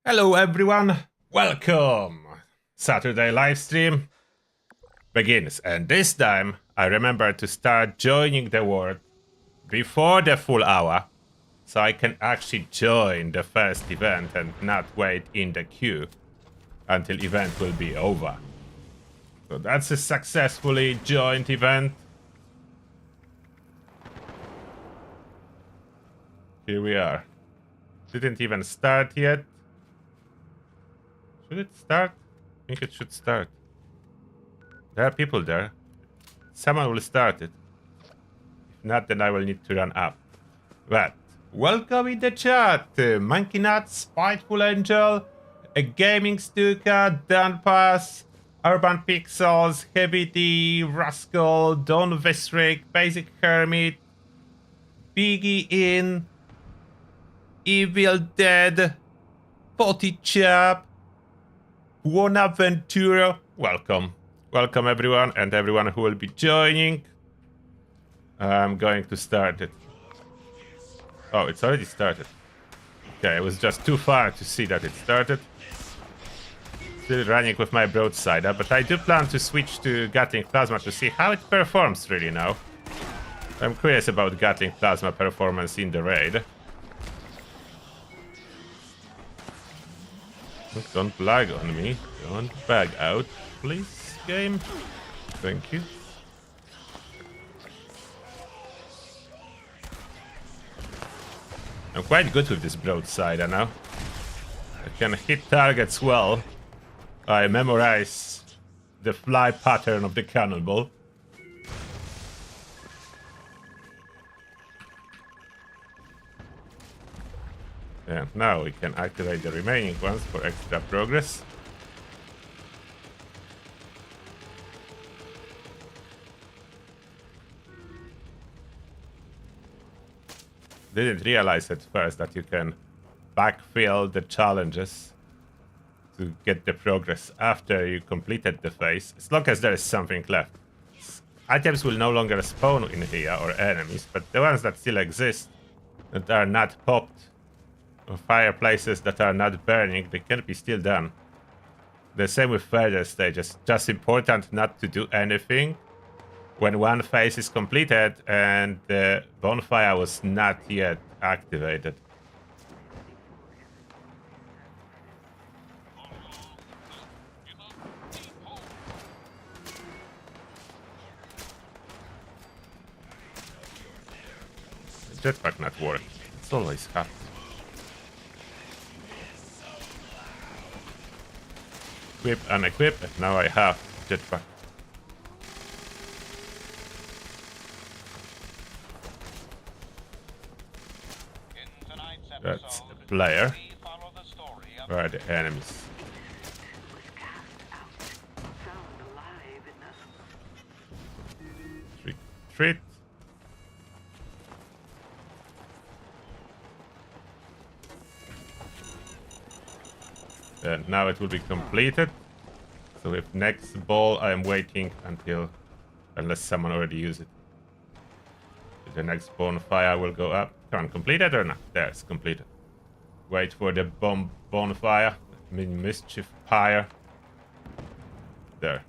Hello everyone, welcome! Saturday livestream begins, and this time I remember to start joining the world before the full hour, so I can actually join the first event and not wait in the queue until event will be over. So that's a successfully joined event. Here we are. Didn't even start yet. Should it start? I think it should start. There are people there. Someone will start it. If not, then I will need to run up. But welcome in the chat. Monkey Nuts, Spiteful Angel, a Gaming Stuka, Danpass, Urban Pixels, Heavy D, Rascal, Don Vesrick, Basic Hermit, Biggie In, Evil Dead, Potty Chap, Buonaventura. Welcome. Welcome everyone and everyone who will be joining. I'm going to start it. Oh, it's already started. Okay, it was just too far to see that it started. Still running with my broadside, but I do plan to switch to Gatling Plasma to see how it performs really now. I'm curious about Gatling Plasma performance in the raid. Don't lag on me. Don't bag out, please, game. Thank you. I'm quite good with this broadside, I know. I can hit targets well. I memorize the fly pattern of the cannonball. And now we can activate the remaining ones for extra progress. Didn't realize at first that you can backfill the challenges to get the progress after you completed the phase, as long as there is something left. Items will no longer spawn in here, or enemies, but the ones that still exist, that are not popped, or fireplaces that are not burning, they can be still done. The same with further stages, just important not to do anything when one phase is completed and the bonfire was not yet activated. Jetpack not working. It's always happens. Equip, unequip, and now I have jetpack. That's a player. Where are the enemies? Retreat. And now it will be completed. So with next ball, I am waiting until, unless someone already used it. The next bonfire will go up. Come on, completed or not? There, it's completed. Wait for the bonfire. Mischief pyre. There.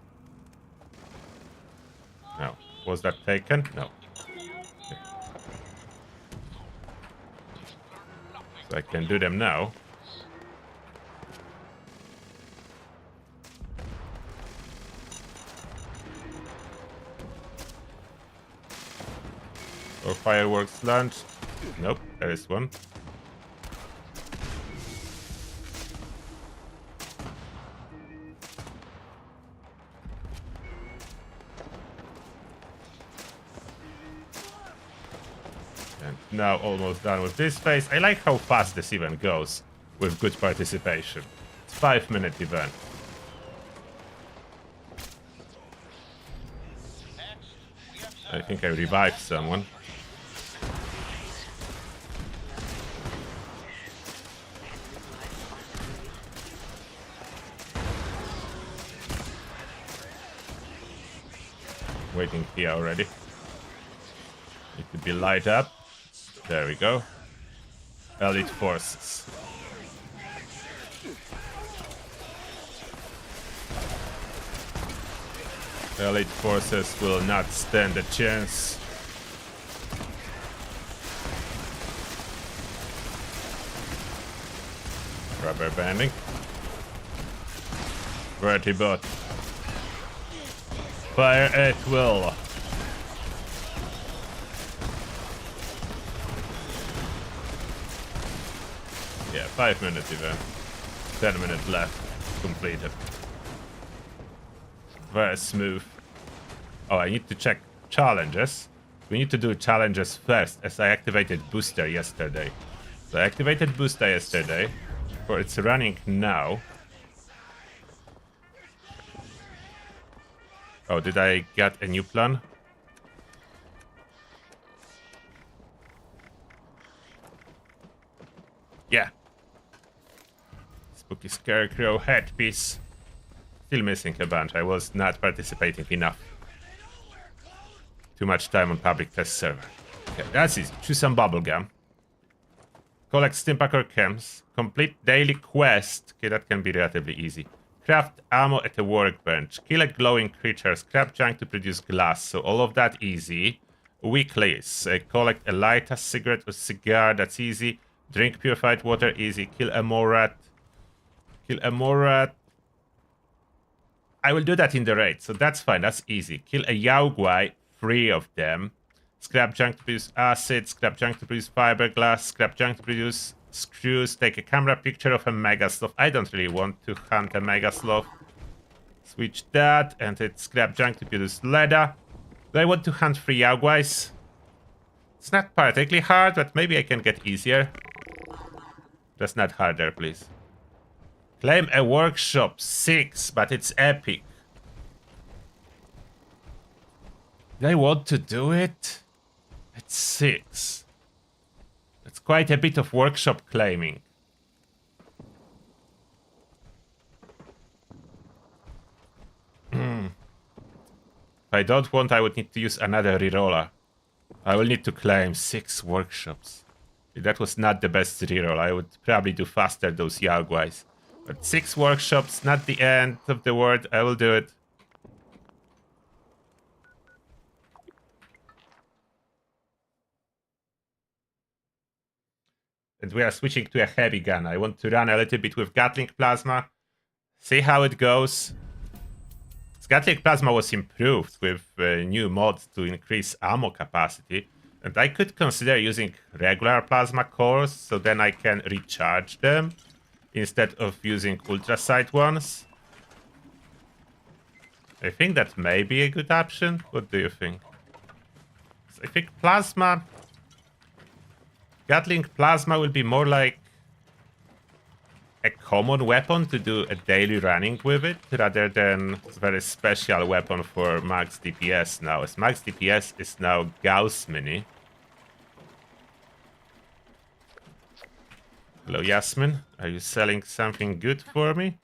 No. Was that taken? No. Okay. So I can do them now. Or fireworks launched. Nope, there is one. And now almost done with this phase. I like how fast this event goes with good participation. It's a 5-minute event. I think I revived someone. Waiting here already. Need to be light up. There we go. Elite forces. Elite forces will not stand a chance. Rubber banding. Vertibot. Fire at will. Yeah, 5 minutes event. 10 minutes left. Completed. Very smooth. Oh, I need to check challenges. We need to do challenges first, as I activated booster yesterday. So I activated booster yesterday. For it's running now. Oh, did I get a new plan? Yeah. Spooky Scarecrow headpiece. Still missing a bunch. I was not participating enough. Too much time on public test server. Okay, that's easy. Choose some bubblegum. Collect stimpack or chems. Complete daily quest. Okay, that can be relatively easy. Craft ammo at a workbench. Kill a glowing creature. Scrap junk to produce glass. So all of that easy. Weeklies. Collect a lighter, cigarette or cigar. That's easy. Drink purified water. Easy. Kill a morat. Kill a morat. I will do that in the raid, so that's fine. That's easy. Kill a Yaogwai. 3 of them. Scrap junk to produce acid. Scrap junk to produce fiberglass. Scrap junk to produce screws. Take a camera picture of a mega sloth. I don't really want to hunt a mega sloth. Switch that, and it's scrap junk to produce leather. Do I want to hunt 3 Yaogwais? It's not particularly hard, but maybe I can get easier. Just not harder, please. Claim a workshop 6, but it's epic. Do I want to do it? It's 6. That's quite a bit of workshop claiming. If I don't want, I would need to use another reroller. I will need to claim 6 workshops. If that was not the best reroll, I would probably do faster those Yaogwais. But 6 workshops, not the end of the world. I will do it. And we are switching to a heavy gun. I want to run a little bit with Gatling plasma. See how it goes. Gatling plasma was improved with new mods to increase ammo capacity. And I could consider using regular plasma cores, so then I can recharge them instead of using ultrasight ones. I think that may be a good option. What do you think? I think plasma... Gatling plasma will be more like a common weapon to do a daily running with it, rather than a very special weapon for max DPS now, as max DPS is now Gauss Mini. Hello, Yasmin. Are you selling something good for me?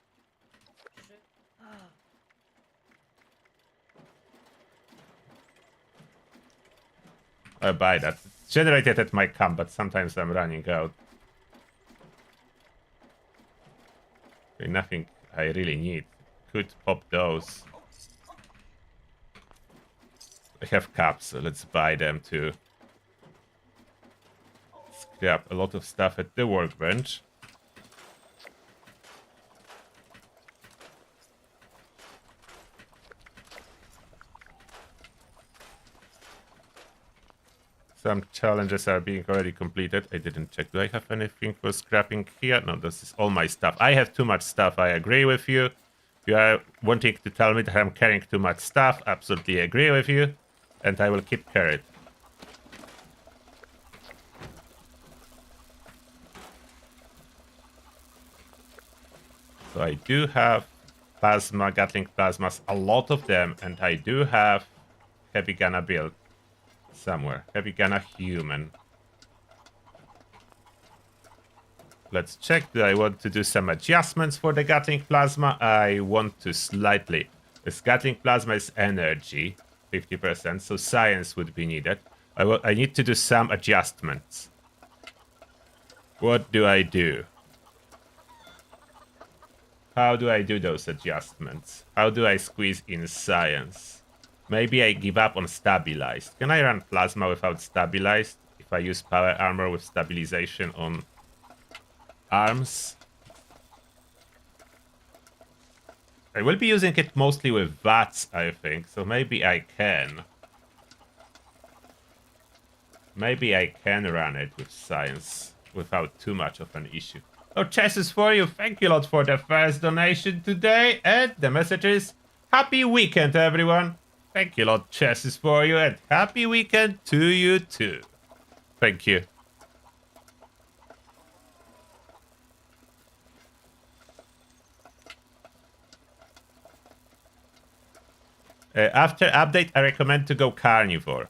I'll buy that. It's generated at my camp, but sometimes I'm running out. Okay, nothing I really need. Could pop those. I have caps, so let's buy them too. Scrap a lot of stuff at the workbench. Some challenges are being already completed. I didn't check. Do I have anything for scrapping here? No, this is all my stuff. I have too much stuff. I agree with you. You are wanting to tell me that I'm carrying too much stuff. Absolutely agree with you. And I will keep carrying. So I do have plasma, Gatling plasmas, a lot of them. And I do have heavy gunner build. Somewhere. Heavy gunner human. Let's check. Do I want to do some adjustments for the Gatling plasma? I want to slightly. This Gatling plasma is energy, 50%, so science would be needed. I need to do some adjustments. What do I do? How do I do those adjustments? How do I squeeze in science? Maybe I give up on stabilized. Can I run plasma without stabilized? If I use power armor with stabilization on arms? I will be using it mostly with VATS, I think, so maybe I can. Maybe I can run it with science without too much of an issue. Oh, chess is for you. Thank you a lot for the first donation today. And the message is, happy weekend, everyone. Thank you a lot, chess is for you, and happy weekend to you too. Thank you. After update, I recommend to go carnivore.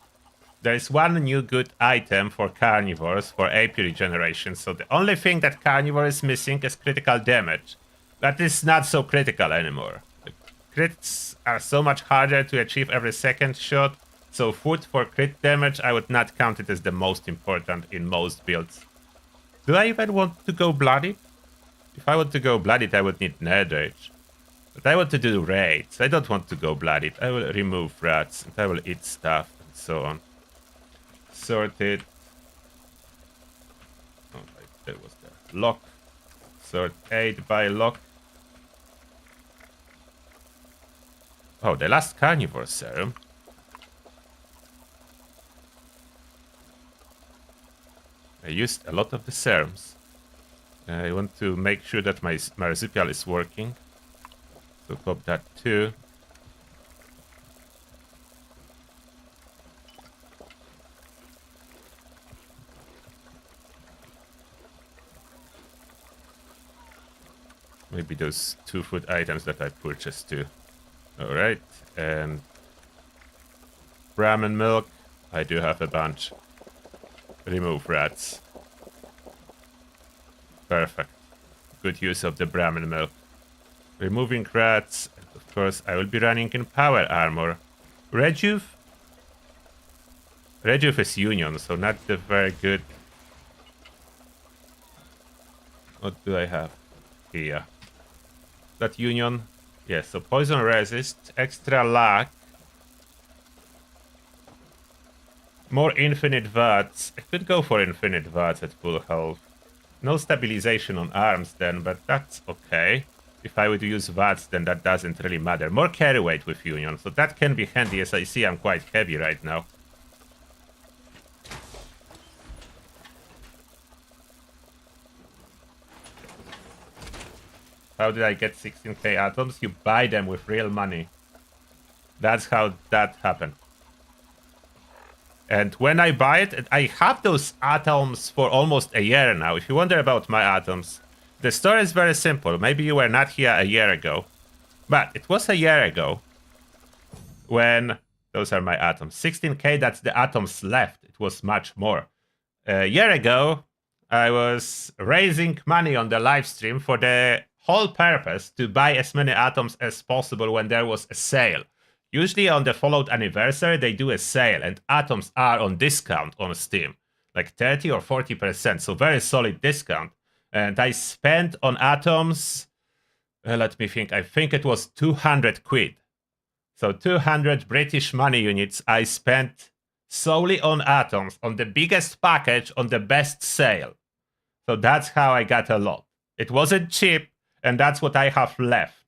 There is one new good item for carnivores for AP regeneration, so the only thing that carnivore is missing is critical damage. That is not so critical anymore. The crits are so much harder to achieve every second shot, so food for crit damage I would not count it as the most important in most builds. Do I even want to go bloodied? If I want to go bloodied, I would need netherage. But I want to do raids. I don't want to go bloodied. I will remove rats and I will eat stuff and so on. Sorted. Oh, there was the lock. Sort 8 by lock. Oh, the last carnivore serum. I used a lot of the serums. I want to make sure that my marsupial is working. So pop that too. Maybe those 2 food items that I purchased too. Alright, and Brahmin milk. I do have a bunch. Remove rats. Perfect. Good use of the Brahmin milk. Removing rats. And of course, I will be running in power armor. Rejuve? Rejuve is union, so not the very good. What do I have here? That union? Yes, so poison resist, extra luck. More infinite VATS. I could go for infinite VATS at full health. No stabilization on arms then, but that's okay. If I would use VATS, then that doesn't really matter. More carry weight with union, so that can be handy. As I see, I'm quite heavy right now. How did I get 16k atoms? You buy them with real money. That's how that happened. And when I buy it, I have those atoms for almost a year now. If you wonder about my atoms, the story is very simple. Maybe you were not here a year ago, but it was a year ago when those are my atoms. 16k, that's the atoms left. It was much more. A year ago, I was raising money on the live stream for the whole purpose to buy as many atoms as possible when there was a sale. Usually on the Fallout anniversary, they do a sale and atoms are on discount on Steam. Like 30 or 40%, so very solid discount. And I spent on atoms, let me think, I think it was 200 quid. So 200 British money units I spent solely on atoms, on the biggest package, on the best sale. So that's how I got a lot. It wasn't cheap, and that's what I have left.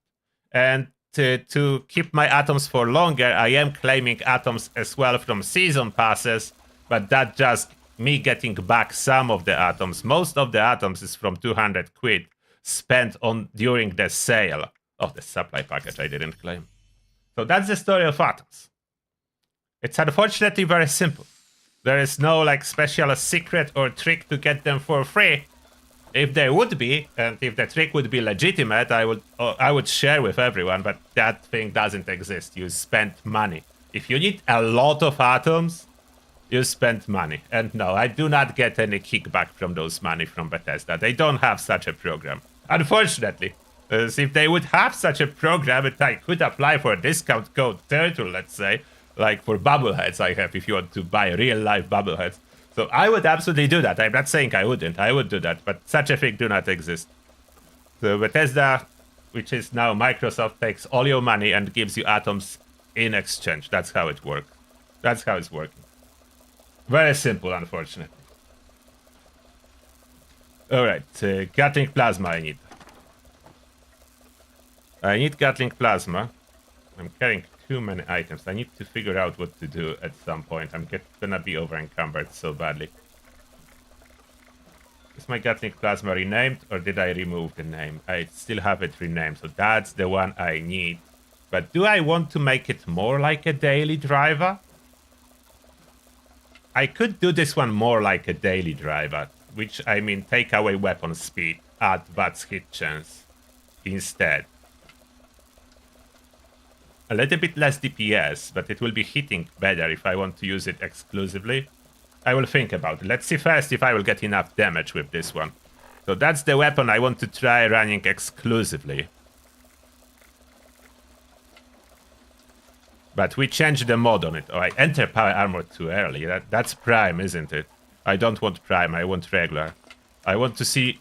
And to keep my atoms for longer, I am claiming atoms as well from season passes, but that's just me getting back some of the atoms. Most of the atoms is from 200 quid spent on during the sale of the supply package I didn't claim. So that's the story of atoms. It's unfortunately very simple. There is no like special secret or trick to get them for free. If there would be, and if the trick would be legitimate, I would share with everyone, but that thing doesn't exist. You spend money. If you need a lot of atoms, you spend money. And no, I do not get any kickback from those money from Bethesda. They don't have such a program. Unfortunately. If they would have such a program, and I could apply for a discount code Turtle, let's say, like for bubbleheads I have, if you want to buy real-life bubbleheads. So I would absolutely do that. I'm not saying I wouldn't. I would do that, but such a thing do not exist. So Bethesda, which is now Microsoft, takes all your money and gives you atoms in exchange. That's how it works. That's how it's working. Very simple, unfortunately. Alright, Gatling Plasma I need. I need Gatling Plasma. I'm carrying too many items. I need to figure out what to do at some point. I'm gonna be over encumbered so badly. Is my Gatling Plasma renamed, or did I remove the name? I still have it renamed, so that's the one I need. But do I want to make it more like a daily driver? I could do this one more like a daily driver, which I mean take away weapon speed, add VATS hit chance instead. A little bit less DPS, but it will be hitting better if I want to use it exclusively. I will think about it. Let's see first if I will get enough damage with this one. So that's the weapon I want to try running exclusively. But we changed the mod on it. Oh, I enter power armor too early. That's prime, isn't it? I don't want prime, I want regular. I want to see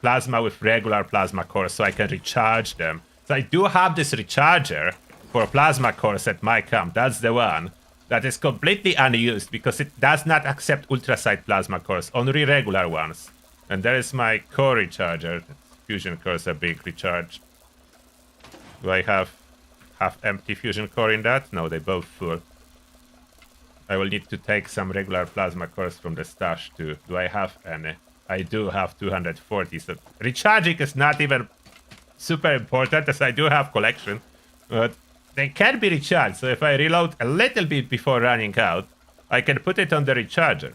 plasma with regular plasma cores so I can recharge them. So I do have this recharger for plasma cores at my camp. That's the one that is completely unused because it does not accept ultraside plasma cores, only regular ones. And there is my core recharger. Fusion cores are being recharged. Do I have empty fusion core in that? No, they both full. I will need to take some regular plasma cores from the stash too. Do I have any? I do have 240, so recharging is not even super important as I do have collection. But they can be recharged, so if I reload a little bit before running out, I can put it on the recharger.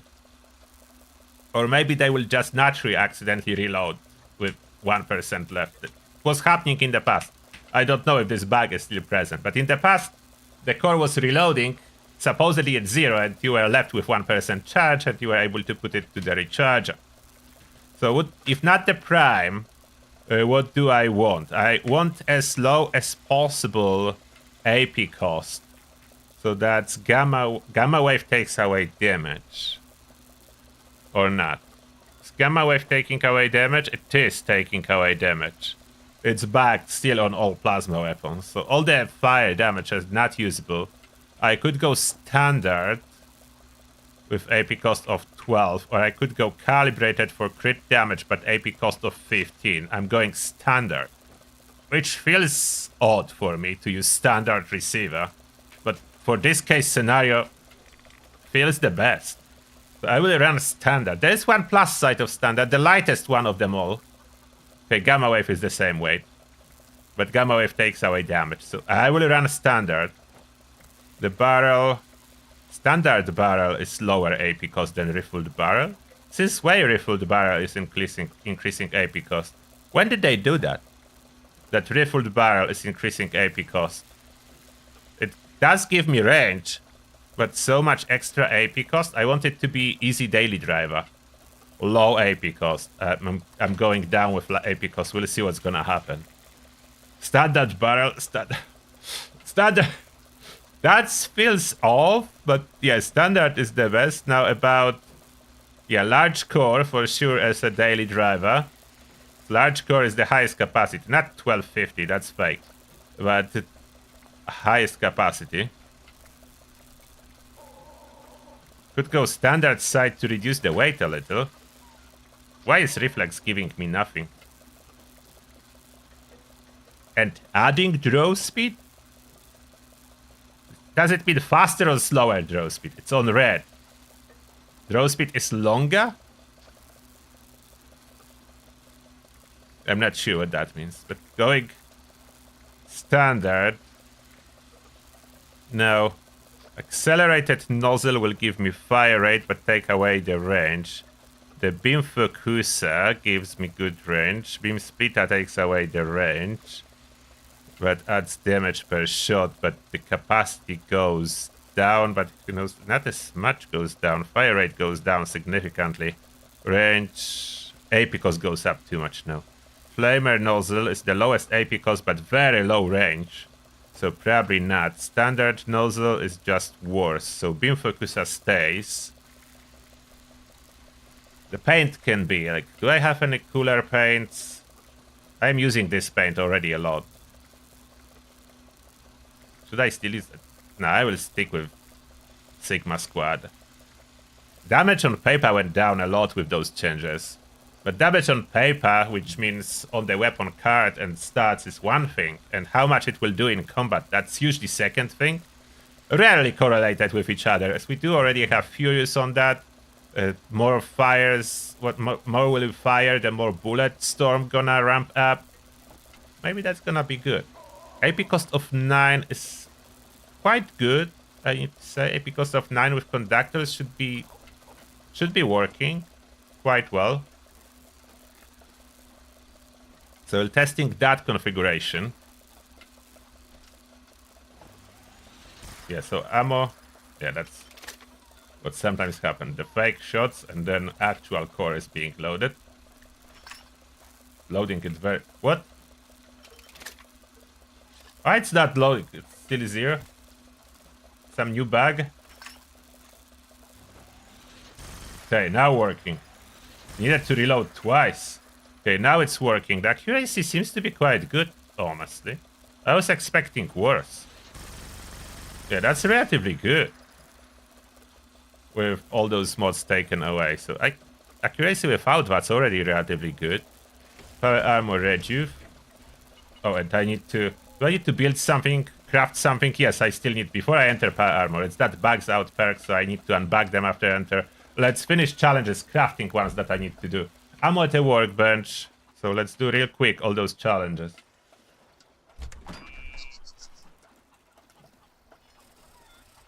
Or maybe they will just naturally accidentally reload with 1% left. It was happening in the past. I don't know if this bug is still present, but in the past, the core was reloading, supposedly at 0, and you were left with 1% charge, and you were able to put it to the recharger. So if not the prime, what do I want? I want as low as possible AP cost. So that's gamma wave takes away damage. Or not. Is gamma wave taking away damage? It is taking away damage. It's backed still on all plasma weapons. So all the fire damage is not usable. I could go standard with AP cost of 12, or I could go calibrated for crit damage but AP cost of 15. I'm going standard, which feels odd for me to use standard receiver, but for this case scenario, feels the best. So I will run standard. There is one plus side of standard, the lightest one of them all. Okay, gamma wave is the same weight, but gamma wave takes away damage, so I will run standard. The barrel, standard barrel is lower AP cost than rifled barrel. Since way rifled barrel is increasing AP cost. When did they do that? That rifled barrel is increasing AP cost. It does give me range, but so much extra AP cost. I want it to be easy daily driver. Low AP cost. I'm going down with AP cost. We'll see what's gonna happen. Standard barrel. Standard. That feels off, but yeah, standard is the best. Now about, yeah, large core for sure as a daily driver. Large core is the highest capacity, not 1250, that's fake, but highest capacity. Could go standard side to reduce the weight a little. Why is reflex giving me nothing? And adding draw speed? Does it mean faster or slower draw speed? It's on red. Draw speed is longer? I'm not sure what that means, but going standard. No. Accelerated nozzle will give me fire rate but take away the range. The beam focuser gives me good range. Beam splitter takes away the range, but adds damage per shot, but the capacity goes down, but you know, not as much goes down. Fire rate goes down significantly. Range, AP cost goes up too much now. Flamer nozzle is the lowest AP cost, but very low range. So probably not. Standard nozzle is just worse. So beam focuser stays. The paint can be, like, do I have any cooler paints? I'm using this paint already a lot. Should I still use it? No, I will stick with Sigma Squad. Damage on paper went down a lot with those changes. But damage on paper, which means on the weapon card and stats, is one thing. And how much it will do in combat, that's usually second thing. Rarely correlated with each other, as we do already have Furious on that. More fires, more will fire, the more bullet storm gonna ramp up. Maybe that's gonna be good. AP cost of 9 is quite good. I need to say AP cost of 9 with conductors should be working quite well. So testing that configuration. Yeah, so ammo. Yeah, that's what sometimes happens. The fake shots and then actual core is being loaded. Loading it very... What? Oh, it's not loading. It's still 0. Some new bug. Okay, now working. Needed to reload twice. Okay, now it's working. The accuracy seems to be quite good, honestly. I was expecting worse. Yeah, that's relatively good. With all those mods taken away. So accuracy without VATS already relatively good. Power armor rejuve. Oh, and I need to... Do I need to build something? Craft something? Yes, I still need... Before I enter power armor. It's that bugs out perk, so I need to unbug them after I enter. Let's finish challenges, crafting ones that I need to do. I'm at a workbench, so let's do real quick all those challenges.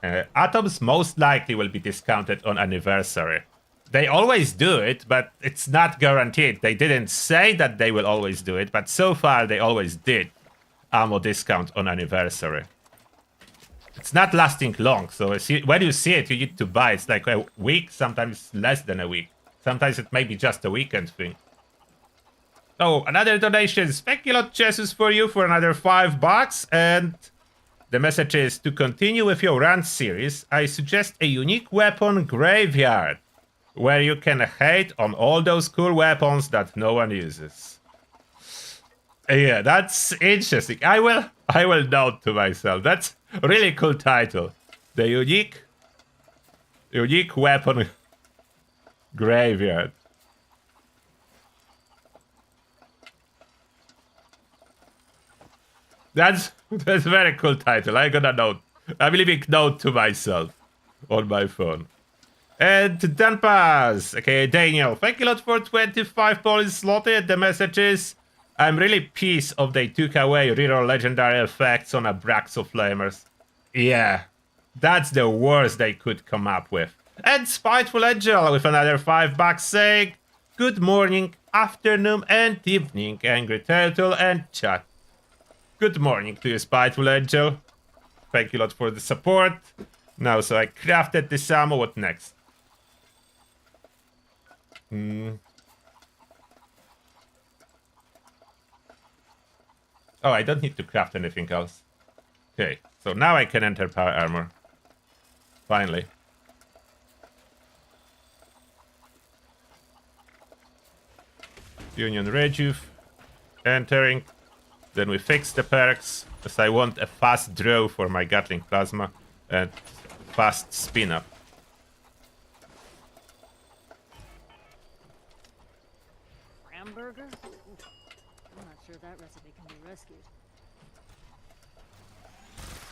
Atoms most likely will be discounted on anniversary. They always do it, but it's not guaranteed. They didn't say that they will always do it, but so far they always did. Ammo discount on anniversary. It's not lasting long, so when you see it, you need to buy. It's like a week, sometimes less than a week. Sometimes it may be just a weekend thing. Oh, another donation. Thank you a lot, Jesus, for you for another $5. And the message is, to continue with your run series, I suggest a unique weapon graveyard, where you can hate on all those cool weapons that no one uses. Yeah, that's interesting. I will note to myself. That's a really cool title. The unique weapon graveyard. That's a very cool title. I'm gonna note. I'm leaving note to myself on my phone. And Danpaz, okay, Daniel, thank you a lot for 25 Polish slotted. The message is, I'm really pissed off they took away reroll legendary effects on Abraxo Flamers. Yeah, that's the worst they could come up with. And Spiteful Angel with another $5 saying, good morning, afternoon, and evening, Angry Turtle and chat. Good morning to you, Spiteful Angel. Thank you a lot for the support. Now, so I crafted this ammo. What next? Oh, I don't need to craft anything else. Okay, so now I can enter power armor. Finally. Union Rejuve. Entering. Then we fix the perks, as I want a fast draw for my Gatling Plasma and fast spin up. Hamburger? I'm not sure that recipe can be rescued.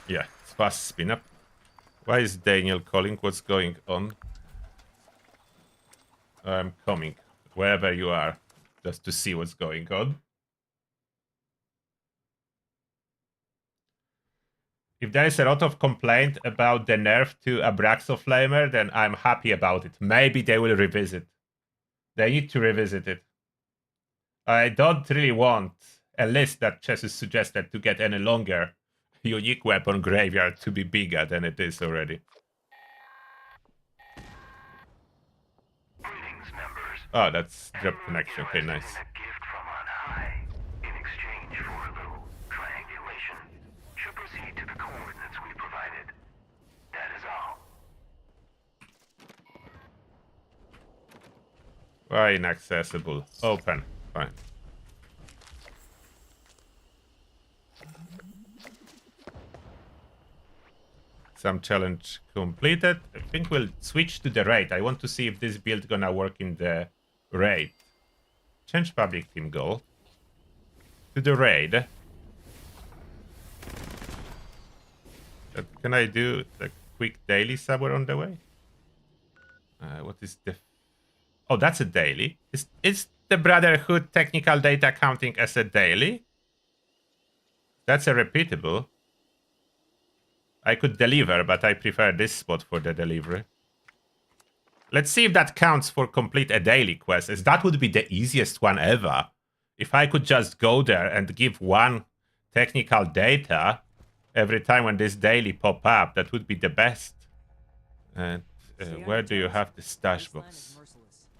Yeah, it's fast spin up. Why is Daniel calling? What's going on? I'm coming, wherever you are, just to see what's going on. If there is a lot of complaint about the nerf to Abraxo Flamer, then I'm happy about it. Maybe they will revisit. They need to revisit it. I don't really want a list that Jesus suggested to get any longer. Unique weapon graveyard to be bigger than it is already. Greetings, members. Oh, that's drop connection. Okay, nice. A gift from on high. In exchange for a little triangulation, should proceed to the coordinates we provided. That is all. Why inaccessible? Open. Fine. Some challenge completed. I think we'll switch to the raid. I want to see if this build gonna work in the raid. Change public team goal to the raid. Can I do the quick daily somewhere on the way? What is the... Oh, that's a daily. Is the Brotherhood technical data counting as a daily? That's a repeatable. I could deliver, but I prefer this spot for the delivery. Let's see if that counts for complete a daily quest, as that would be the easiest one ever. If I could just go there and give one technical data every time when this daily pop up, that would be the best. And where do you have the stash box?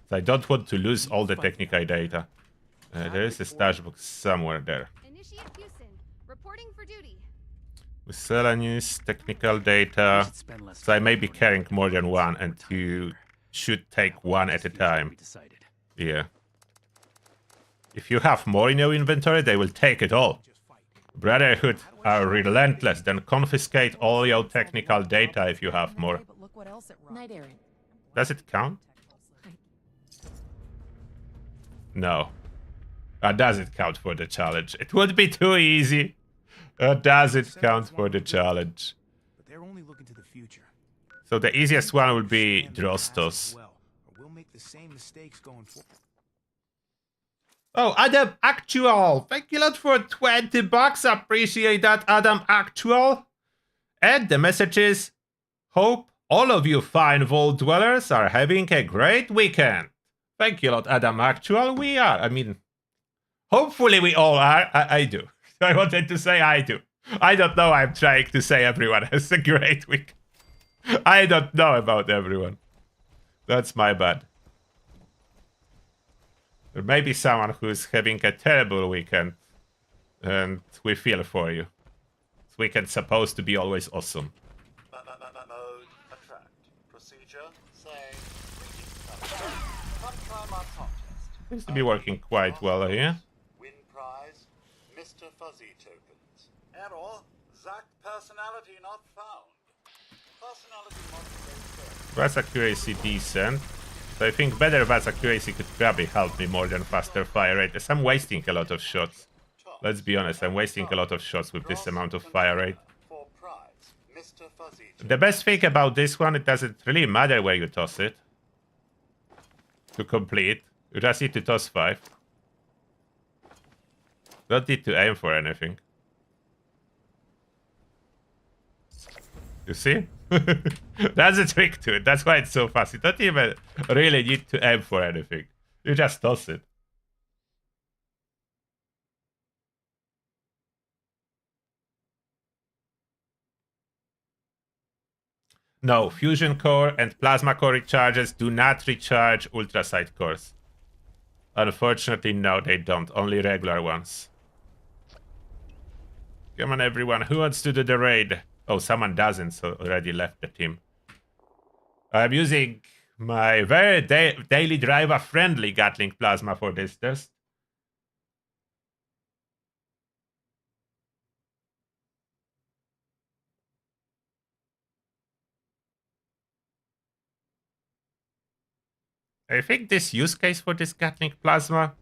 So I don't want to lose all the technical data. There is a stash box somewhere there. Reporting for duty. Miscellaneous technical data. So I may be carrying more than one, and you should take one at a time. Yeah. If you have more in your inventory, they will take it all. Brotherhood are relentless, then confiscate all your technical data if you have more. Does it count? No. Does it count for the challenge? It would be too easy. Does it count for the challenge? But they're only looking to the future. So the easiest one will be Drostos. We'll make the same mistakes going forward. Oh, Adam Actual! Thank you a lot for 20 bucks. Appreciate that, Adam Actual. And the message is, hope all of you fine vault dwellers are having a great weekend. Thank you a lot, Adam Actual. We are. I mean, hopefully we all are. I do. I wanted to say I do. I don't know. I'm trying to say everyone has a great week. I don't know about everyone. That's my bad. There may be someone who's having a terrible weekend, and we feel for you. This weekend's supposed to be always awesome. Mode attract. Procedure say. Come try my top test. Seems to be working quite well here. Win prize, Mr. Fuzzy tokens. Error, Zack personality not found. Personality modification. VATS accuracy decent. So I think better VATS accuracy could probably help me more than faster fire rate, as I'm wasting a lot of shots. Let's be honest, I'm wasting a lot of shots with this amount of fire rate. For prize, Mr. Fuzzy The best thing about this one, it doesn't really matter where you toss it. To complete, you just need to toss 5. Don't need to aim for anything. You see? That's a trick to it. That's why it's so fast. You don't even really need to aim for anything. You just toss it. No, fusion core and plasma core recharges do not recharge ultraside cores. Unfortunately, no, they don't. Only regular ones. Come on, everyone. Who wants to do the raid? Oh, someone doesn't, so already left the team. I'm using my very daily driver-friendly Gatling plasma for this test. I think this use case for this Gatling plasma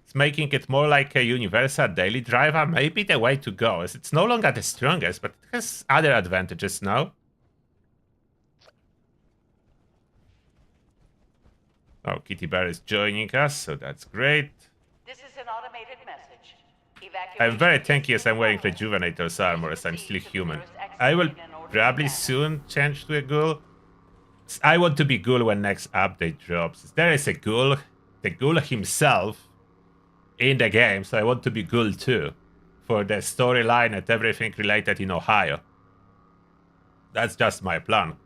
is making it more like a universal daily driver, maybe the way to go, as it's no longer the strongest, but it has other advantages now. Oh, Kitty Bear is joining us, so that's great. This is an automated message. I'm very tanky as I'm wearing Rejuvenator's armor, as I'm still human. I will probably soon change to a ghoul. I want to be ghoul when next update drops. There is a ghoul, the ghoul himself, in the game, so I want to be ghoul too. For the storyline and everything related in Ohio. That's just my plan.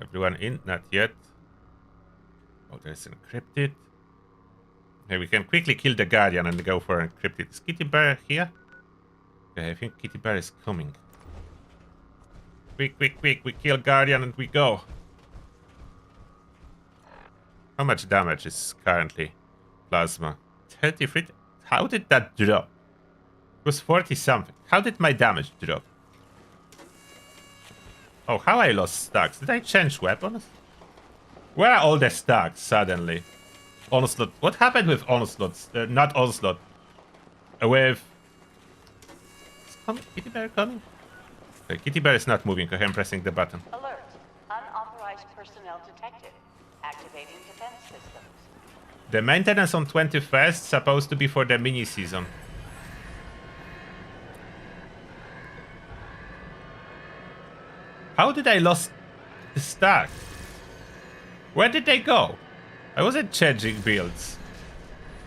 Everyone in? Not yet. Oh, there's encrypted. Okay, we can quickly kill the Guardian and go for encrypted. Is Kitty Bear here? Okay, I think Kitty Bear is coming. Quick, quick, quick. We kill Guardian and we go. How much damage is currently plasma? 33. How did that drop? It was 40 something. How did my damage drop? Oh, how I lost stacks. Did I change weapons? Where are all the stacks suddenly? Onslaught. What happened with Onslaught? Not Onslaught. With... Is Kitty Bear coming? Okay, Kitty Bear is not moving. Okay, I'm pressing the button. Alert. Unauthorized personnel detected. Activating defense systems. The maintenance on 21st supposed to be for the mini season. How did I lose the stack? Where did they go? I wasn't changing builds.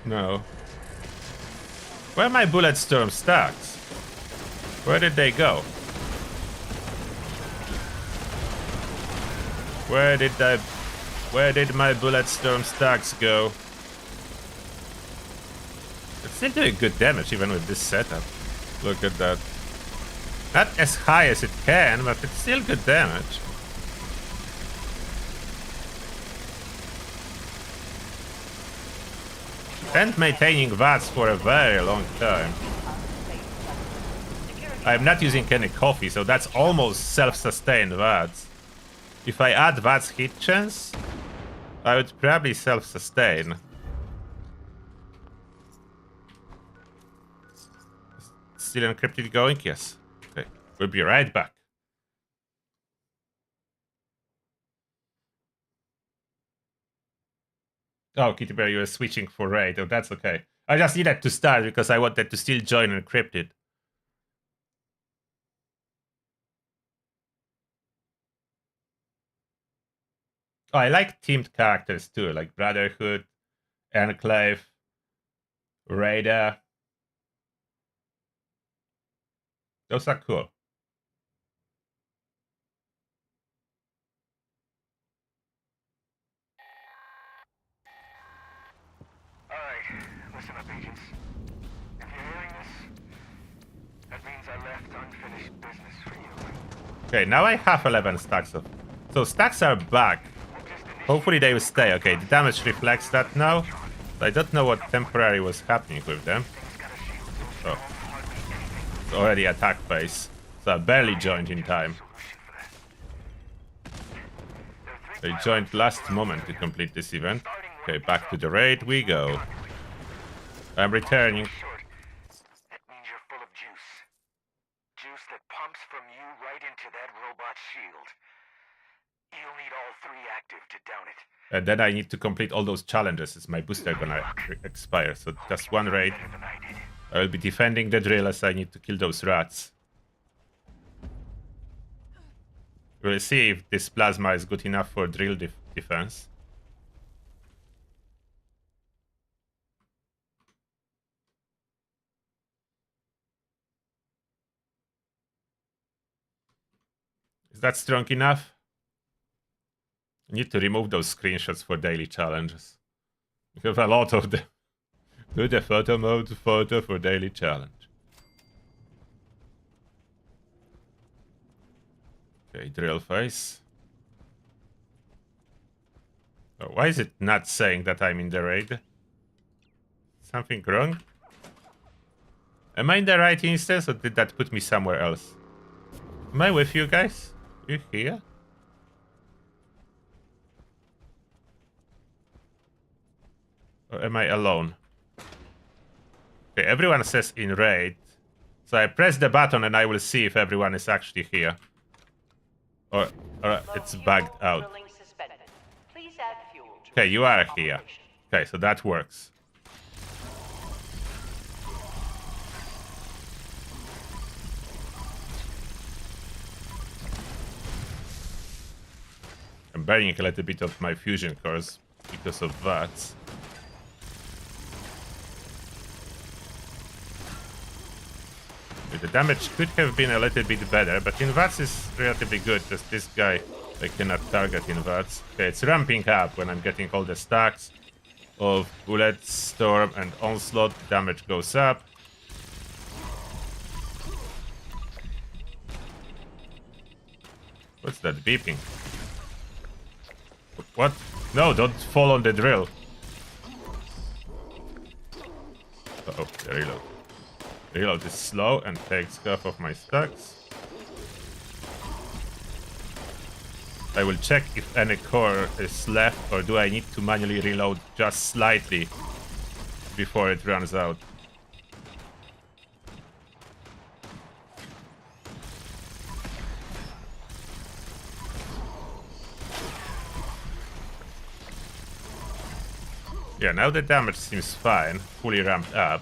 No. Where are my Bulletstorm stacks? Where did they go? Where did my Bulletstorm stacks go? It's still doing good damage even with this setup. Look at that. Not as high as it can, but it's still good damage. And maintaining VATS for a very long time. I'm not using any coffee, so that's almost self-sustained VATS. If I add VATS hit chance, I would probably self-sustain. Still encrypted going? Yes. Okay, we'll be right back. Oh, Kitty Bear, you were switching for raid. Oh, that's okay. I just needed to start because I wanted to still join encrypted. Oh, I like teamed characters too, like Brotherhood, Enclave, Raider. Those are cool. Alright, listen up, agents. If you're hearing this, that means I left unfinished business for you. Okay, now I have 11 stacks of... So stacks are back. Hopefully they will stay. Okay, the damage reflects that now. So I don't know what temporary was happening with them. Oh. It's already attack phase. So I barely joined in time. They joined last moment to complete this event. Okay, back to the raid we go. I'm returning. That means you're full of juice. Juice that pumps from you right into that robot shield. You'll need all three active to down it. And then I need to complete all those challenges. Is my booster gonna expire? So just one raid. I will be defending the drill as I need to kill those rats. We'll see if this plasma is good enough for drill defense. Is that strong enough? I need to remove those screenshots for daily challenges. We have a lot of them. Do the photo mode photo for daily challenge. Okay, drill phase. Oh, why is it not saying that I'm in the raid? Something wrong? Am I in the right instance or did that put me somewhere else? Am I with you guys? You here? Or am I alone? Okay, everyone says in raid. So I press the button and I will see if everyone is actually here. Or it's bugged out. Okay, you are here. Okay, so that works. I'm burning a little bit of my fusion cores because of VATS. The damage could have been a little bit better, but in VATS is relatively good, because this guy I cannot target in VATS. Okay, it's ramping up when I'm getting all the stacks of Bulletstorm and Onslaught. Damage goes up. that beeping? What? No, don't fall on the drill. Uh-oh, the reload. Reload is slow and takes half of my stacks. I will check if any core is left, or do I need to manually reload just slightly before it runs out. Yeah, now the damage seems fine, fully ramped up.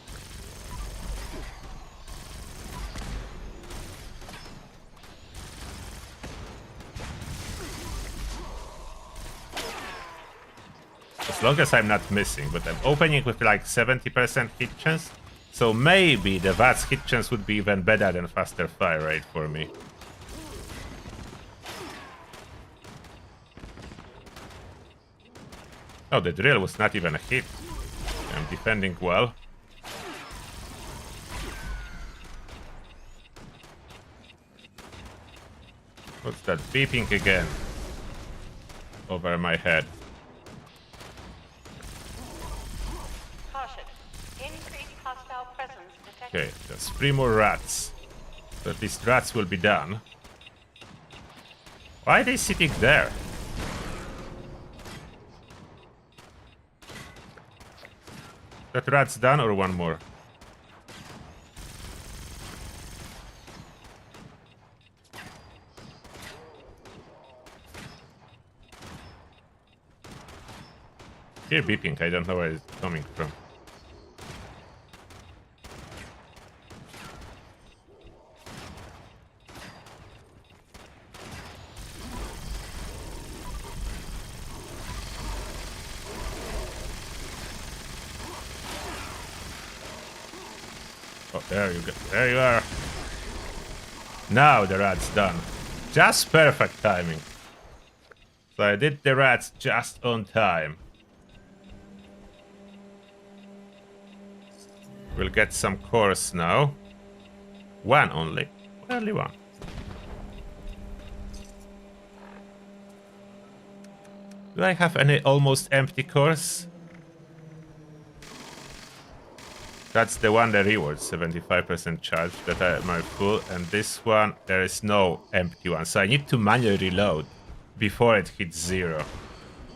As long as I'm not missing, but I'm opening with like 70% hit chance, so maybe the VATS hit chance would be even better than faster fire rate for me. Oh, the drill was not even a hit. I'm defending well. What's that beeping again? Over my head. Caution. Increased hostile presence detected. Okay, there's 3 more rats. So at least rats will be done. Why are they sitting there? That rat's done or one more? Here beeping, I don't know where it's coming from. Oh, there you go. There you are. Now the rat's done. Just perfect timing. So I did the rats just on time. We'll get some cores now. One only. Only one. Do I have any almost empty cores? That's the one that rewards 75% charge that I am full, and this one there is no empty one, so I need to manually reload before it hits 0.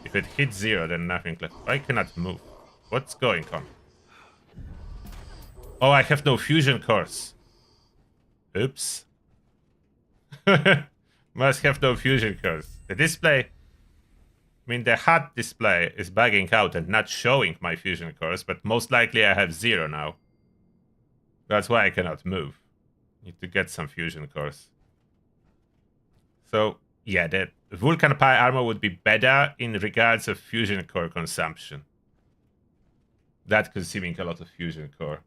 If it hits 0, then nothing left. I cannot move. What's going on? Oh, I have no fusion cores. Oops. Must have no fusion cores. The display, I mean, the HUD display is bugging out and not showing my fusion cores, but most likely I have 0 now. That's why I cannot move. Need to get some fusion cores. So, yeah, the Vulcan Pi armor would be better in regards of fusion core consumption. That consuming a lot of fusion core.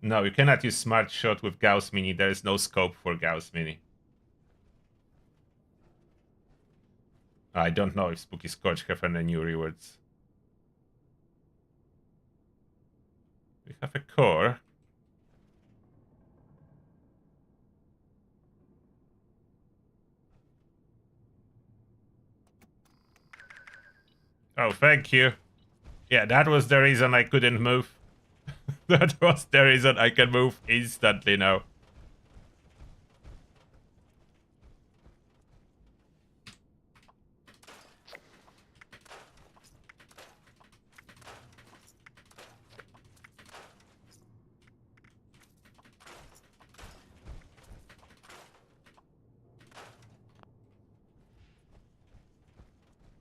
No, you cannot use Smart Shot with Gauss Mini. There is no scope for Gauss Mini. I don't know if Spooky Scorch have any new rewards. We have a core. Oh, thank you. Yeah, that was the reason I couldn't move. That was the reason I can move instantly now.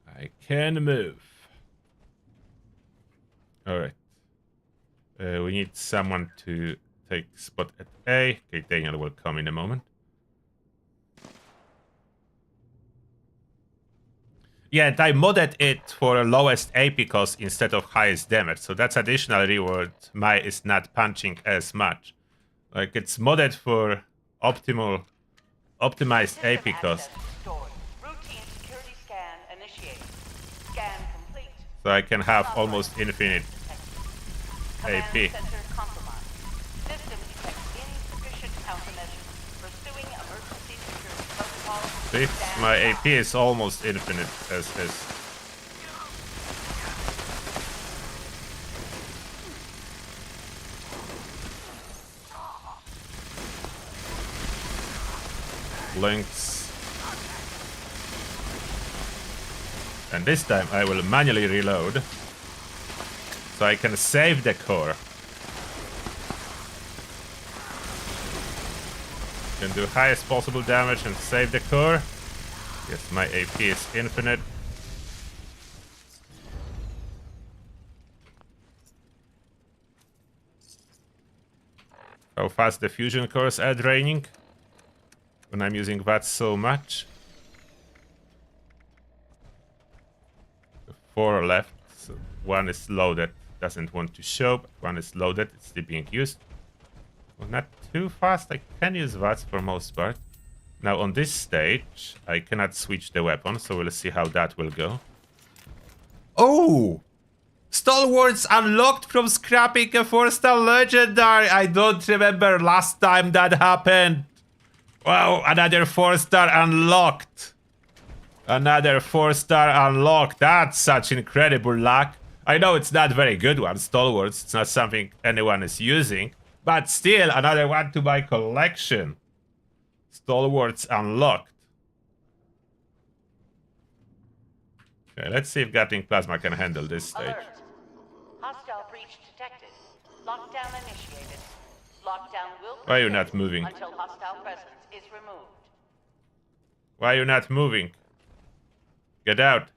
I can move. Alright. We need someone to take spot at A. Okay, Daniel will come in a moment. Yeah, and I modded it for lowest AP cost instead of highest damage, so that's additional reward. Mai is not punching as much. Like, it's modded for optimized AP cost. Routine security scan initiated. Scan complete. So I can have almost infinite AP. Command center compromised. System detects insufficient countermeasures. Pursuing emergency See, my AP is almost infinite as is. Links. And this time I will manually reload so I can save the core. Can do highest possible damage and save the core. Yes, my AP is infinite. How fast the fusion cores are draining when I'm using VATS so much. 4 left. So 1 is loaded. Doesn't want to show, but 1 is loaded. It's still being used. Well, not too fast. I can use VATS for most part. Now on this stage, I cannot switch the weapon, so we'll see how that will go. Oh! Stalwarts unlocked from scrapping a 4-star legendary. I don't remember last time that happened. Wow, another 4-star unlocked. Another 4-star unlocked. That's such incredible luck. I know it's not very good one, Stalwarts. It's not something anyone is using. But still, another one to my collection. Stalwarts unlocked. Okay, let's see if Gatling Plasma can handle this stage. Alert. Hostile breach detected. Lockdown initiated. Lockdown will Why are you persist not moving? until hostile presence is removed. Why are you not moving? Get out.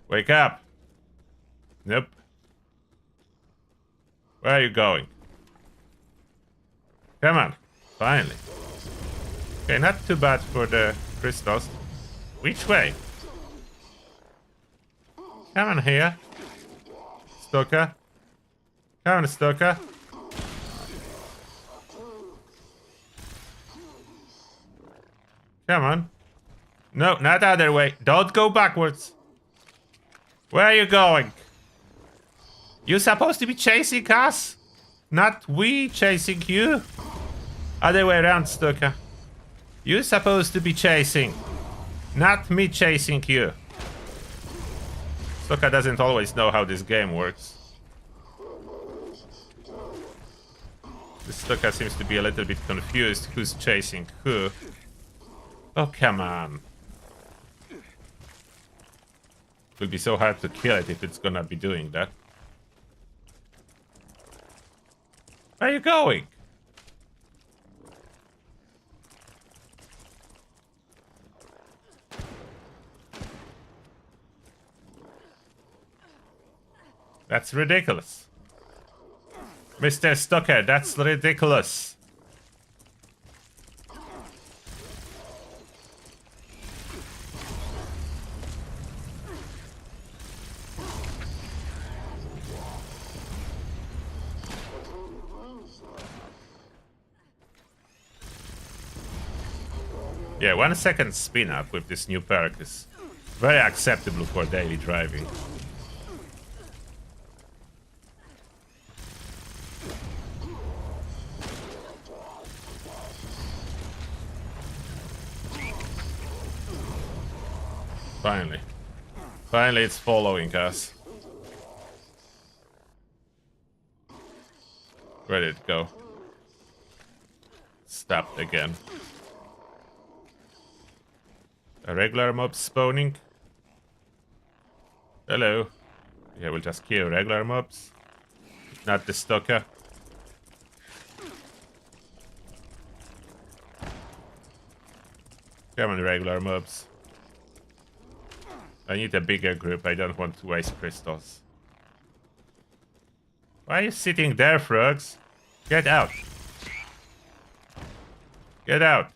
Wake up. Nope. Where are you going? Come on. Finally. Okay, not too bad for the crystals. Which way? Come on here. Stalker. Come on, Stalker. Come on. No, not the other way. Don't go backwards. Where are you going? You supposed to be chasing us? Not we chasing you. Other way around, Stalker. You supposed to be chasing. Not me chasing you. Stalker doesn't always know how this game works. This Stalker seems to be a little bit confused who's chasing who. Oh, come on. It will be so hard to kill it if it's gonna be doing that. Where are you going? That's ridiculous. Mr. Stalker, that's ridiculous. Yeah, 1 second spin up with this new perk is very acceptable for daily driving. Finally. Finally it's following us. Where did it go? Stopped again. A regular mob spawning. Hello. Yeah, we'll just kill regular mobs. Not the Stalker. Come on, regular mobs. I need a bigger group. I don't want to waste crystals. Why are you sitting there, frogs? Get out. Get out.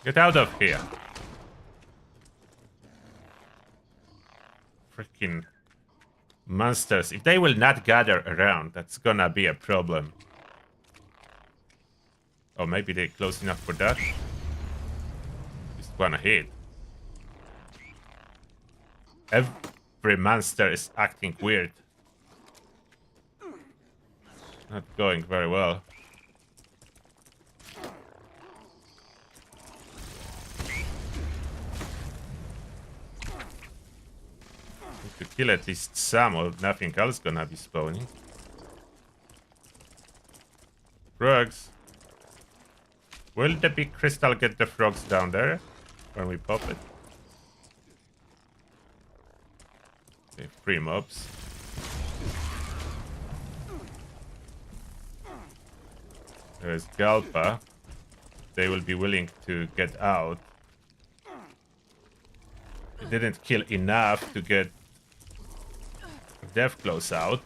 Get out of here. Freaking monsters. If they will not gather around, that's gonna be a problem. Oh, maybe they're close enough for that. Just one hit. Every monster is acting weird. Not going very well. Need to kill at least some or nothing else gonna be spawning. Frogs. Will the big crystal get the frogs down there when we pop it? Okay, 3 mobs. There's Galpa. They will be willing to get out. They didn't kill enough to get Deathclaws out.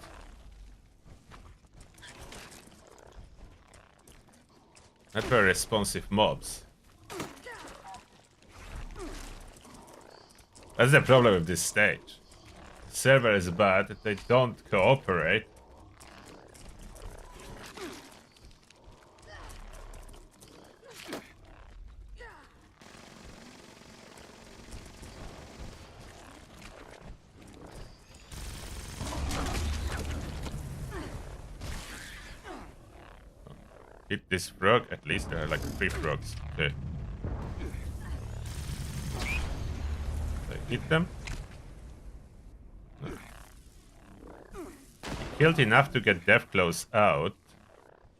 Not very responsive mobs. That's the problem with this stage. The server is bad, they don't cooperate. Hit this frog, at least there are like 3 frogs. Okay. I hit them. No. Killed enough to get Deathclaws out.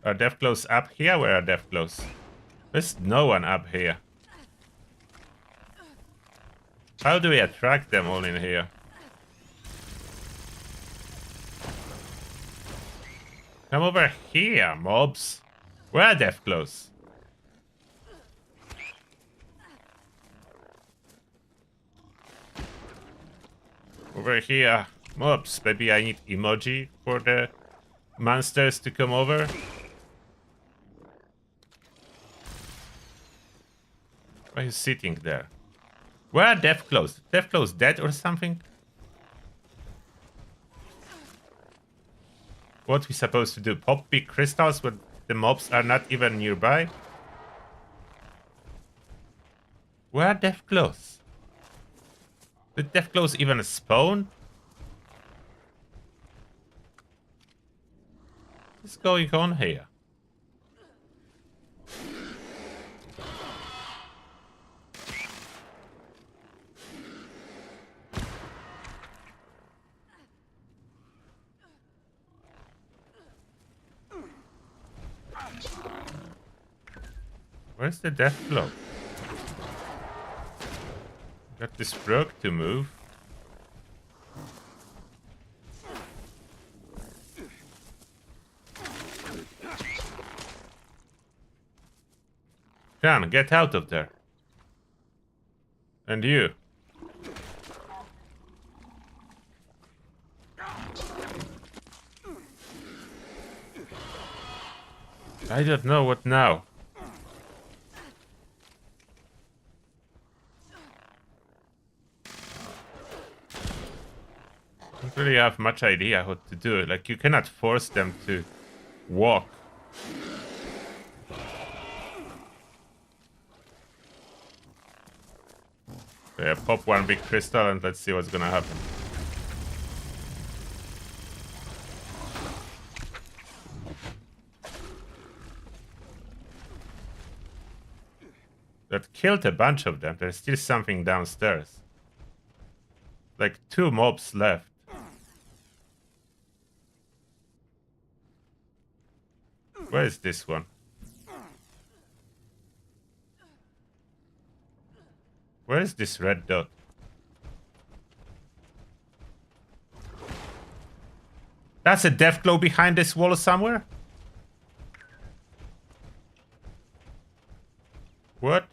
Are Deathclaws up here? Where are Deathclaws? There's no one up here. How do we attract them all in here? Come over here, mobs. Where are Deathclaws? Over here. Mobs. Maybe I need emoji for the monsters to come over. Why are you sitting there? Where are Deathclaws? Deathclaws dead or something? What we supposed to do? Pop big crystals when the mobs are not even nearby? Where are Deathclaws? Did Deathclaws even spawn? What's going on here? Where's the Deathclaw? Got this frog to move. Come on, get out of there. And you. I don't know what now. Don't really have much idea what to do. Like, you cannot force them to walk. Yeah, pop 1 big crystal and let's see what's gonna happen. That killed a bunch of them. There's still something downstairs. Like 2 mobs left. Where is this one? Where is this red dot? That's a Deathclaw behind this wall somewhere? What?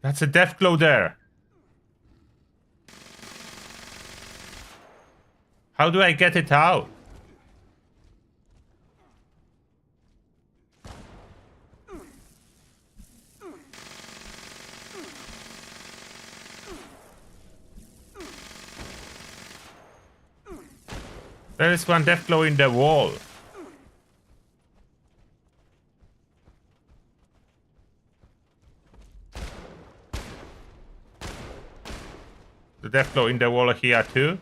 That's a Deathclaw there. How do I get it out? There is one Deathclaw in the wall. The Deathglow in the wall here too?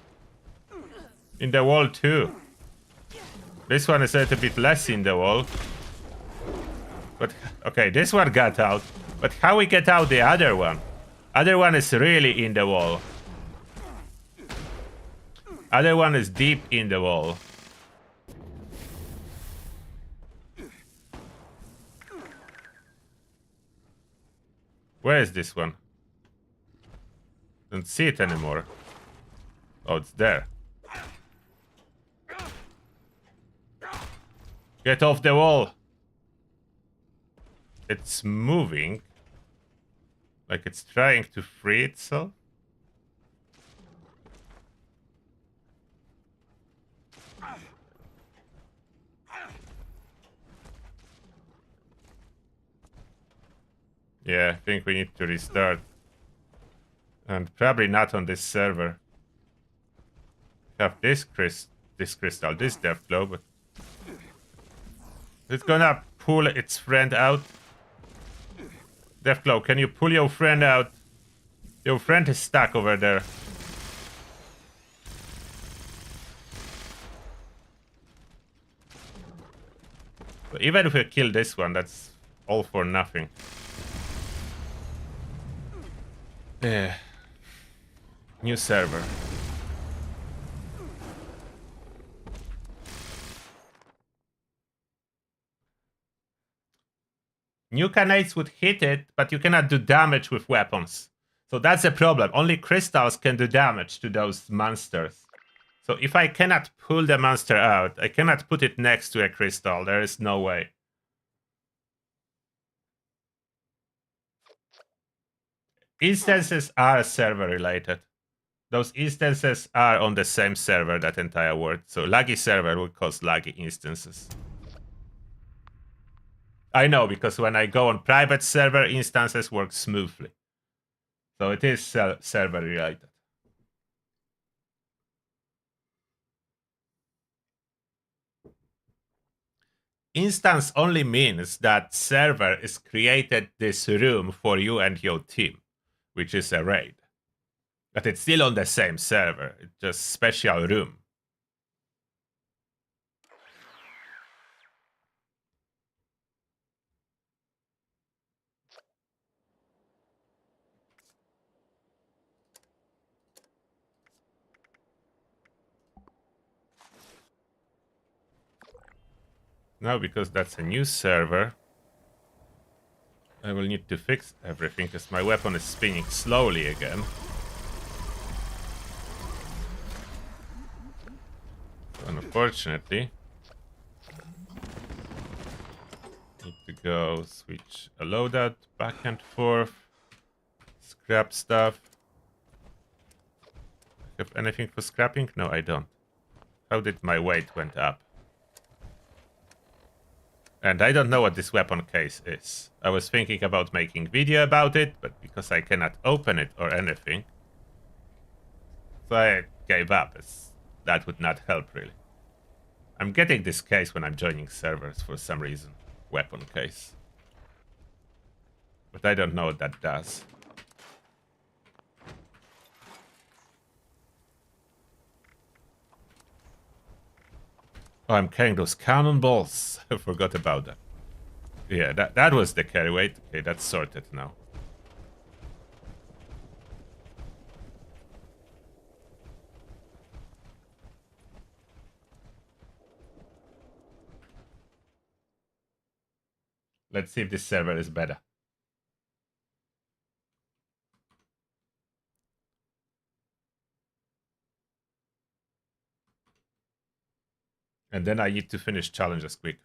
In the wall too. This one is a little bit less in the wall. But, okay, this one got out. But how we get out the other one? Other one is really in the wall. Other one is deep in the wall. Where is this one? Don't see it anymore. Oh, it's there. Get off the wall. It's moving. Like it's trying to free itself. Yeah, I think we need to restart. And probably not on this server. Have this crystal, this Deathglow, but it's gonna pull its friend out. Deathglow, can you pull your friend out? Your friend is stuck over there. But even if we kill this one, that's all for nothing. Yeah. New server. New canates would hit it, but you cannot do damage with weapons. So that's the problem. Only crystals can do damage to those monsters. So if I cannot pull the monster out, I cannot put it next to a crystal. There is no way. Instances are server related. Those instances are on the same server, that entire word. So laggy server would cause laggy instances. I know, because when I go on private server, instances work smoothly. So it is server related. Instance only means that server is created this room for you and your team, which is a raid. But it's still on the same server. It's just special room. Now, because that's a new server, I will need to fix everything because my weapon is spinning slowly again. Unfortunately, need to go switch a loadout back and forth, scrap stuff. Have anything for scrapping? No, I don't. How did my weight went up? And I don't know what this weapon case is. I was thinking about making video about it, but because I cannot open it or anything, so I gave up, as that would not help really. I'm getting this case when I'm joining servers for some reason. Weapon case. But I don't know what that does. Oh, I'm carrying those cannonballs. I forgot about that. Yeah, that was the carry weight. Okay, that's sorted now. Let's see if this server is better. And then I need to finish challenges quick.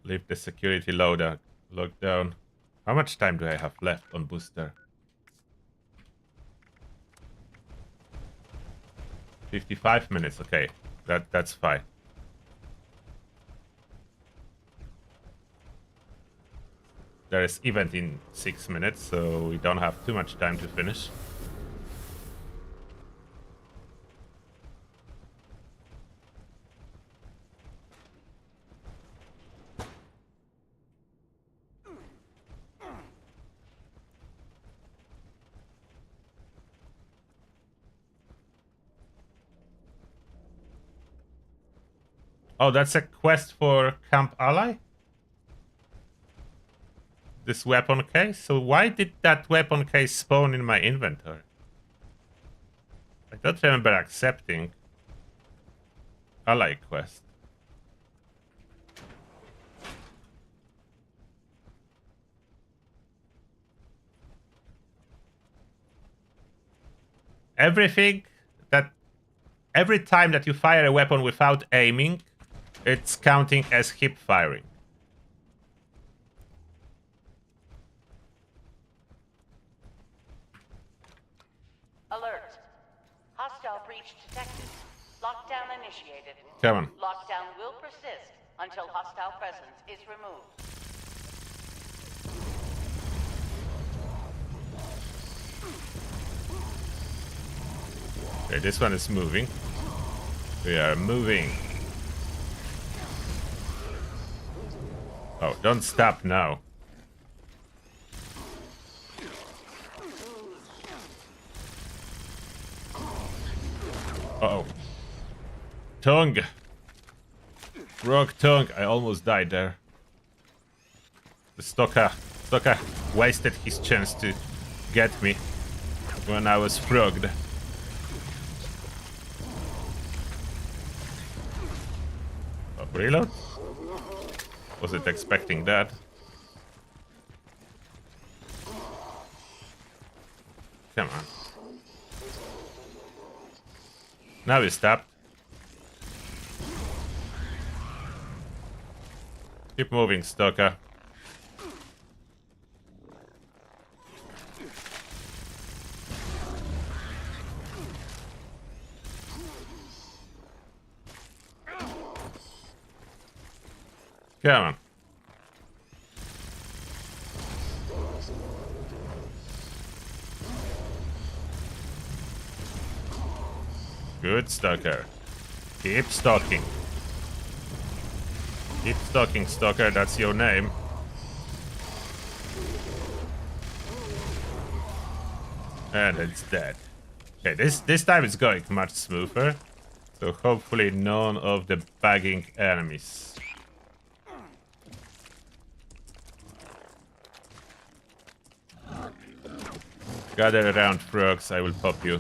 Leave the security loader locked down. How much time do I have left on booster? 55 minutes, okay. That's fine. There is event in 6 minutes, so we don't have too much time to finish. Oh, that's a quest for Camp Ally? This weapon case? So why did that weapon case spawn in my inventory? I don't remember accepting Ally quest. Every time that you fire a weapon without aiming, it's counting as hip firing. Alert. Hostile breach detected. Lockdown initiated. Come on. Lockdown will persist until hostile presence is removed. Okay, this one is moving. We are moving. Oh, don't stop now. Uh-oh. Tongue. Rock tongue. I almost died there. The Stalker wasted his chance to get me when I was frogged. Oh, reload? Wasn't expecting that. Come on. Now we stopped. Keep moving, Stalker. Come on. Good, Stalker. Keep stalking. Keep stalking, Stalker. That's your name. And it's dead. Okay, this time it's going much smoother. So hopefully none of the bagging enemies. Gather around, frogs. I will pop you.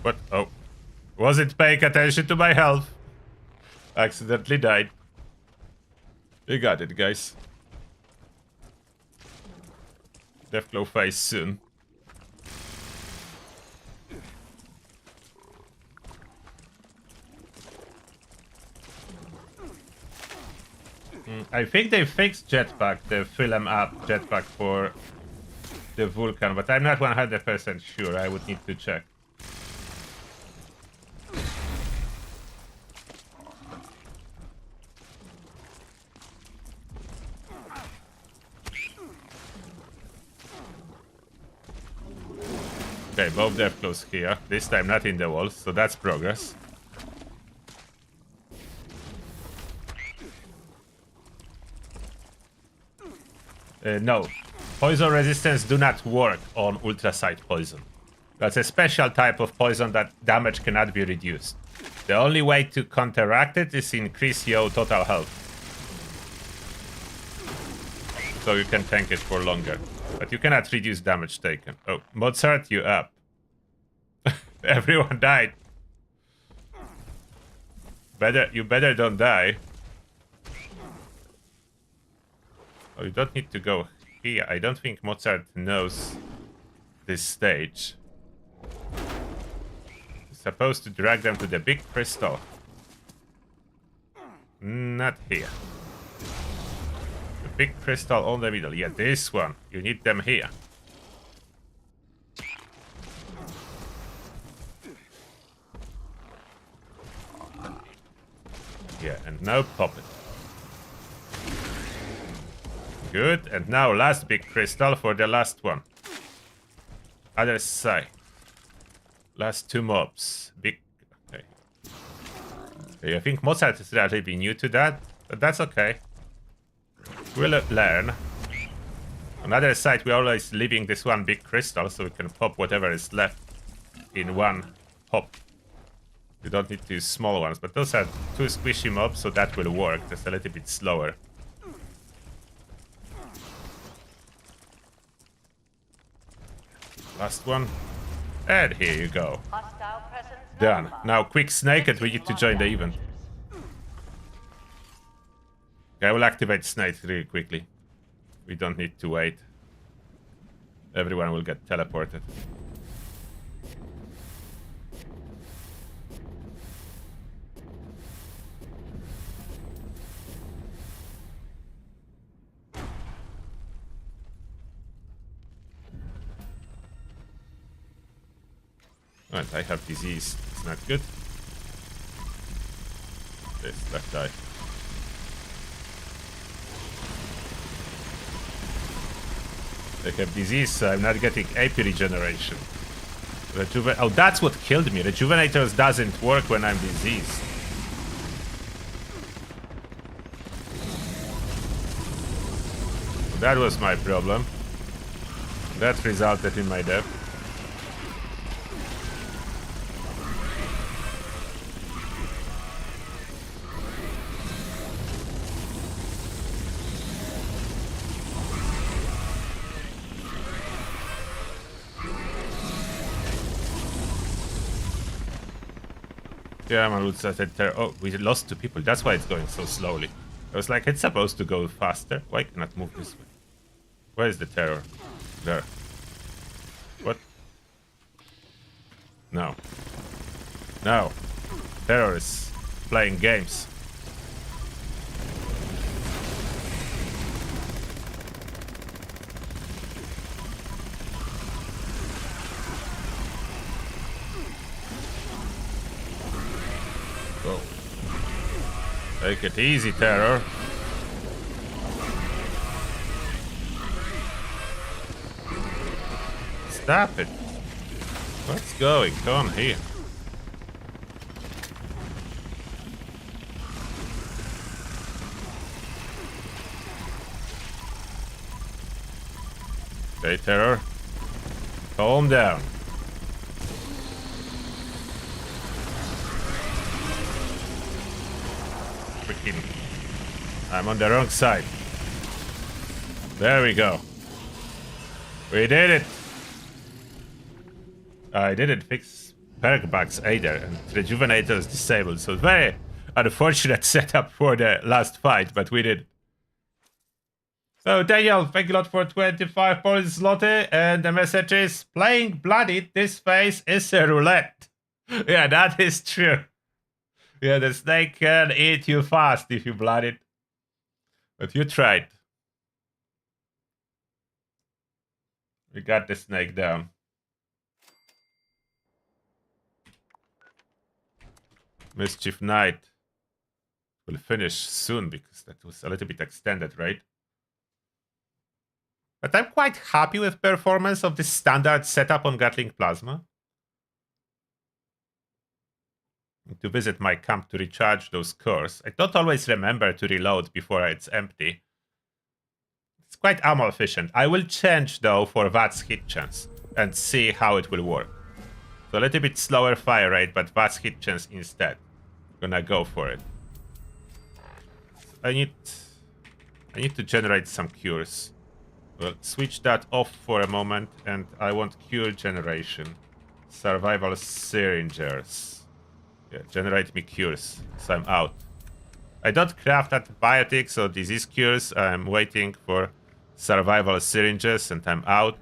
What? Oh. Wasn't paying attention to my health. Accidentally died. We got it, guys. Deathglow phase soon. I think they fixed jetpack, the fill 'em up jetpack for the Vulcan, but I'm not 100% sure. I would need to check. Okay, both Deathglows here. This time not in the walls, so that's progress. No, poison resistance do not work on ultrasite poison. That's a special type of poison that damage cannot be reduced. The only way to counteract it is increase your total health. So you can tank it for longer. But you cannot reduce damage taken. Oh, Mozart, you up. Everyone died. You better don't die. Oh, you don't need to go here. I don't think Mozart knows this stage. You're supposed to drag them to the big crystal. Not here. The big crystal on the middle. Yeah, this one. You need them here. Yeah, and now pop it. Good, and now last big crystal for the last one. Other side. Last two mobs. Big. Okay. Okay, I think Mozart is relatively new to that, but that's okay. We'll learn. On the other side, we're always leaving this one big crystal so we can pop whatever is left in one hop. We don't need two small ones, but those are two squishy mobs, so that will work, just a little bit slower. Last one. And here you go. Hostile presence Done. notified. Now quick snake and we need to join the event. Okay, I will activate snake really quickly. We don't need to wait. Everyone will get teleported. Right, I have disease. It's not good. This left eye. I have disease, so I'm not getting AP regeneration. Oh, that's what killed me. Rejuvenators doesn't work when I'm diseased. That was my problem. That resulted in my death. Yeah, my route said, oh, we lost 2 people. That's why it's going so slowly. I was like, it's supposed to go faster. Why cannot I move this way? Where is the terror? There. What? No. No. Terror is playing games. Go. Take it easy, Terror. Stop it. What's going on here? Okay, Terror. Calm down. Freaking. I'm on the wrong side. There we go. We did it. I didn't fix perk bugs either, and Rejuvenator is disabled, so very unfortunate setup for the last fight, but we did. So Daniel, thank you a lot for 25 points, Zloty, and the message is, playing bloodied, this phase is a roulette. Yeah, that is true. Yeah, the snake can eat you fast if you blood it. But you tried. We got the snake down. Mischief Knight will finish soon because that was a little bit extended, right? But I'm quite happy with performance of this standard setup on Gatling Plasma. To visit my camp to recharge those cores. I don't always remember to reload before it's empty. It's quite ammo efficient. I will change though for VATS hit chance and see how it will work. So a little bit slower fire rate, but VATS hit chance instead. Gonna go for it. I need to generate some cures. We'll switch that off for a moment, and I want cure generation. Survival syringers. Yeah, generate me cures, so I'm out. I don't craft antibiotics or disease cures. I'm waiting for survival syringes, and I'm out.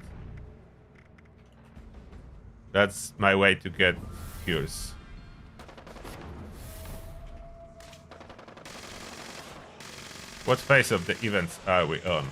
That's my way to get cures. What phase of the events are we on?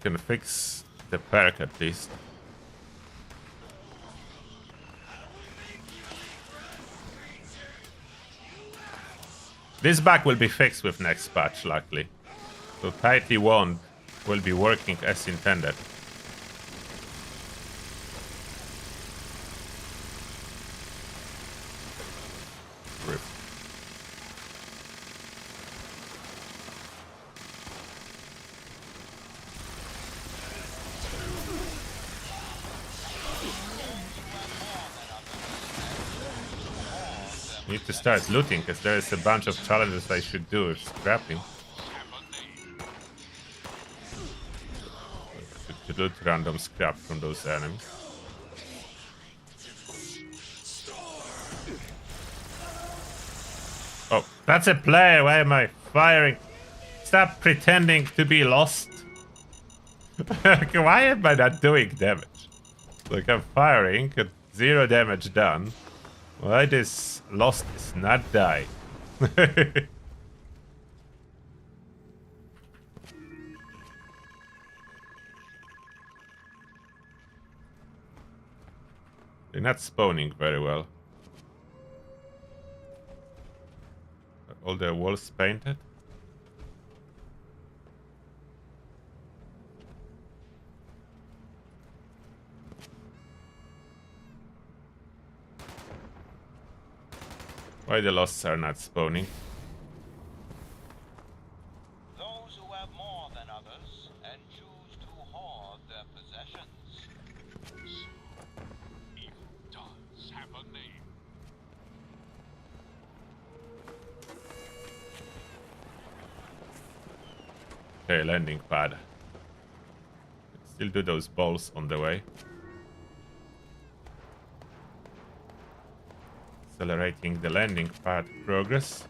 Can fix the perk at least. This bug will be fixed with next patch, luckily. So tightly wound will be working as intended. Rip. Need to start looting, because there is a bunch of challenges I should do with scrapping. To loot random scrap from those enemies. Oh, that's a player. Why am I firing? Stop pretending to be lost. Why am I not doing damage? Like, I'm firing, 0 damage done. Why this lost is not die? They're not spawning very well. Are all the walls painted? Why the losts are not spawning? Those who have more than others and choose to hoard their possessions. Evil does have a name. Okay, landing pad. Still do those balls on the way. Accelerating the landing pad progress.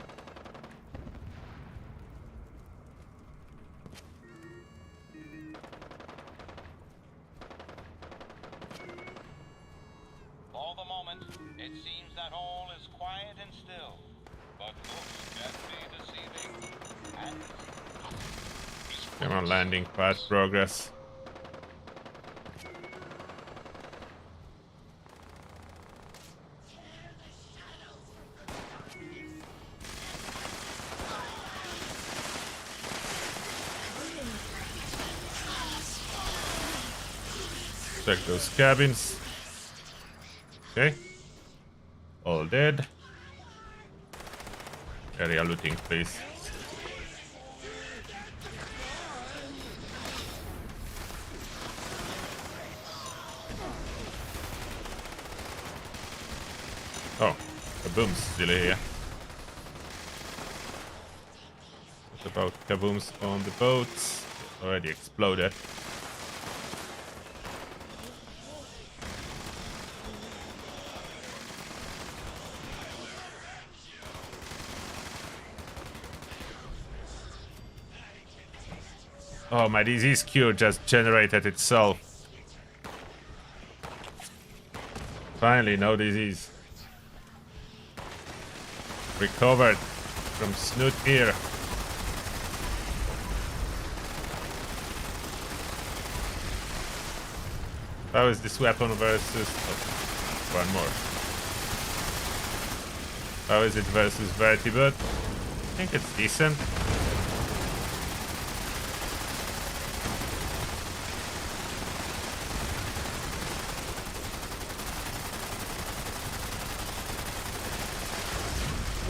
For the moment, it seems that all is quiet and still, but looks can be deceiving. And Come on, landing pad progress. Check those cabins. Okay. All dead. Area looting, please. Oh, Kaboom's still here. What about Kabooms on the boats? Already exploded. Oh, my disease cure just generated itself. Finally, no disease. Recovered from snoot ear. How is this weapon versus... Oh, one more. How is it versus Vertibird? I think it's decent.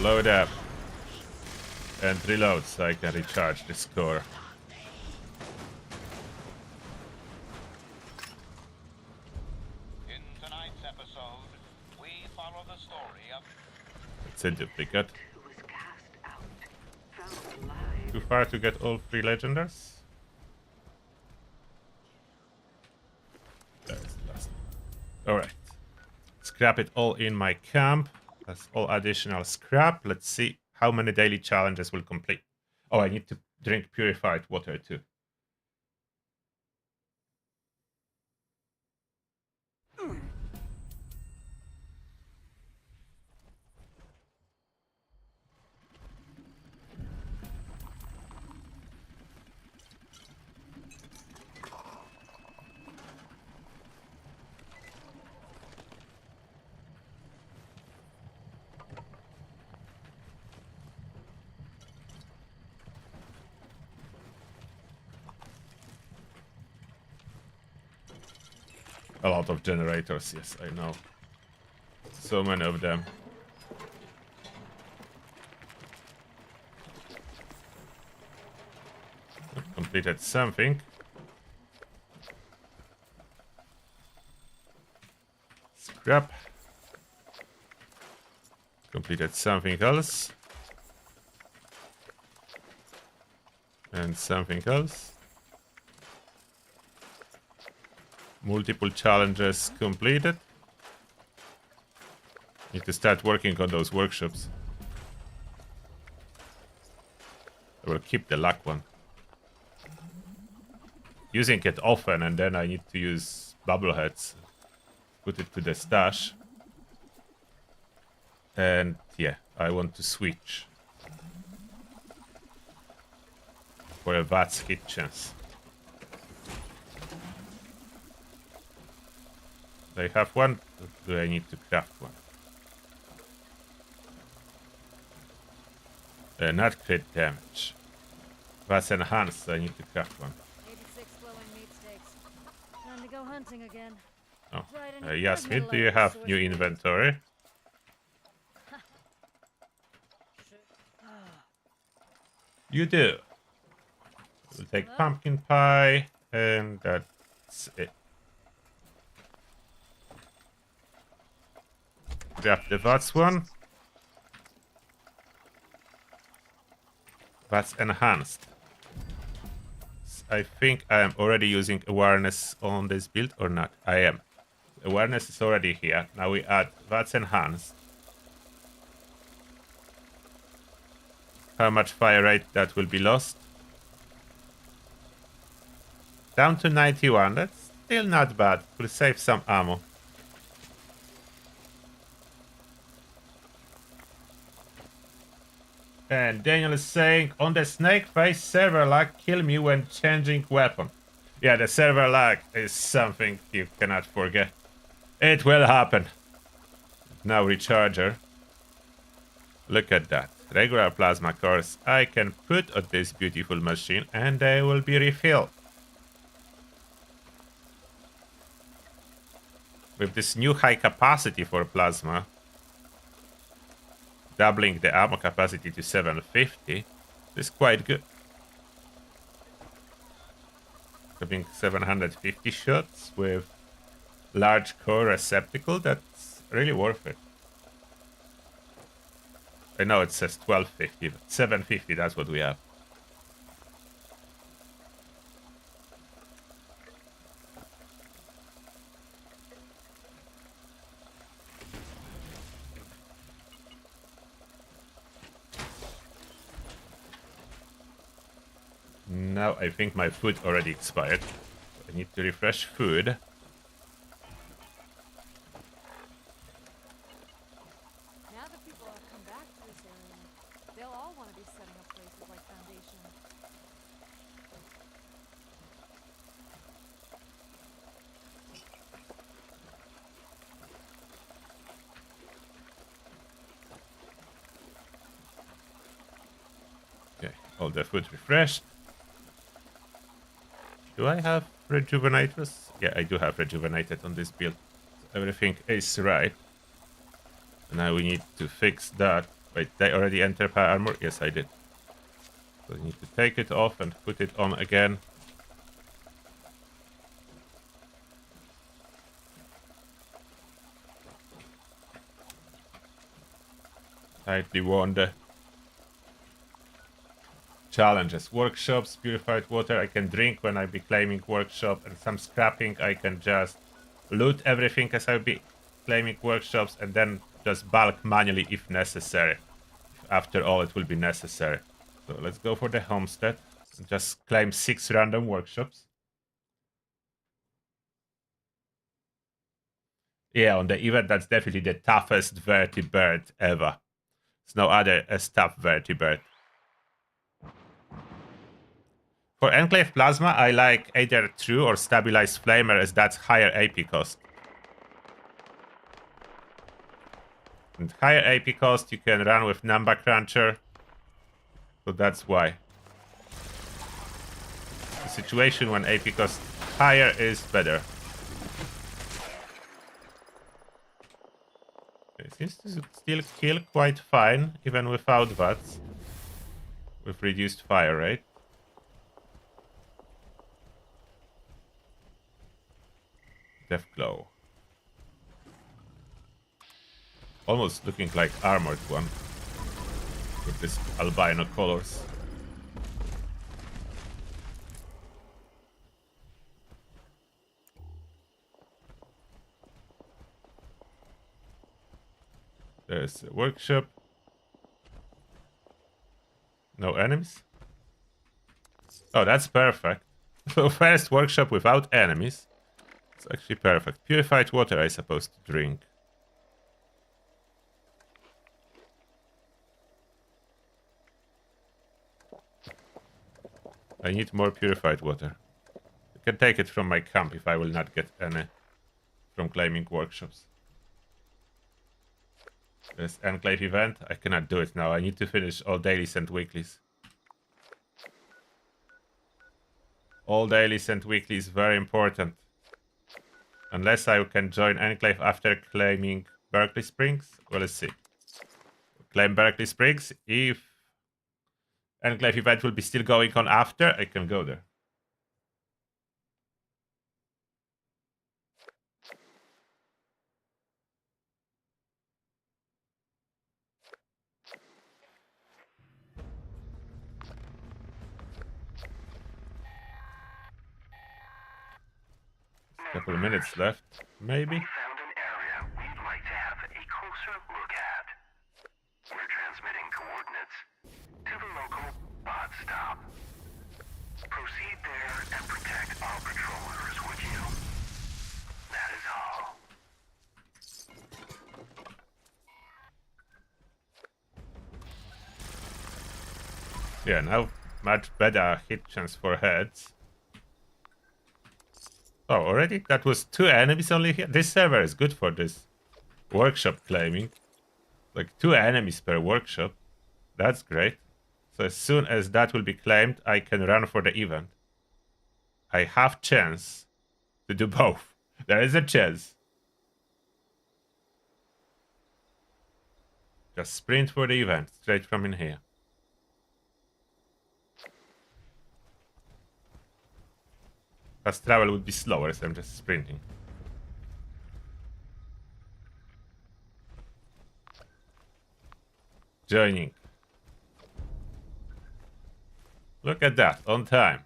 Load up and reload so I can recharge the score. in tonight's episode, we follow the story of It's a duplicate. Too far to get all 3 legendaries? That's the last. Alright. Scrap it all in my camp. That's all additional scrap. Let's see how many daily challenges will complete. Oh, I need to drink purified water too. A lot of generators, yes, I know. So many of them. Completed something. Scrap. Completed something else. And something else. Multiple challenges completed. Need to start working on those workshops. I will keep the luck one. Using it often, and then I need to use bubbleheads. Put it to the stash. And yeah, I want to switch for a VATS hit chance. Do I have one? Or do I need to craft one? Not crit damage. VATS enhanced, so I need to craft one. 86 glowing meat steaks. Time to go hunting again. Oh, Right in Yasmin, the do you middle of have the new source inventory? You do. We'll take pumpkin pie, and that's it. Grab the VATS one. VATS enhanced. I think I am already using awareness on this build or not. I am. Awareness is already here. Now we add VATS enhanced. How much fire rate that will be lost? Down to 91. That's still not bad. We'll save some ammo. And Daniel is saying, on the snake face server lag, kill me when changing weapon. Yeah, the server lag is something you cannot forget. It will happen. Now recharger. Look at that. Regular plasma cores I can put on this beautiful machine and they will be refilled. With this new high capacity for plasma, doubling the ammo capacity to 750 is quite good. Having 750 shots with large core receptacle, that's really worth it. I know it says 1250, but 750, that's what we have. Now I think my food already expired. I need to refresh food. Now that people have come back to this area, they'll all want to be setting up places like Foundation. Okay, all the food refreshed. Do I have rejuvenators? Yeah, I do have rejuvenated on this build. So everything is right. Now we need to fix that. Wait, did I already enter power armor? Yes, I did. So I need to take it off and put it on again. Tightly wound. Challenges. Workshops, purified water I can drink when I be claiming workshop, and some scrapping I can just loot everything as I be claiming workshops and then just bulk manually if necessary. After all, it will be necessary. So let's go for the homestead. Just claim 6 random workshops. Yeah, on the event, that's definitely the toughest vertibird ever. There's no other as tough vertibird. For Enclave Plasma, I like either True or Stabilized Flamer, as that's higher AP cost. And higher AP cost you can run with Number Cruncher. So that's why. The situation when AP cost higher is better. still kill quite fine, even without VATS. With reduced fire rate. Deathglow. Almost looking like armored one. With this albino colors. There's a workshop. No enemies? Oh, that's perfect. So first workshop without enemies. It's actually perfect. Purified water I suppose to drink. I need more purified water. You can take it from my camp if I will not get any from claiming workshops. There's Enclave event. I cannot do it now. I need to finish all dailies and weeklies. All dailies and weeklies, very important. Unless I can join Enclave after claiming Berkeley Springs. Well, let's see. Claim Berkeley Springs. If Enclave event will be still going on after, I can go there. Couple of minutes left, maybe. Found an area we'd like to have a closer look at. We're transmitting coordinates to the local bot stop. Proceed there and protect our patrollers, would you? That is all. Yeah, now much better hit chance for heads. Oh, already? That was 2 enemies only here? This server is good for this workshop claiming. Like 2 enemies per workshop. That's great. So as soon as that will be claimed, I can run for the event. I have chance to do both. There is a chance. Just sprint for the event, straight from in here. Fast travel would be slower, so I'm just sprinting. Joining. Look at that, on time.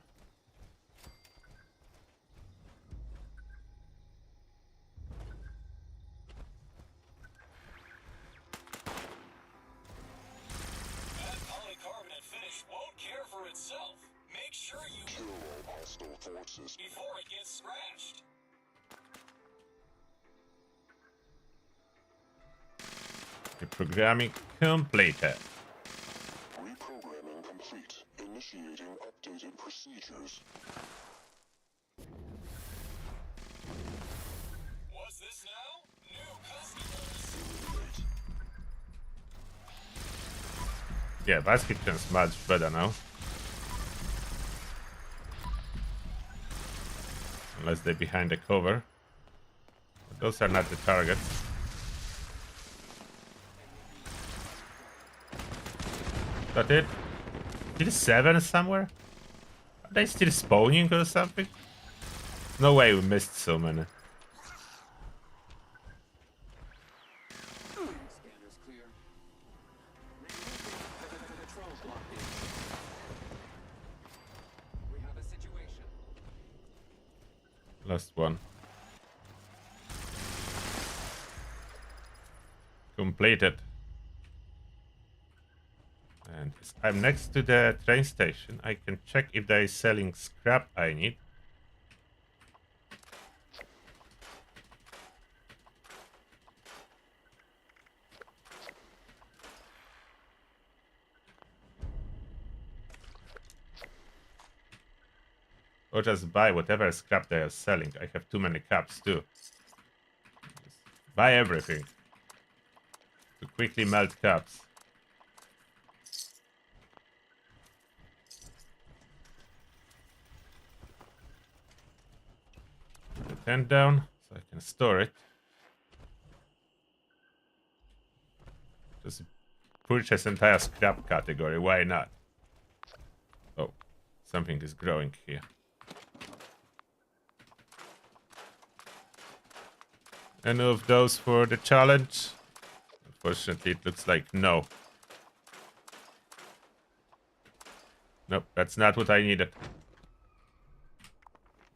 That polycarbonate finish won't care for itself. Make sure you kill all hostile forces before it gets scratched. Reprogramming completed. Reprogramming complete. Initiating updated procedures. What's this now? New customers. Yeah, basket chance much better now. Unless they're behind the cover. But those are not the targets. That it? Still 7 somewhere? Are they still spawning or something? No way we missed so many. Scanner's clear. Patrol's locked in. We have a situation. Last one. Completed. And I'm next to the train station. I can check if they are selling scrap I need. Or just buy whatever scrap they are selling. I have too many caps too. Just buy everything. To quickly melt caps. The tent down, so I can store it. purchase entire scrap category. Why not? Oh, something is growing here. Any of those for the challenge? Unfortunately, it looks like no. Nope, that's not what I needed.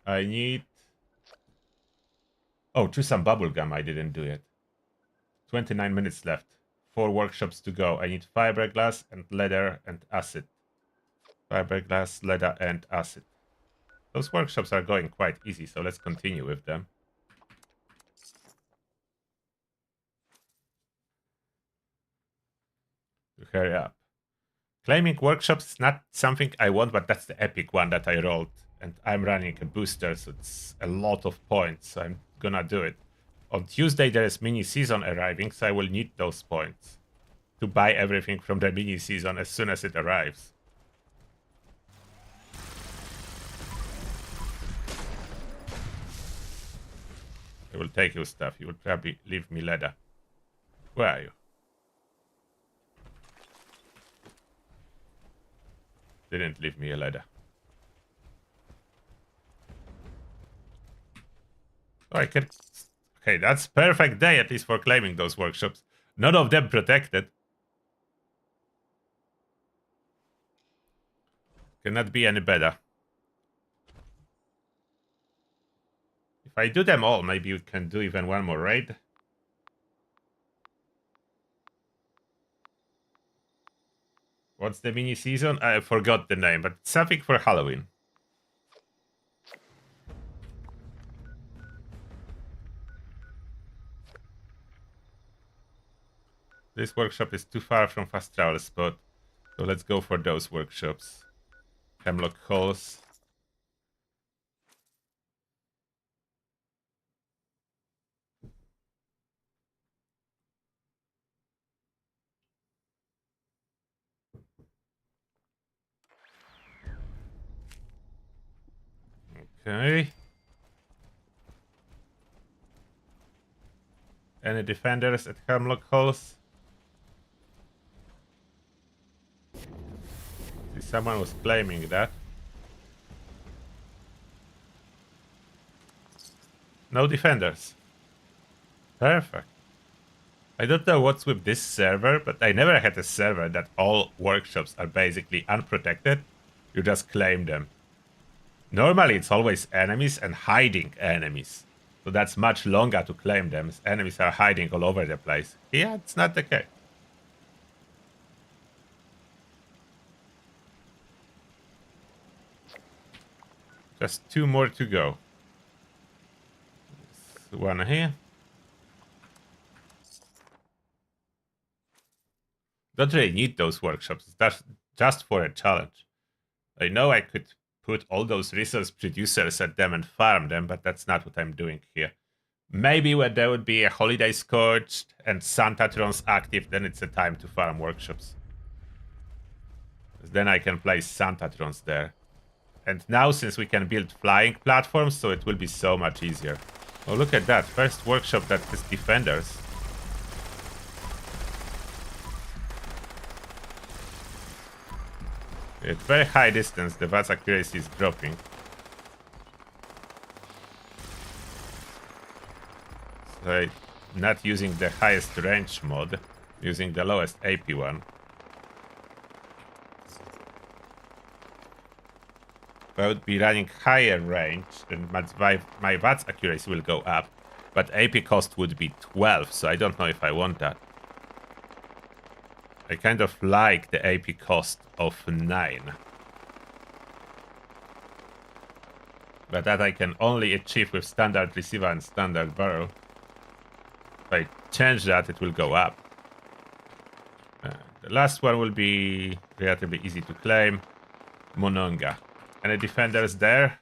I need... Oh, choose some bubblegum. I didn't do it. 29 minutes left. 4 workshops to go. I need fiberglass and leather and acid. Fiberglass, leather and acid. Those workshops are going quite easy, so let's continue with them. Hurry up. Claiming workshops is not something I want, but that's the epic one that I rolled. And I'm running a booster, so it's a lot of points, so I'm gonna do it. On Tuesday there is mini-season arriving, so I will need those points to buy everything from the mini-season as soon as it arrives. I will take your stuff. You will probably leave me leather. Where are you? Didn't leave me a leather. Oh, I can... Okay, that's perfect day at least for claiming those workshops. None of them protected. Cannot be any better. If I do them all, maybe we can do even one more raid. What's the mini season? I forgot the name, but something for Halloween. This workshop is too far from fast travel spot, so let's go for those workshops. Hemlock Halls. Okay. Any defenders at Hemlock Halls? See, someone was claiming that. No defenders. Perfect. I don't know what's with this server, but I never had a server that all workshops are basically unprotected. You just claim them. Normally it's always enemies and hiding enemies. So that's much longer to claim them, as enemies are hiding all over the place. Here it's not the case. Just 2 more to go. There's one here. Don't really need those workshops. That's just for a challenge. I know I could put all those resource producers at them and farm them, but that's not what I'm doing here. Maybe when there would be a Holiday Scourged and Santatrons active, then it's a time to farm workshops. Then I can place Santatrons there. And now, since we can build flying platforms, so it will be so much easier. Oh, look at that. First workshop that is defenders. At very high distance, the VATS accuracy is dropping. So I'm not using the highest range mod, using the lowest AP one. If I would be running higher range, then my VATS accuracy will go up. But AP cost would be 12, so I don't know if I want that. I kind of like the AP cost of 9. But that I can only achieve with standard receiver and standard barrel. If I change that, it will go up. The last one will be relatively easy to claim. Mononga. Any defenders there?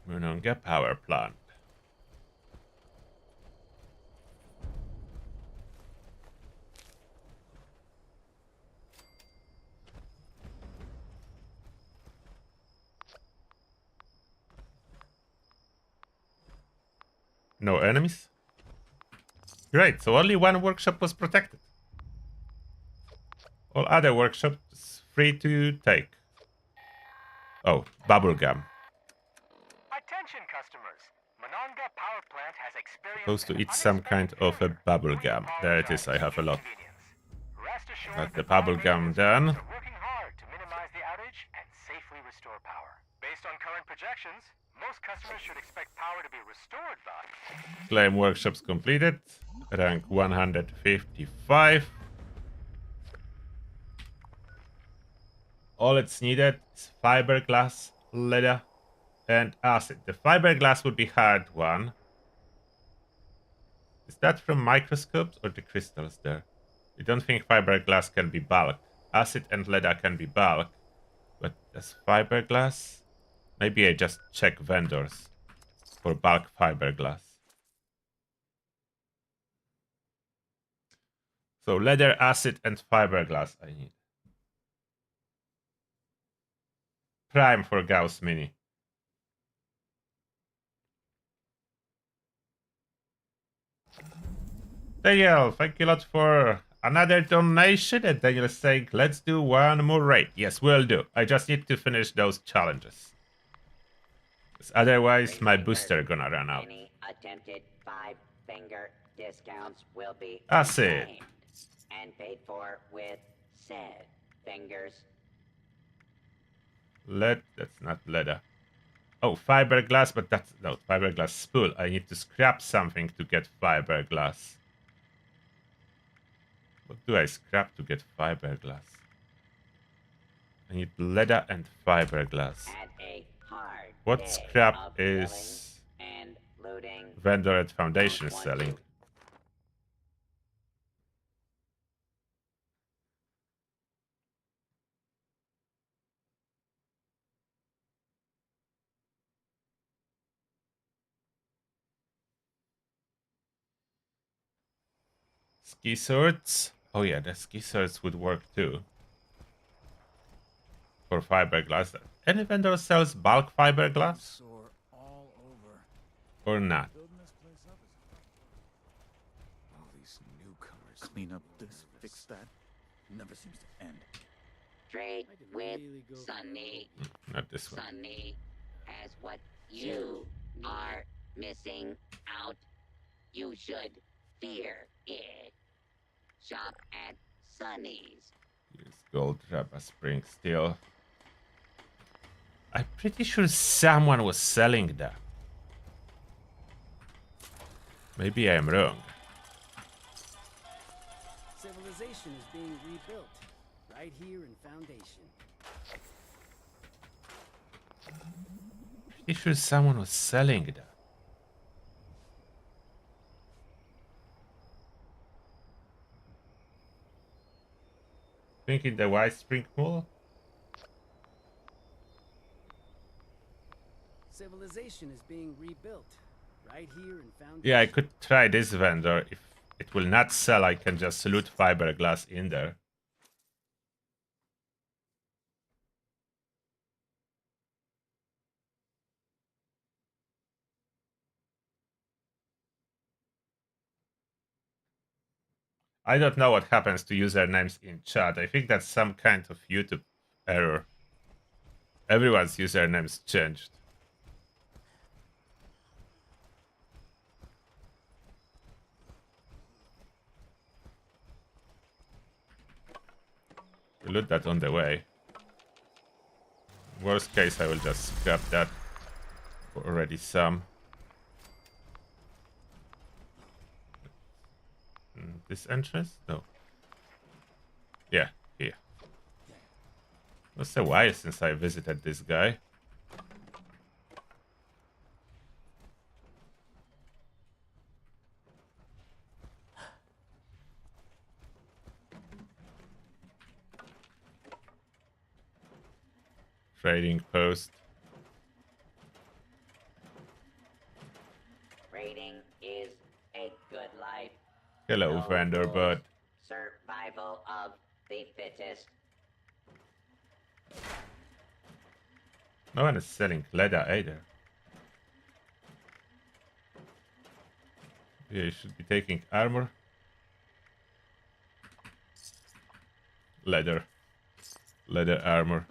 Mononga power plant. No enemies? Great, so only one workshop was protected. All other workshops free to take. Oh, bubblegum. Attention customers. Monongah Power Plant has experienced Supposed to an eat some kind unexpected of a failure. bubblegum. We There it is, I apologize have a for the lot. inconvenience. Rest assured Got the that our bubblegum maintenance done. crews are working hard to minimize the outage and safely restore power. Based on current projections, most customers should expect power to be restored by Claim workshops completed. Rank 155. All it's needed is fiberglass, leather, and acid. The fiberglass would be hard one. Is that from microscopes or the crystals there? I don't think fiberglass can be bulk. Acid and leather can be bulk. But does fiberglass? Maybe I just check vendors for bulk fiberglass. So leather, acid, and fiberglass I need. Prime for Gauss Mini. Daniel, thank you a lot for another donation. And Daniel is saying, let's do one more raid. Yes, we'll do. I just need to finish those challenges. Because otherwise, my booster gonna run out. Any attempted 5-finger discounts will be Acid. reclaimed and paid for with said fingers. That's not leather. Oh, fiberglass, but that's no fiberglass spool. I need to scrap something to get fiberglass. What do I scrap to get fiberglass? I need leather and fiberglass. At a hard What day scrap of is killing and looting, vendor at Foundation don't want selling? to. Ski swords? Oh yeah, the ski swords would work too. For fiberglass. Any vendor sells bulk fiberglass? Sore all over. Or not? Building this place up is all these newcomers. Clean up this, fix that. Never seems to end. Trade with Sunny. Not this one. Sunny has what you are missing out. You should fear it. Shop at Sunny's. Use gold Rabba Spring Steel. I'm pretty sure someone was selling that. Maybe I'm wrong. Civilization is being rebuilt right here in Foundation. Pretty sure someone was selling that. Thinking the White Spring Mall? Civilization is being rebuilt right here in Foundation. Yeah, I could try this vendor. If it will not sell, I can just loot fiberglass in there. I don't know what happens to usernames in chat. I think that's some kind of YouTube error. Everyone's usernames changed. We'll loot that on the way. Worst case, I will just scrap that. Already some. This entrance? No. Yeah, here. It was a while since I visited this guy. Trading post. Raiding is a good life. Hello, No vendor, rules. but Survival of the fittest. no one is selling leather either. Yeah, you should be taking armor. Leather. Leather armor.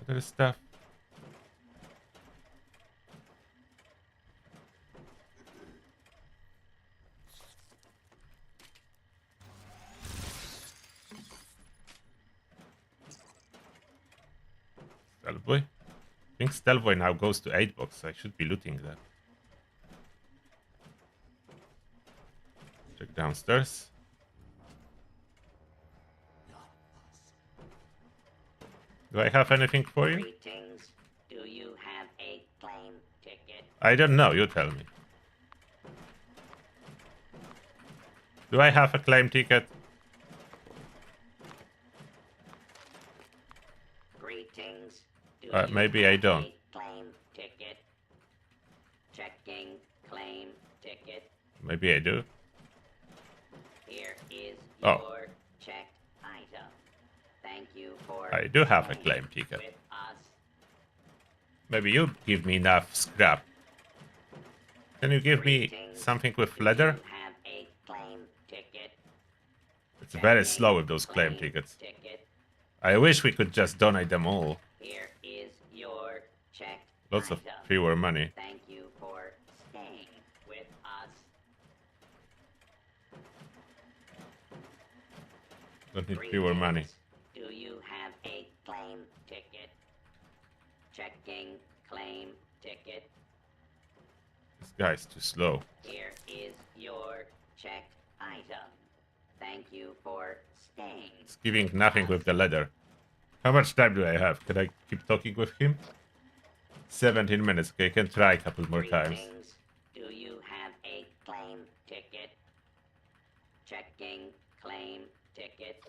Other stuff. Stealth boy. I think Stealth boy now goes to 8 box. I should be looting that. Check downstairs. Do I have anything for you? Greetings. Do you have a claim ticket? I don't know, you tell me. Do I have a claim ticket? Greetings. Do Maybe you I have don't. a claim ticket? Checking claim ticket. Maybe I do. Here is Oh. your checked item. Thank you for I do have a staying claim ticket. with us. Maybe you give me enough scrap. Can you give me Greetings. something with Do leather? you have a claim ticket? It's very Checking slow with those claim tickets. ticket. I wish we could just donate them all. Here is your checked Lots of item. fewer money. Thank you for staying with us. Don't need fewer money. Greetings. Do you have a claim ticket? Checking claim ticket. This guy's too slow. Here is your checked item. Thank you for staying. It's giving nothing with the leather. How much time do I have? Can I keep talking with him? 17 minutes. Okay, I can try a couple more times. Greetings. Do you have a claim ticket? Checking claim ticket.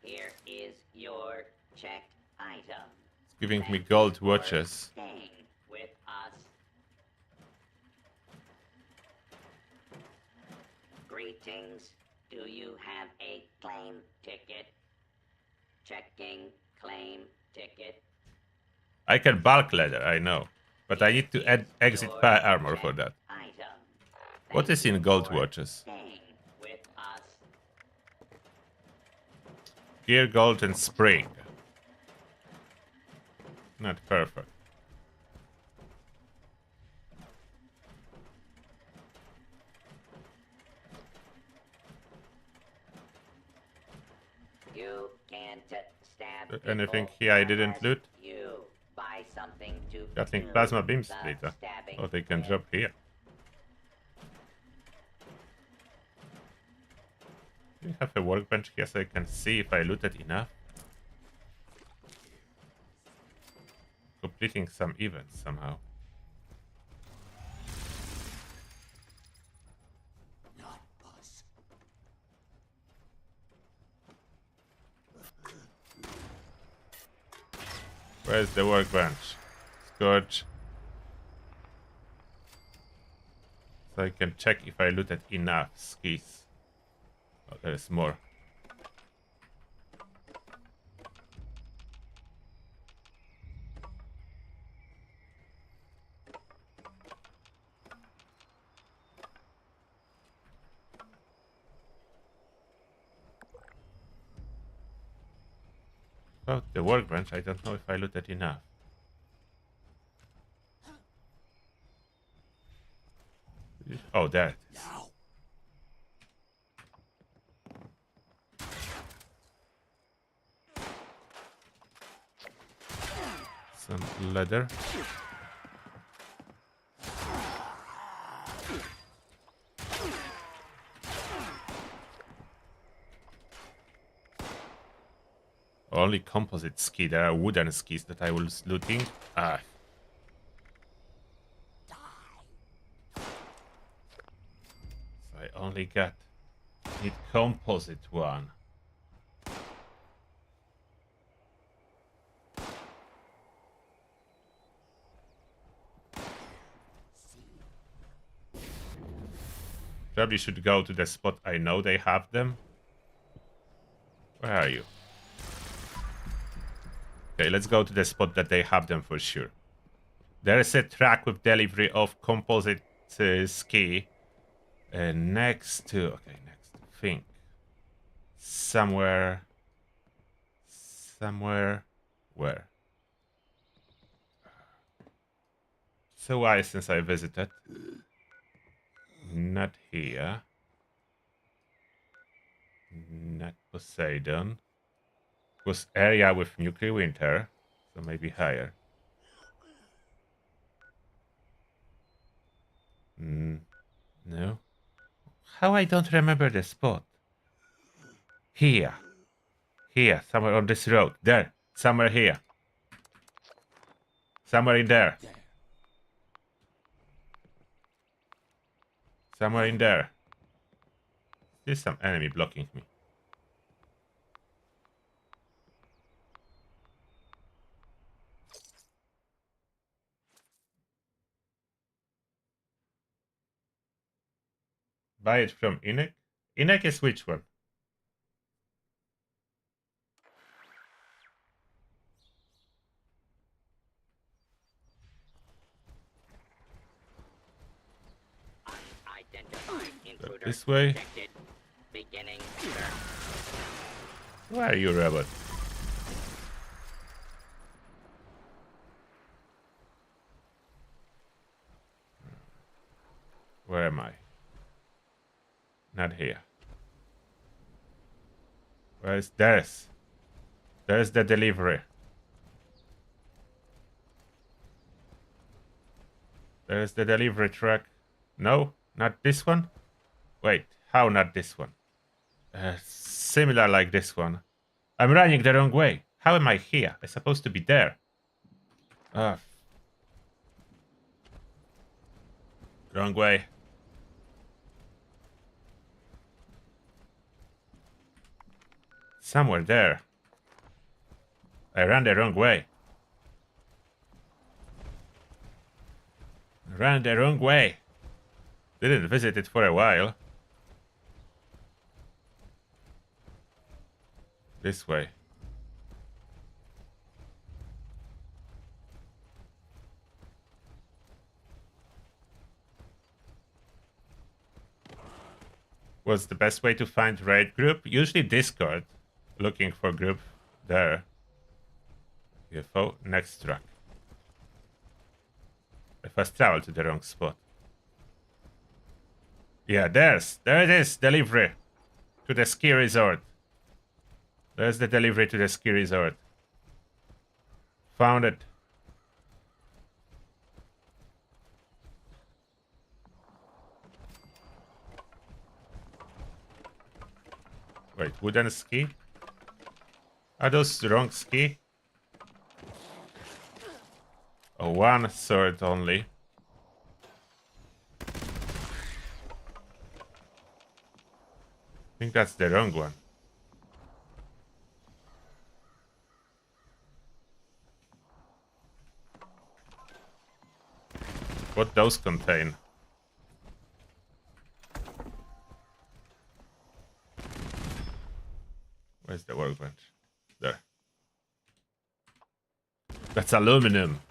Here is your checked item. It's giving me Thank gold you for watches. Staying with us. Greetings. Do you have a claim ticket? Checking claim ticket. I can bulk leather, I know. But I need to add exit pair armor for that. Item. What Thank is in you gold for watches? Staying with us. Gear, gold, and spring. Not perfect. You can't stab Anything people here I didn't unless loot? You buy something to Gatling do plasma beam the splitter. stabbing Oh, they can with. drop here. Do you have a workbench here so I can see if I looted enough? Completing some events somehow. Where's the workbench? Scourge. So I can check if I looted enough skis. Oh, there's more. About the workbench, I don't know if I looted enough. Oh, there it is. Some leather. Only composite ski. There are wooden skis that I was looting. Ah. So I only need composite one. Probably should go to the spot I know they have them. Where are you? Okay, let's go to the spot that they have them for sure. There is a track with delivery of composite ski next to... Okay, next to think. Somewhere... Where? It's a while since I visited. Not here. Not Poseidon. It was area with nuclear winter, so maybe higher. No. How I don't remember the spot? Here. Here, somewhere on this road. There. Somewhere here. Somewhere in there. Somewhere in there. There's some enemy blocking me. Buy it from Inek? Inek is which one? This way? Beginning. Where are you, robot? Where am I? Not here. Where's there's? There's the delivery. There's the delivery truck. No, not this one. Wait, how not this one? Similar like this one. I'm running the wrong way. How am I here? I'm supposed to be there. Wrong way. Somewhere there. I ran the wrong way. Ran the wrong way. Didn't visit it for a while. This way. What's the best way to find raid group? Usually Discord. Looking for group there. UFO, next truck. I first traveled to the wrong spot. Yeah, there it is, delivery to the ski resort. There's the delivery to the ski resort. Found it. Wait, wooden ski? Are those the wrong ski? Oh, one sword only. I think that's the wrong one. What those contain? Where's the workbench? There. That's aluminum.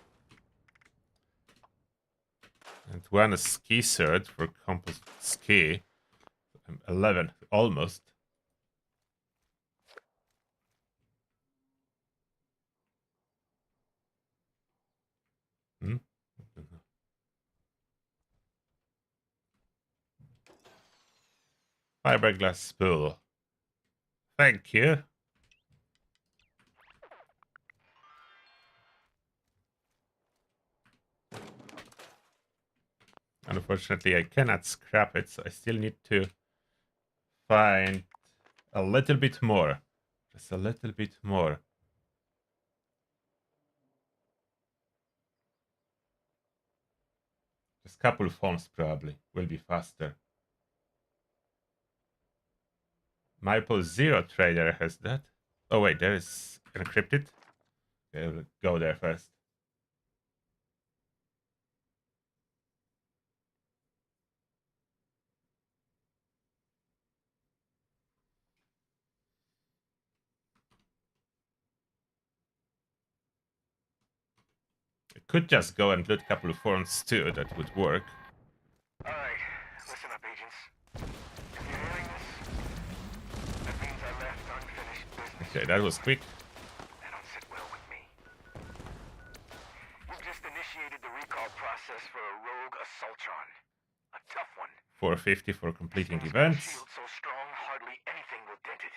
And one ski sword for composite ski. 11, almost. Fiberglass spool. Thank you. Unfortunately, I cannot scrap it, so I still need to find a little bit more. Just a little bit more. Just a couple forms probably will be faster. Maple Zero Trader has that. Oh wait, there is encrypted. Okay, we'll go there first. I could just go and loot a couple of phones too, that would work. Alright, listen up, agents. If you're hearing this, that means I left unfinished business. Okay, that was quick. That don't sit well with me. You've just initiated the recall process for a rogue assaultron. A tough one. 450 for completing This events. shield so strong, hardly anything will dent it.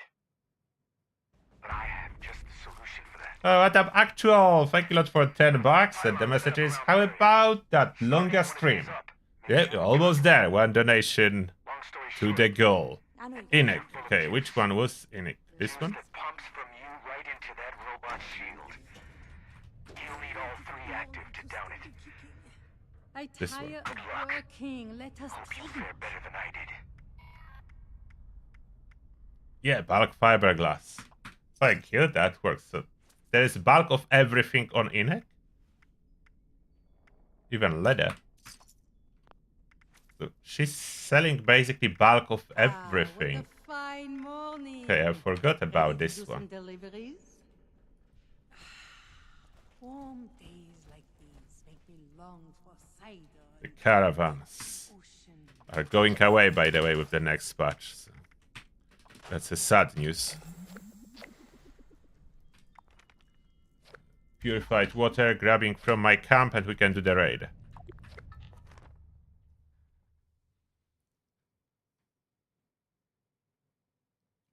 But I have just the solution for that. Oh, what up, actual? Thank you a lot for 10 bucks. And the message is, how about that longer stream? Yeah, we're almost there. One donation Long story to short, the goal. I know you Inek. Okay, which one was Inek? This one? that pumps from you right into that robot shield. You'll need all three active to down it. I This one. tire Good of luck. working. Let us Hope you think. fare better than I did. Yeah, bulk fiberglass. Thank you, that works. So there is bulk of everything on Inek? Even leather. So she's selling basically bulk of everything. What a fine morning. Okay, I forgot about Ready to this do one. some deliveries? Warm days like these make me long for cider. The caravans Ocean. are going away, by the way, with the next patch. So that's a sad news. Purified water, grabbing from my camp, and we can do the raid.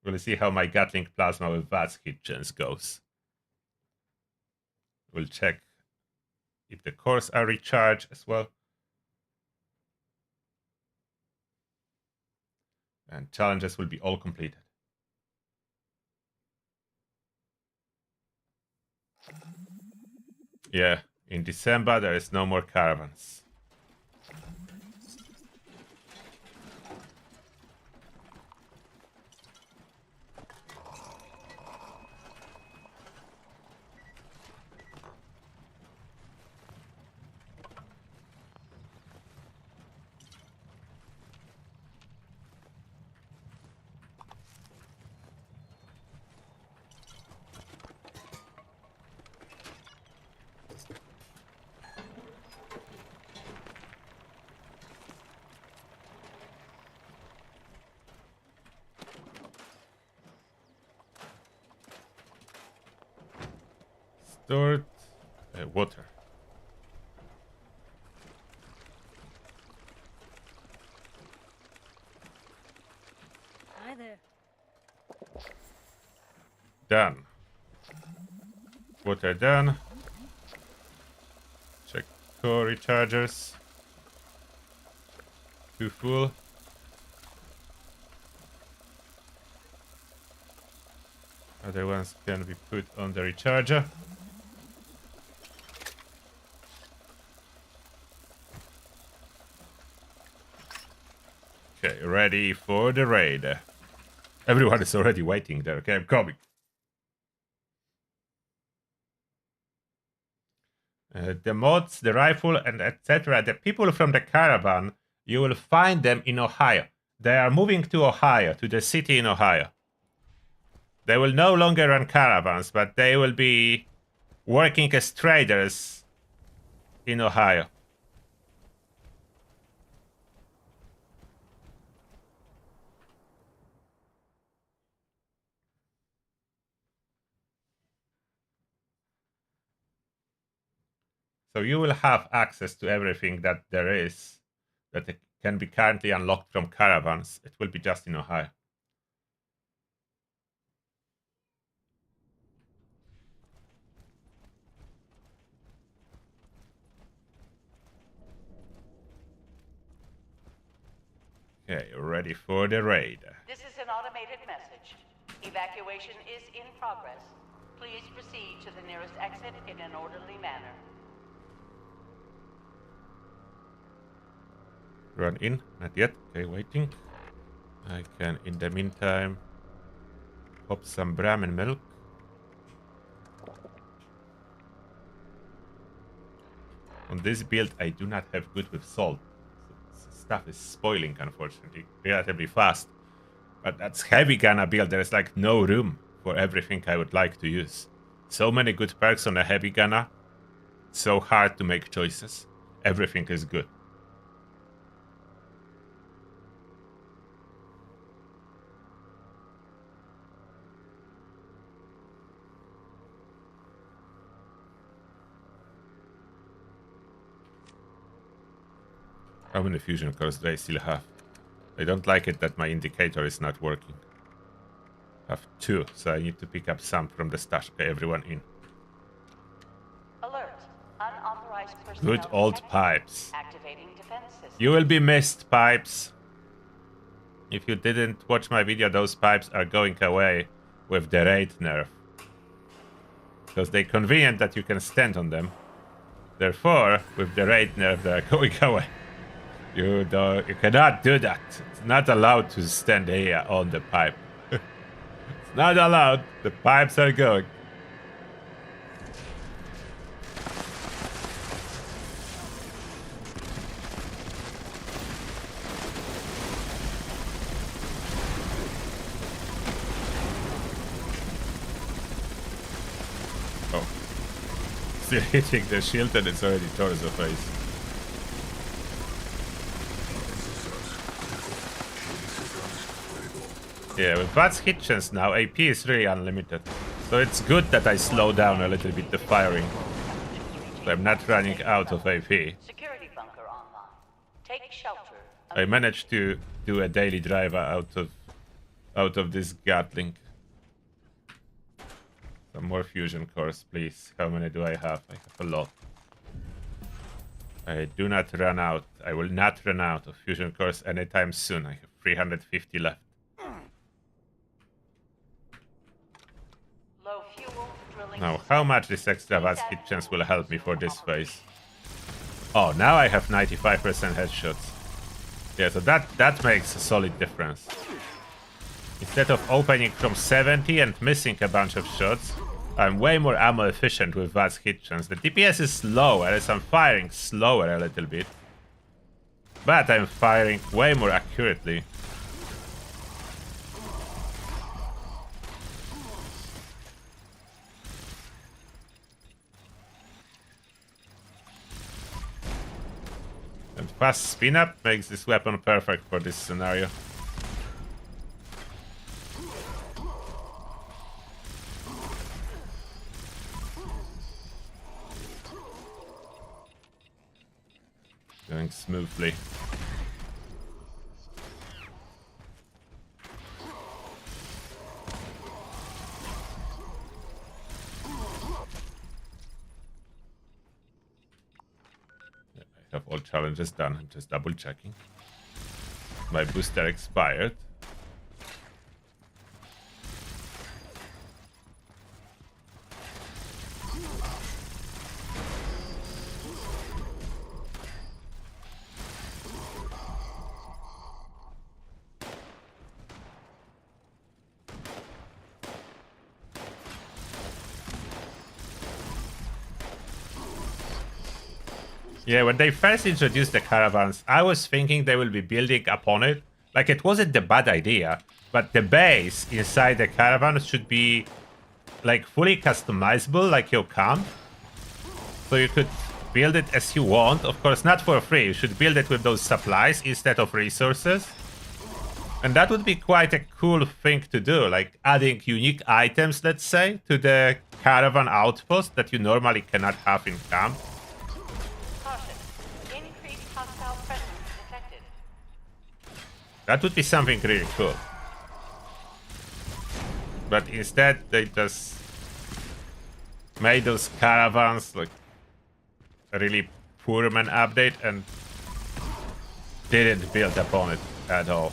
We'll see how my Gatling plasma with VATS kitchens goes. We'll check if the cores are recharged as well. And challenges will be all completed. Yeah, in December there is no more caravans. Stored water. Hi there. Done. Water done. Check core rechargers. Too full. Other ones can be put on the recharger. Okay, ready for the raid. Everyone is already waiting there. Okay, I'm coming. The mods, the rifle, and etc. The people from the caravan, you will find them in Ohio. They are moving to Ohio, to the city in Ohio. They will no longer run caravans, but they will be working as traders in Ohio. So you will have access to everything that there is that can be currently unlocked from caravans. It will be just in Ohio. Okay, ready for the raid. This is an automated message. Evacuation is in progress. Please proceed to the nearest exit in an orderly manner. Run in, not yet. Okay, waiting. I can, in the meantime, pop some Brahmin milk. On this build, I do not have good with salt. So stuff is spoiling, unfortunately, relatively fast. But that's heavy gunner build. There's like no room for everything I would like to use. So many good perks on a heavy gunner. so hard to make choices. Everything is good. How many fusion cores do I still have? I don't like it that my indicator is not working. I have 2, so I need to pick up some from the stash. Okay, everyone in. Alert. Unauthorized personnel Good old detected. Pipes. Activating defense system. You will be missed, Pipes. If you didn't watch my video, those Pipes are going away with the raid nerf. Because they're convenient that you can stand on them. Therefore, with the raid nerf, they're going away. You cannot do that. It's not allowed to stand here on the pipe. It's not allowed. The pipes are going. Oh. Still hitting the shield and it's already torso face. Yeah, with VATS hit chance now, AP is really unlimited. So it's good that I slow down a little bit the firing. So I'm not running out of AP. Security bunker online. Take shelter. I managed to do a daily driver out of this Gatling. Some more fusion cores, please. How many do I have? I have a lot. I do not run out. I will not run out of fusion cores anytime soon. I have 350 left. Low fuel drilling. Now, how much this extra VATS hit chance will help me for this phase? Oh, now I have 95% headshots. Yeah, so that makes a solid difference. Instead of opening from 70 and missing a bunch of shots, I'm way more ammo efficient with VATS hit chance. The DPS is slower as I'm firing slower a little bit. But I'm firing way more accurately. And fast spin up makes this weapon perfect for this scenario. Going smoothly. I have all challenges done. I'm just double checking. My booster expired. Yeah, when they first introduced the caravans, I was thinking they will be building upon it. Like, it wasn't a bad idea, but the base inside the caravan should be, like, fully customizable, like your camp. So you could build it as you want. Of course, not for free. You should build it with those supplies instead of resources. And that would be quite a cool thing to do, like adding unique items, let's say, to the caravan outpost that you normally cannot have in camp. That would be something really cool. But instead, they just made those caravans like a really poor man update and didn't build upon it at all.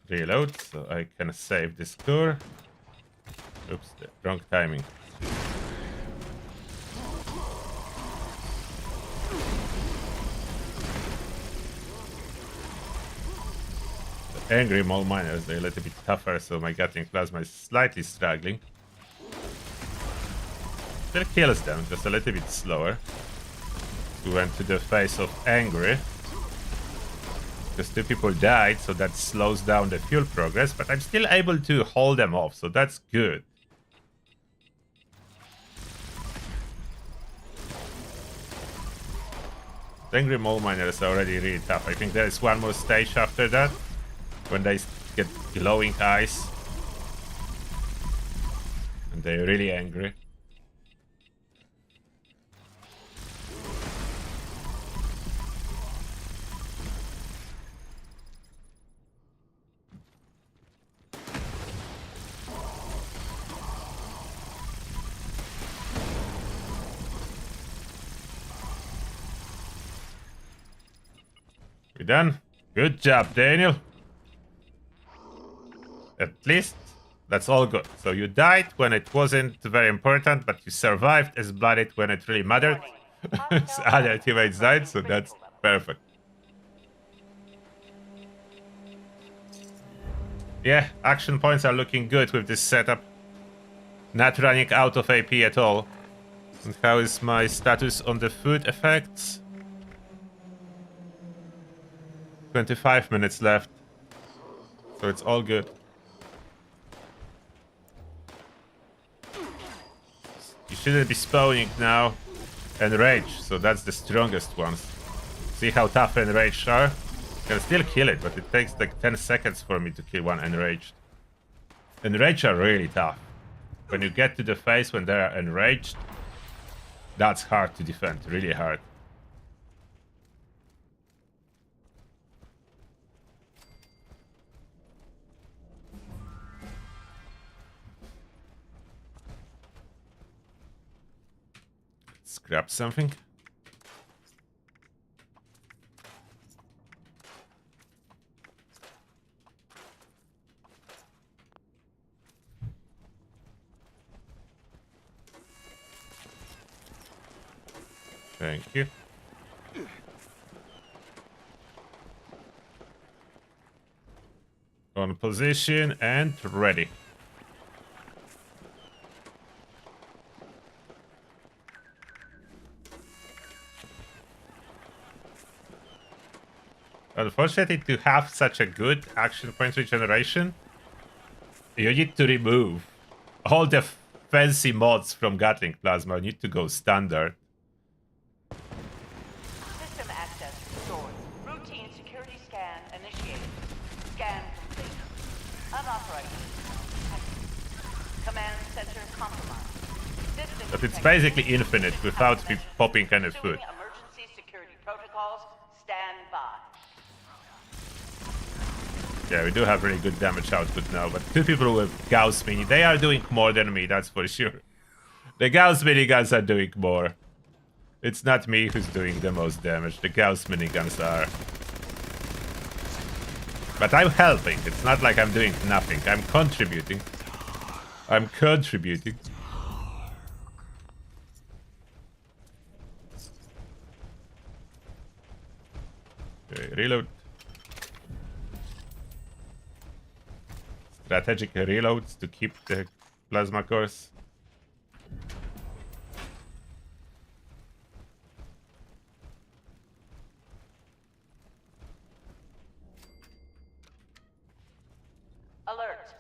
Reload, so I can save this core. Oops, wrong timing. angry mole miners, they're a little bit tougher, so my Gatling plasma is slightly struggling. Still kills them, just a little bit slower. We went to the face of angry. Because 2 people died, so that slows down the fuel progress, but I'm still able to hold them off, so that's good. The angry mole miners are already really tough. I think there is one more stage after that, when they get glowing eyes. And they're really angry. We done? Good job, Daniel. At least that's all good. So you died when it wasn't very important, but you survived as blooded when it really mattered. So other teammates died, so that's perfect. Yeah, action points are looking good with this setup. Not running out of AP at all. And how is my status on the food effects? 25 minutes left. So it's all good. You shouldn't be spawning now. Enrage, so that's the strongest ones. See how tough enraged are? Can still kill it, but it takes like 10 seconds for me to kill one enraged. Enraged are really tough. When you get to the phase when they are enraged, that's hard to defend, really hard. Let's grab something. Thank you. On position and ready. Unfortunately, to have such a good action point regeneration, you need to remove all the fancy mods from Gatling Plasma. You need to go standard. System access restored. Routine security scan initiated. Scan complete. Unauthorized. Command center compromised. System But it's basically infinite without me popping any food. Emergency security protocols. Stand by. Yeah, we do have really good damage output now, but 2 people with Gauss Mini, they are doing more than me, that's for sure. The Gauss miniguns are doing more. It's not me who's doing the most damage, the Gauss miniguns are. But I'm helping, it's not like I'm doing nothing, I'm contributing. I'm contributing. Okay, reload. Strategic reloads to keep the plasma cores. Alert.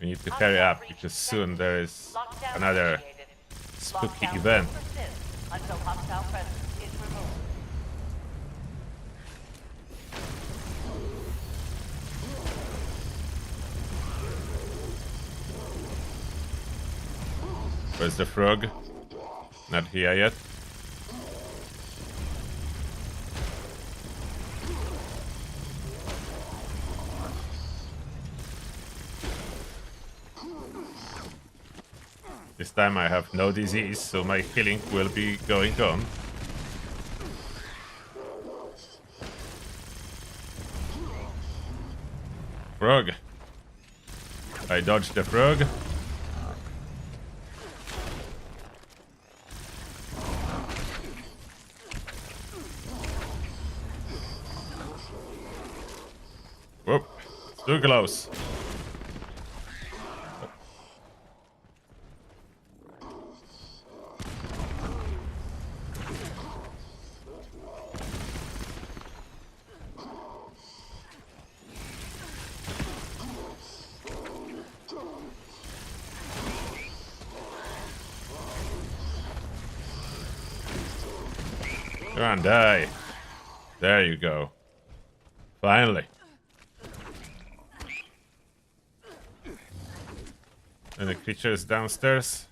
We need to hurry up because soon there is another spooky event. Until hostile presence is removed. Where's the frog? Not here yet. This time I have no disease, so my healing will be going on. Frog. I dodged the frog. Whoop. Too close. Come on, die. There you go. Finally. And the creature is downstairs.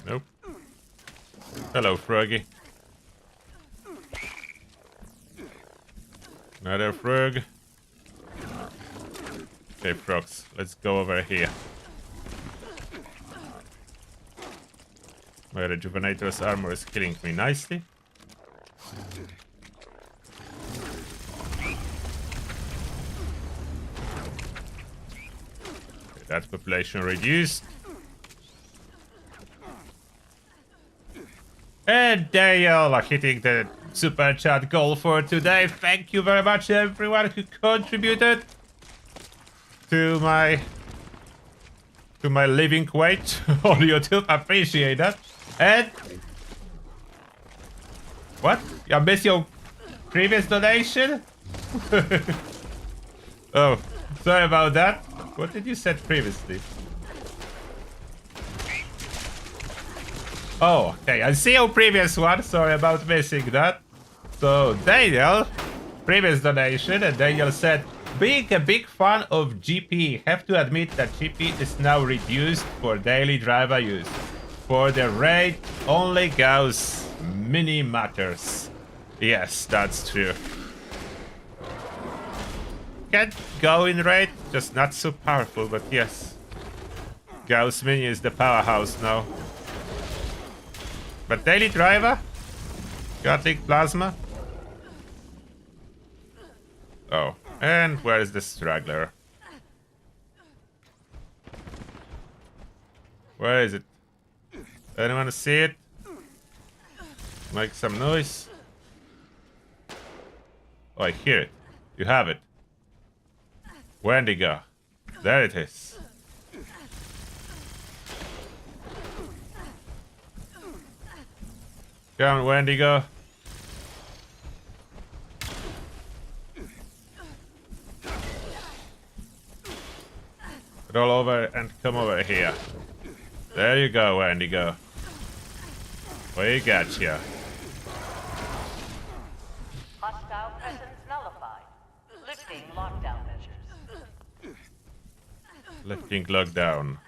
Nope. Hello, Froggy. Another frog. Okay, frogs. Let's go over here. My Rejuvenator's armor is killing me nicely. Okay, that population reduced. And they all are hitting the super chat goal for today. Thank you very much, everyone who contributed to my living wage on YouTube. Appreciate that. And what? I missed your previous donation? Oh, sorry about that. What did you say previously? Oh, okay, I see your previous one. Sorry about missing that. So, Daniel, previous donation, and Daniel said, being a big fan of GP, have to admit that GP is now reduced for daily driver use. For the raid, only Gauss Mini matters. Yes, that's true. Can't go in raid, just not so powerful, but yes. Gauss Mini is the powerhouse now. But daily driver? Gatling plasma? Oh, and where is the straggler? Where is it? Anyone see it? Make some noise. Oh, I hear it. You have it. Wendigo. There it is. Come on, Wendigo. Roll over and come over here. There you go, Wendigo. We got you. Hostile presence nullified. Lifting lockdown measures. Lifting lockdown.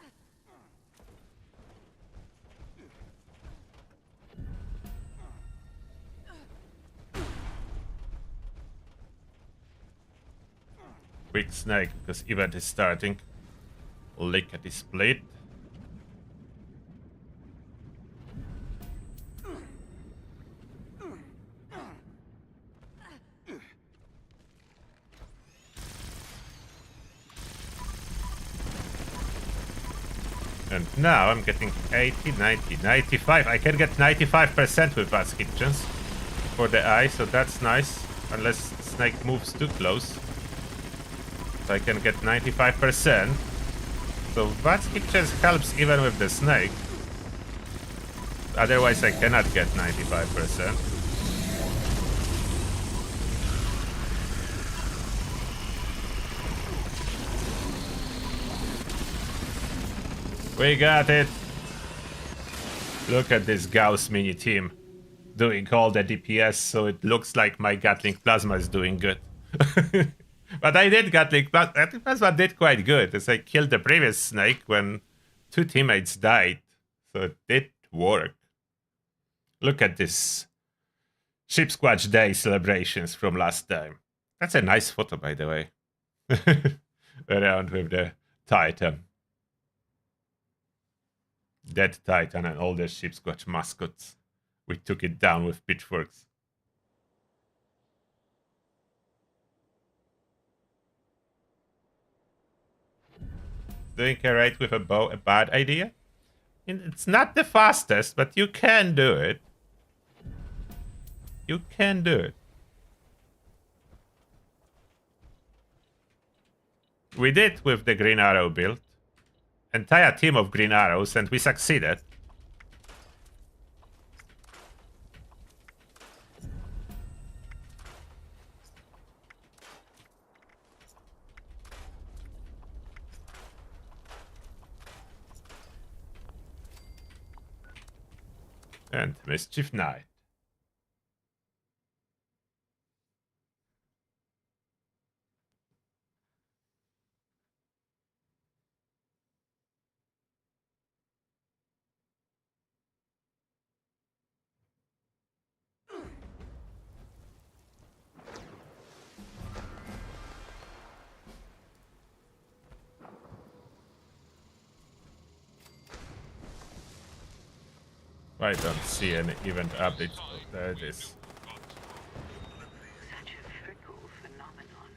Quick snake, because event is starting. Lick at the split. And now I'm getting 80, 90, 95. I can get 95% with VATS kitchens for the eye, so that's nice. Unless snake moves too close. So I can get 95%. So VATS kitchens helps even with the snake. Otherwise I cannot get 95%. We got it. Look at this Gauss mini team doing all the DPS, so it looks like my Gatling plasma is doing good. But I did Gatling plasma did quite good, as I killed the previous snake when 2 teammates died, so it did work. Look at this Ship Squatch Day celebrations from last time. That's a nice photo, by the way. Around with the Titan. Dead Titan and all the Ship Squatch mascots. We took it down with pitchforks. Doing a raid with a bow a bad idea? It's not the fastest, but you can do it. You can do it. We did with the Green Arrow build. Entire team of Green Arrows, and we succeeded. And Mischief Knight. I don't see any event updates. Oh, there it is. Such a fickle phenomenon.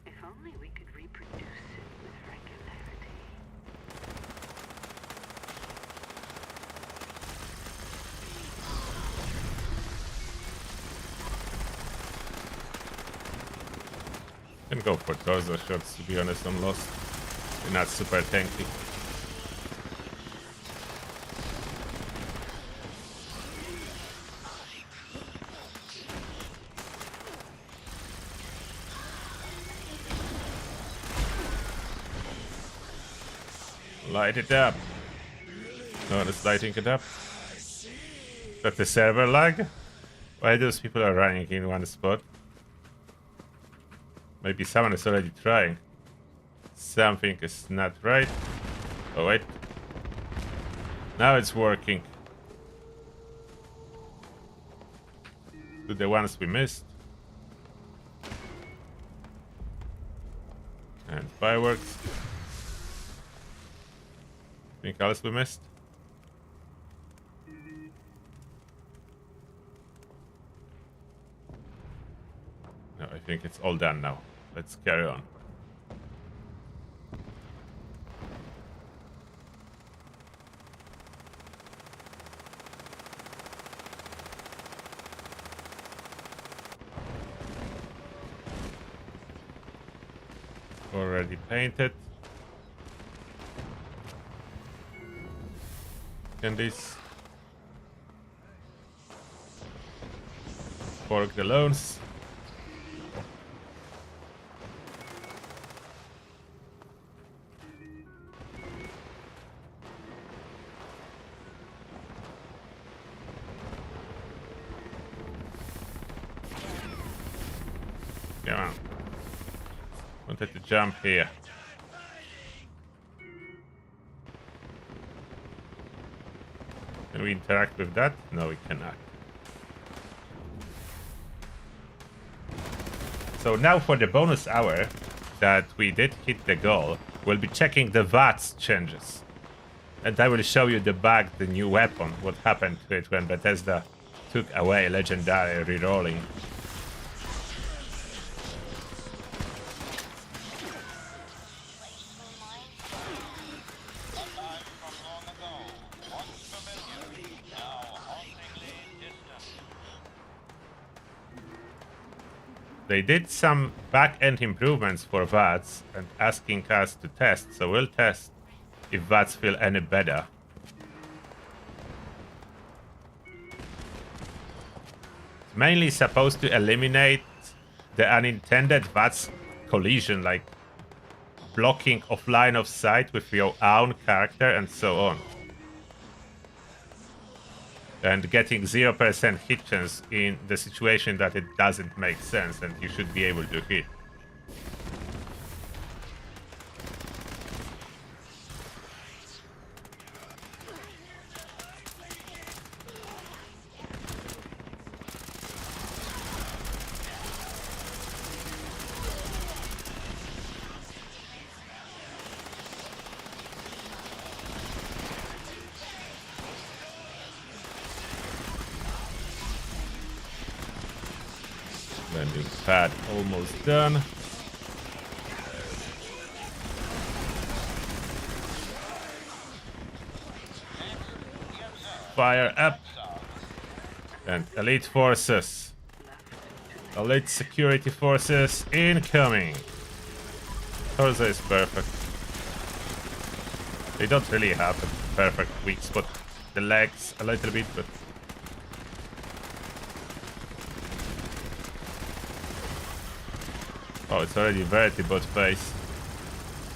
If only we could reproduce it with regularity. Can go for torso shots, to be honest, I'm lost. They're not super tanky. Light it up. No one is lighting it up. Is that the server lag? Why those people are running in one spot? Maybe someone is already trying. Something is not right. Oh wait. Now it's working. To the ones we missed. And fireworks. Anything else we missed? No, I think it's all done now. Let's carry on. Already painted. Can this fork the loans? Come on. Wanted to jump here. Can we interact with that? No, we cannot. So now for the bonus hour that we did hit the goal, we'll be checking the VATS changes. And I will show you the bug, the new weapon, what happened to it when Bethesda took away legendary rerolling. They did some back-end improvements for VATS and asking us to test, so we'll test if VATS feel any better. It's mainly supposed to eliminate the unintended VATS collision, like blocking off line of sight with your own character and so on. And getting 0% hit chance in the situation that it doesn't make sense and you should be able to hit. Landing pad almost done. fire up. And elite forces. Elite security forces incoming. Torso is perfect. They don't really have a perfect weak spot. The legs a little bit, but oh, it's already Vertibot phase.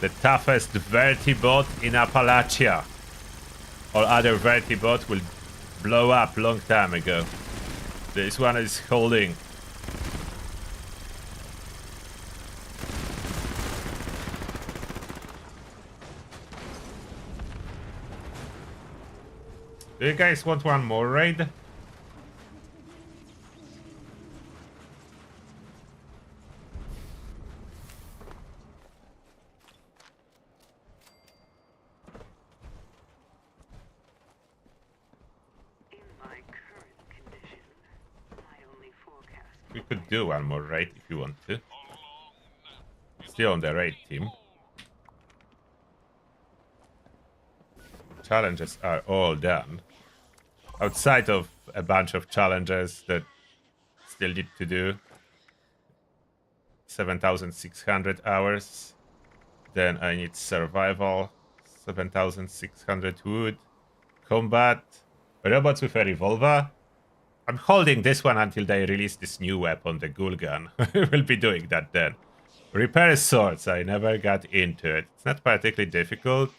The toughest Vertibot in Appalachia. All other Vertibot will blow up long time ago. This one is holding. Do you guys want one more raid? We could do one more raid if you want to. Still on the raid team. Challenges are all done. Outside of a bunch of challenges that still need to do. 7,600 hours. Then I need survival. 7,600 wood. Combat. Robots with a revolver. I'm holding this one until they release this new weapon, the ghoul gun. We'll be doing that then. Repair swords. I never got into it. It's not particularly difficult.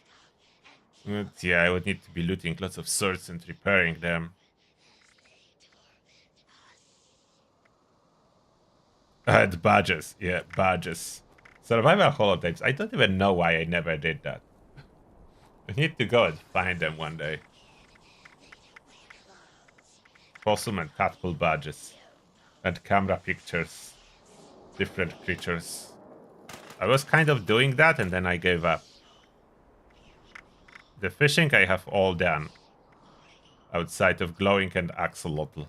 But yeah, I would need to be looting lots of swords and repairing them. And badges. Yeah, badges. Survival holotapes. I don't even know why I never did that. I need to go and find them one day. Possum and tadpole badges. And camera pictures. Different creatures. I was kind of doing that and then I gave up. The fishing I have all done. Outside of glowing and axolotl.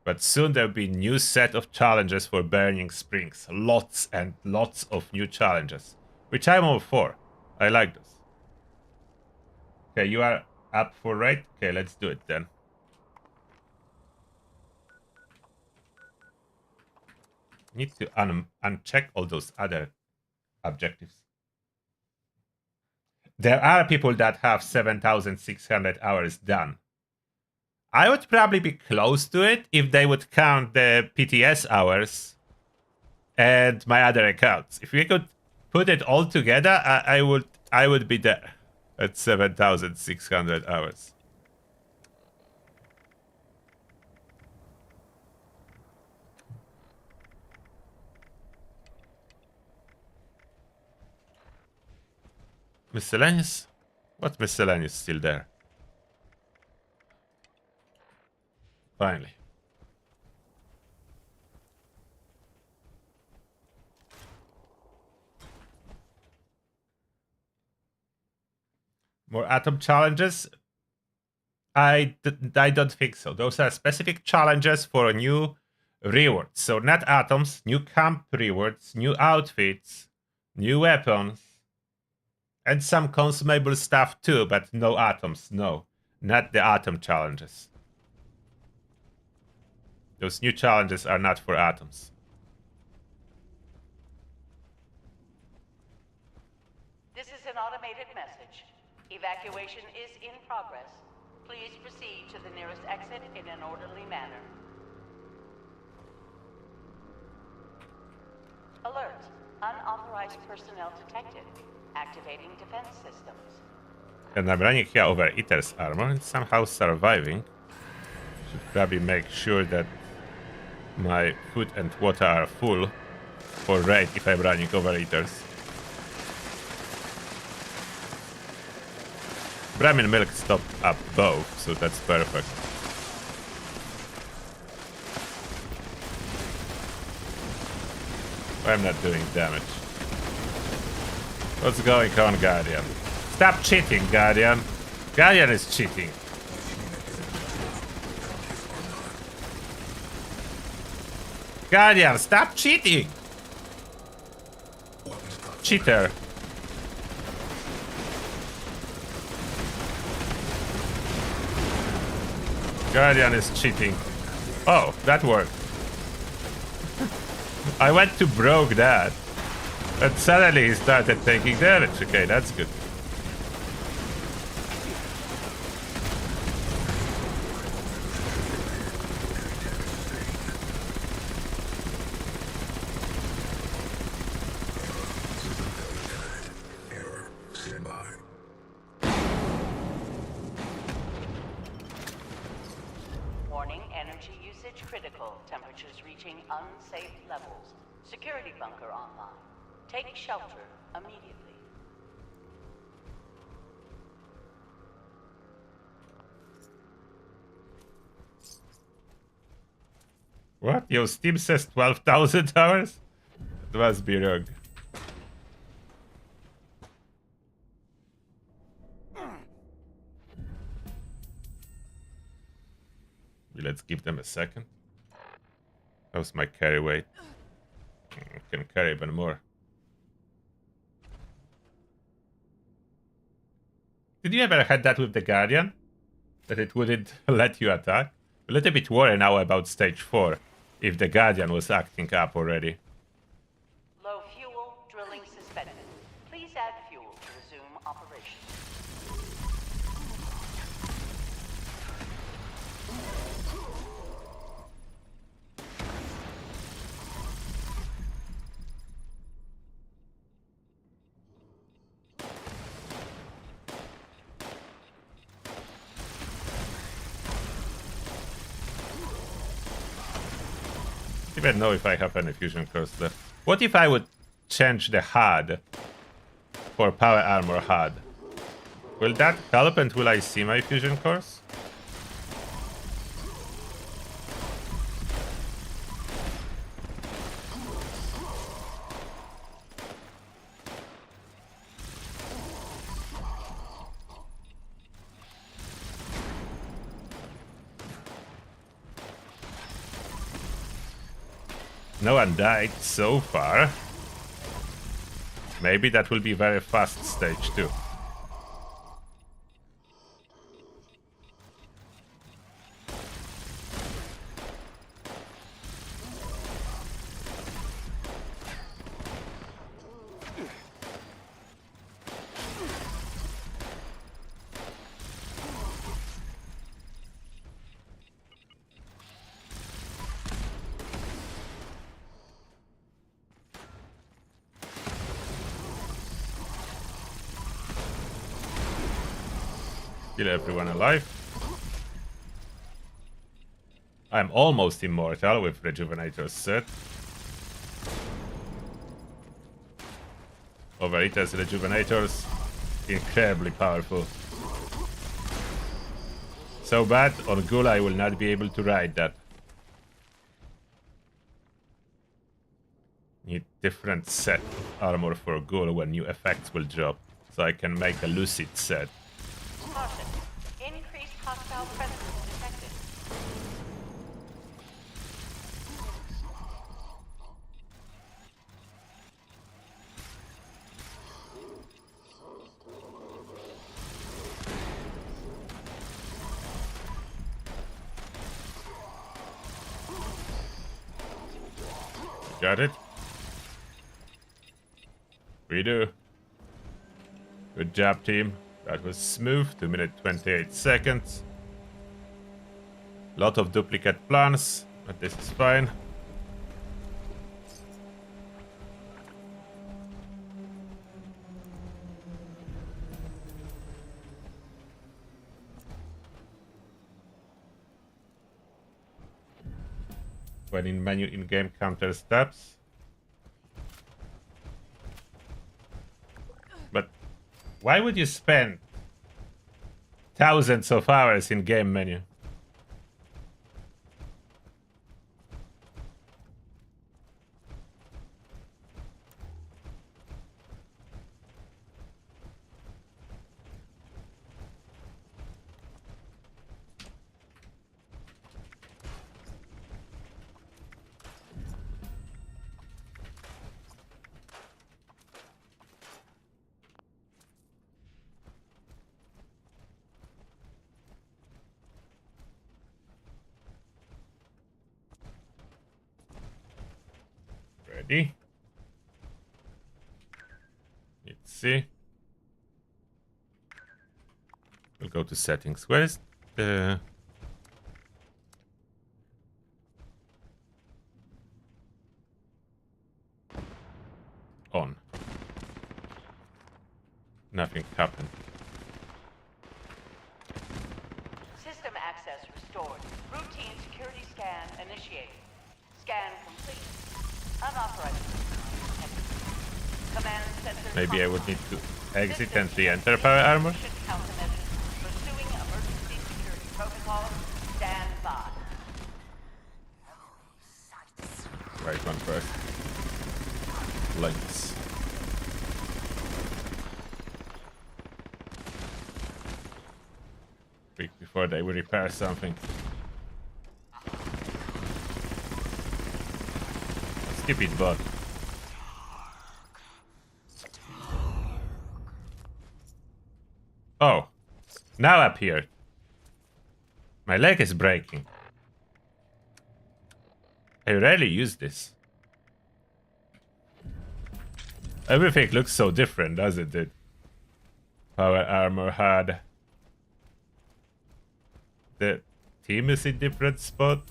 But soon there'll be new set of challenges for Burning Springs. Lots and lots of new challenges. Which I'm all for. I like this. Okay, you are up for raid? Okay, let's do it then. Need to uncheck all those other objectives. There are people that have 7,600 hours done. I would probably be close to it if they would count the PTS hours and my other accounts. If we could put it all together, I would be there at 7,600 hours. Miscellaneous? What miscellaneous still there? Finally. More atom challenges? I don't think so. Those are specific challenges for new rewards. So not atoms, new camp rewards, new outfits, new weapons. And some consumable stuff too, but no atoms, no. Not the atom challenges. Those new challenges are not for atoms. This is an automated message. Evacuation is in progress. Please proceed to the nearest exit in an orderly manner. Alert. Unauthorized personnel detected. Activating defense systems. And I'm running here over Eater's armor and somehow surviving. Should probably make sure that my food and water are full for raid if I'm running over Eaters. Brahmin milk stopped up both, so that's perfect. I'm not doing damage. What's going on, Guardian? Stop cheating, Guardian. Guardian is cheating. Guardian, stop cheating! Cheater. Guardian is cheating. Oh, that worked. I went to broke that. But suddenly he started taking damage. Okay, that's good. Warning, energy usage critical. Temperatures reaching unsafe levels. Security bunker online. Take shelter immediately. What? Your Steam says 12,000 hours? That must be wrong. Let's give them a second. How's my carry weight? I can carry even more. Did you ever had that with the Guardian? That it wouldn't let you attack? A little bit worried now about stage 4. If the Guardian was acting up already. Low fuel, drilling suspended. Please add fuel to resume operation. I don't even know if I have any fusion cores left. What if I would change the HUD for power armor HUD? Will that help and will I see my fusion cores? No one died so far. Maybe that will be very fast stage 2. Kill everyone alive. I'm almost immortal with Rejuvenator's set. Overeaters, Rejuvenators, incredibly powerful. So bad, on Ghoul I will not be able to ride that. Need different set armor for Ghoul when new effects will drop. So I can make a Lucid set. Caution. Increased hostile presence detected. Got it? We do. Good job, team. That was smooth. 2 minutes 28 seconds. Lot of duplicate plans, but this is fine. When in menu in-game counter steps. But why would you spend thousands of hours in game menu? Ready? Let's see. We'll go to settings. Where is the... On. Nothing happened. System access restored. Routine security scan initiated. Scan complete. Unauthorized. Command center. Maybe I would need to exit and re-enter power armor. Countermeasures. Pursuing emergency security protocols. Stand by. Right one first. Links. Quick before they will repair something. Skip it, bot. Oh, now appeared. My leg is breaking. I rarely use this. Everything looks so different, doesn't it? Power armor had. The team is in different spot.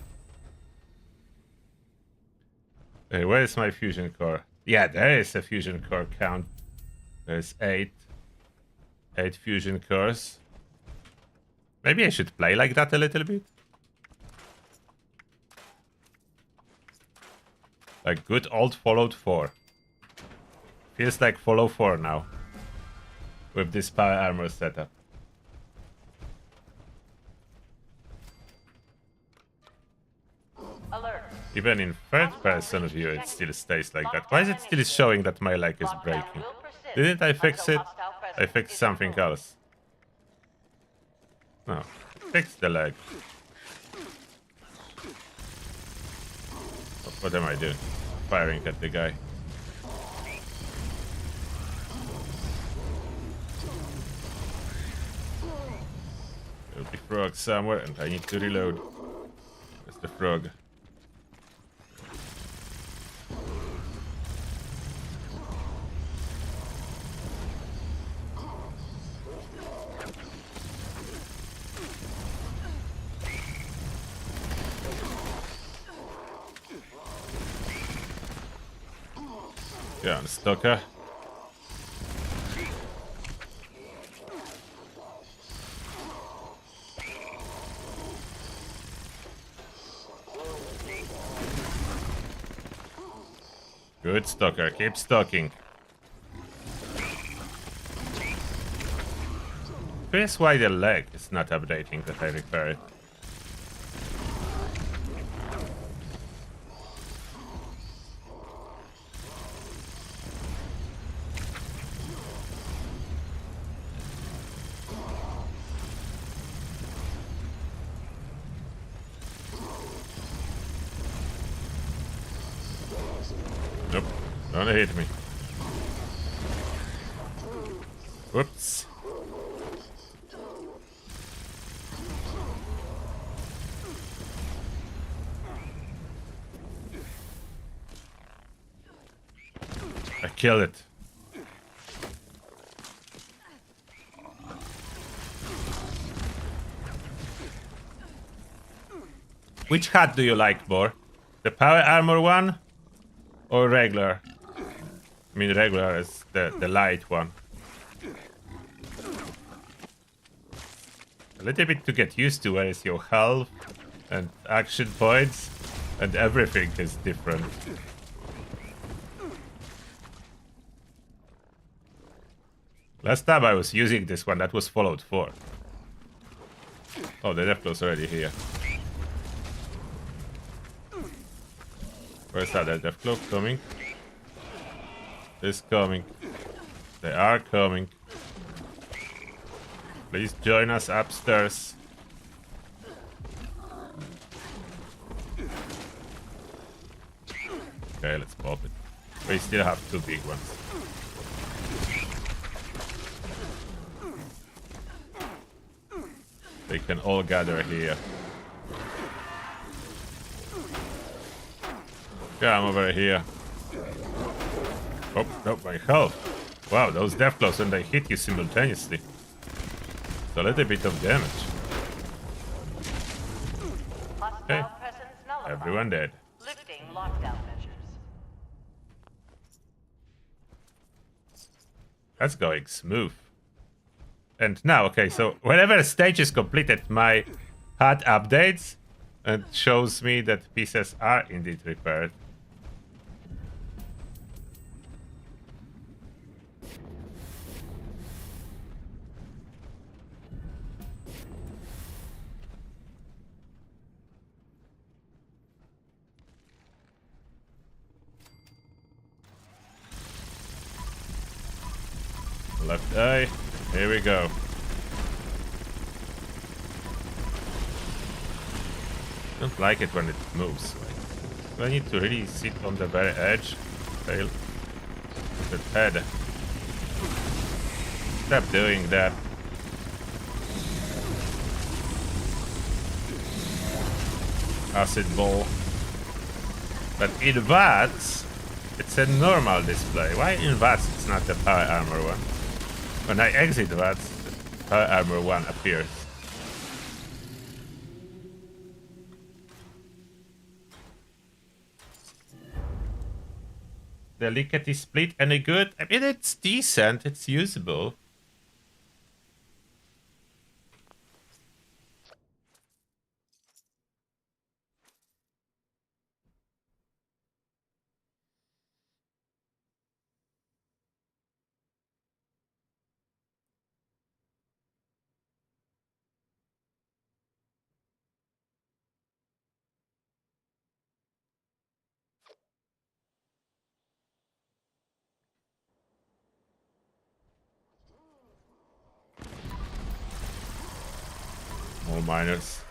Hey, where is my fusion core? Yeah, there is a fusion core count. There's 8 fusion cores. Maybe I should play like that a little bit. Like good old Fallout 4. Feels like Fallout 4 now. With this power armor setup. Alert. Even in third person view it still stays like that. Why is it still showing that my leg is breaking? Didn't I fix it? I fixed something else. No. Fix the leg. What am I doing? Firing at the guy. There'll be frog somewhere and I need to reload. Where's the frog? Yeah, the stalker. Good stalker, keep stalking. Curious why the leg is not updating that I repaired. Nope, don't hit me. Whoops. I killed it. Which hat do you like more? The power armor one? Or regular? I mean regular is the light one. A little bit to get used to where is your health and action points and everything is different. Last time I was using this one, that was Fallout 4. Oh, the Deathclaw's already here. Where's that Deathclaw coming? It's coming. They are coming. Please join us upstairs. Okay, let's pop it. We still have 2 big ones. They can all gather here. Come over here. Oh, no, my health. Wow, those death blows when they hit you simultaneously. It's a little bit of damage. Okay, Hostile presence nullified. everyone dead. Lifting lockdown measures. That's going smooth. And now, okay, so whenever a stage is completed, my HUD updates and shows me that pieces are indeed repaired. Left eye. Here we go. Don't like it when it moves. Like, I need to really sit on the very edge. Fail. The head. Stop doing that. Acid ball. But in VATS, it's a normal display. Why in VATS it's not the power armor one? When I exit VATS, the power armor one appears. The lickety split any good? I mean, it's decent, it's usable. More miners.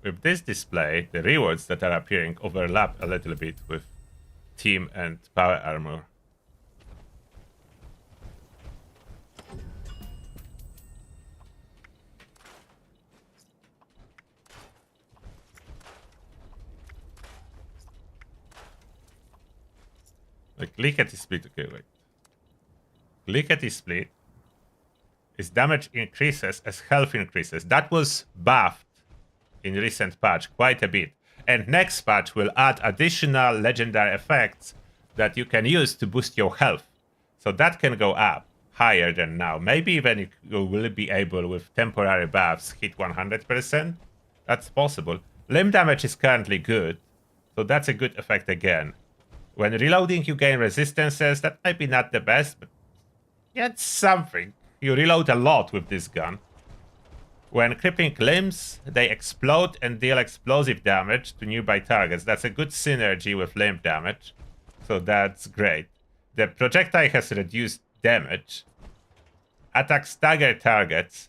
With this display, the rewards that are appearing overlap a little bit with team and power armor. Like lickety split, okay, wait. Lickety split is damage increases as health increases. That was buffed in recent patch quite a bit. And next patch will add additional legendary effects that you can use to boost your health. So that can go up higher than now. Maybe even you will be able with temporary buffs hit 100%. That's possible. Limb damage is currently good. So that's a good effect again. When reloading you gain resistances. That might be not the best, but yeah, it's something. You reload a lot with this gun. When crippling limbs, they explode and deal explosive damage to nearby targets. That's a good synergy with limb damage. So that's great. The projectile has reduced damage. Attacks stagger targets.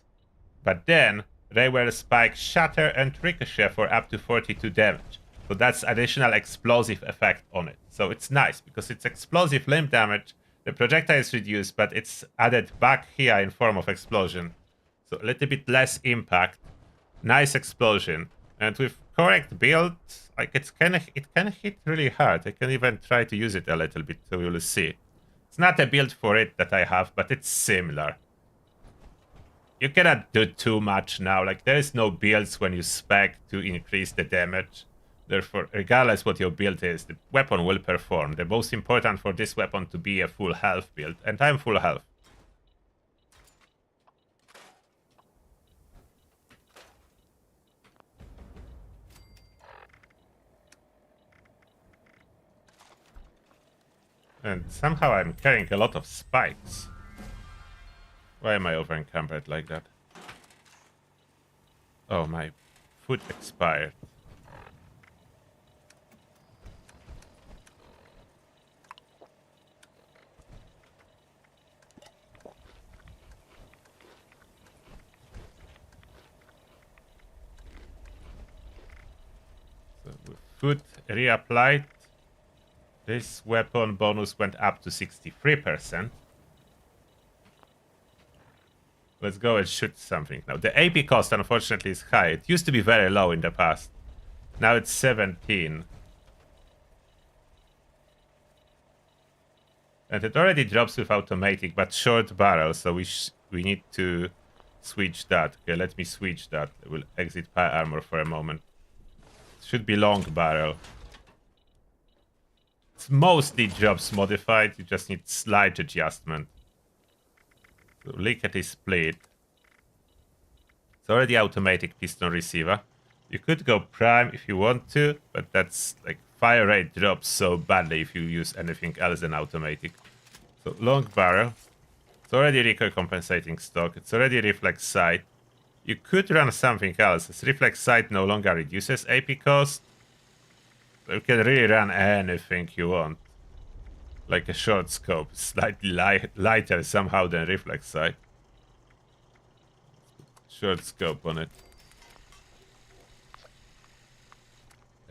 But then, railway spikes shatter and ricochet for up to 42 damage. So that's additional explosive effect on it. So it's nice because it's explosive limb damage. The projectile is reduced, but it's added back here in form of explosion. So a little bit less impact. Nice explosion. And with correct build, like it can hit really hard. I can even try to use it a little bit, so you'll see. It's not a build for it that I have, but it's similar. You cannot do too much now. Like there is no builds when you spec to increase the damage. Therefore, regardless what your build is, the weapon will perform. The most important for this weapon to be a full health build, and I'm full health. And somehow I'm carrying a lot of spikes. Why am I over encumbered like that? Oh, my food expired. So with food reapplied, this weapon bonus went up to 63%. Let's go and shoot something now. The AP cost, unfortunately, is high. It used to be very low in the past. Now it's 17. And it already drops with automatic, but short barrel, so we need to switch that. Okay, let me switch that. I will exit pie armor for a moment. It should be long barrel. It's mostly drops modified, you just need slight adjustment. So lickety split. It's already automatic piston receiver. You could go prime if you want to, but that's like fire rate drops so badly if you use anything else than automatic. So long barrel. It's already recoil compensating stock. It's already reflex sight. You could run something else. This reflex sight no longer reduces AP cost. You can really run anything you want. Like a short scope, slightly lighter somehow than reflex sight. Short scope on it.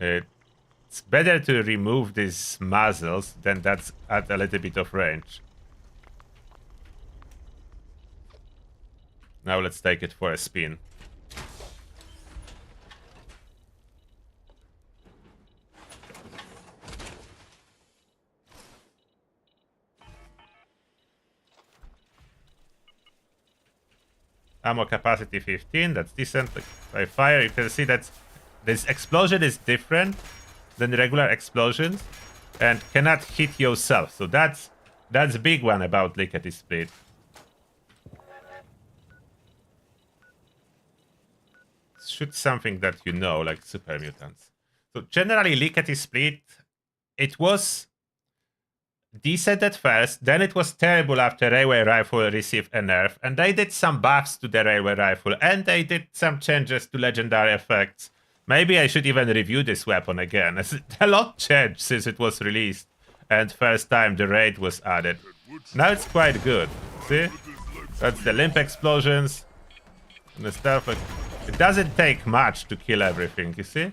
It's better to remove these muzzles than that's at a little bit of range. Now let's take it for a spin. Ammo capacity 15, that's decent. By fire, you can see that this explosion is different than regular explosions and cannot hit yourself. So that's a big one about lickety split. Shoot something that you know, like super mutants. So generally lickety split, it was decent at first, then it was terrible after Railway Rifle received a nerf, and they did some buffs to the Railway Rifle, and they did some changes to legendary effects. Maybe I should even review this weapon again, as a lot changed since it was released, and first time the raid was added. Now it's quite good, see? That's the limp explosions, and the stuff. It doesn't take much to kill everything, you see?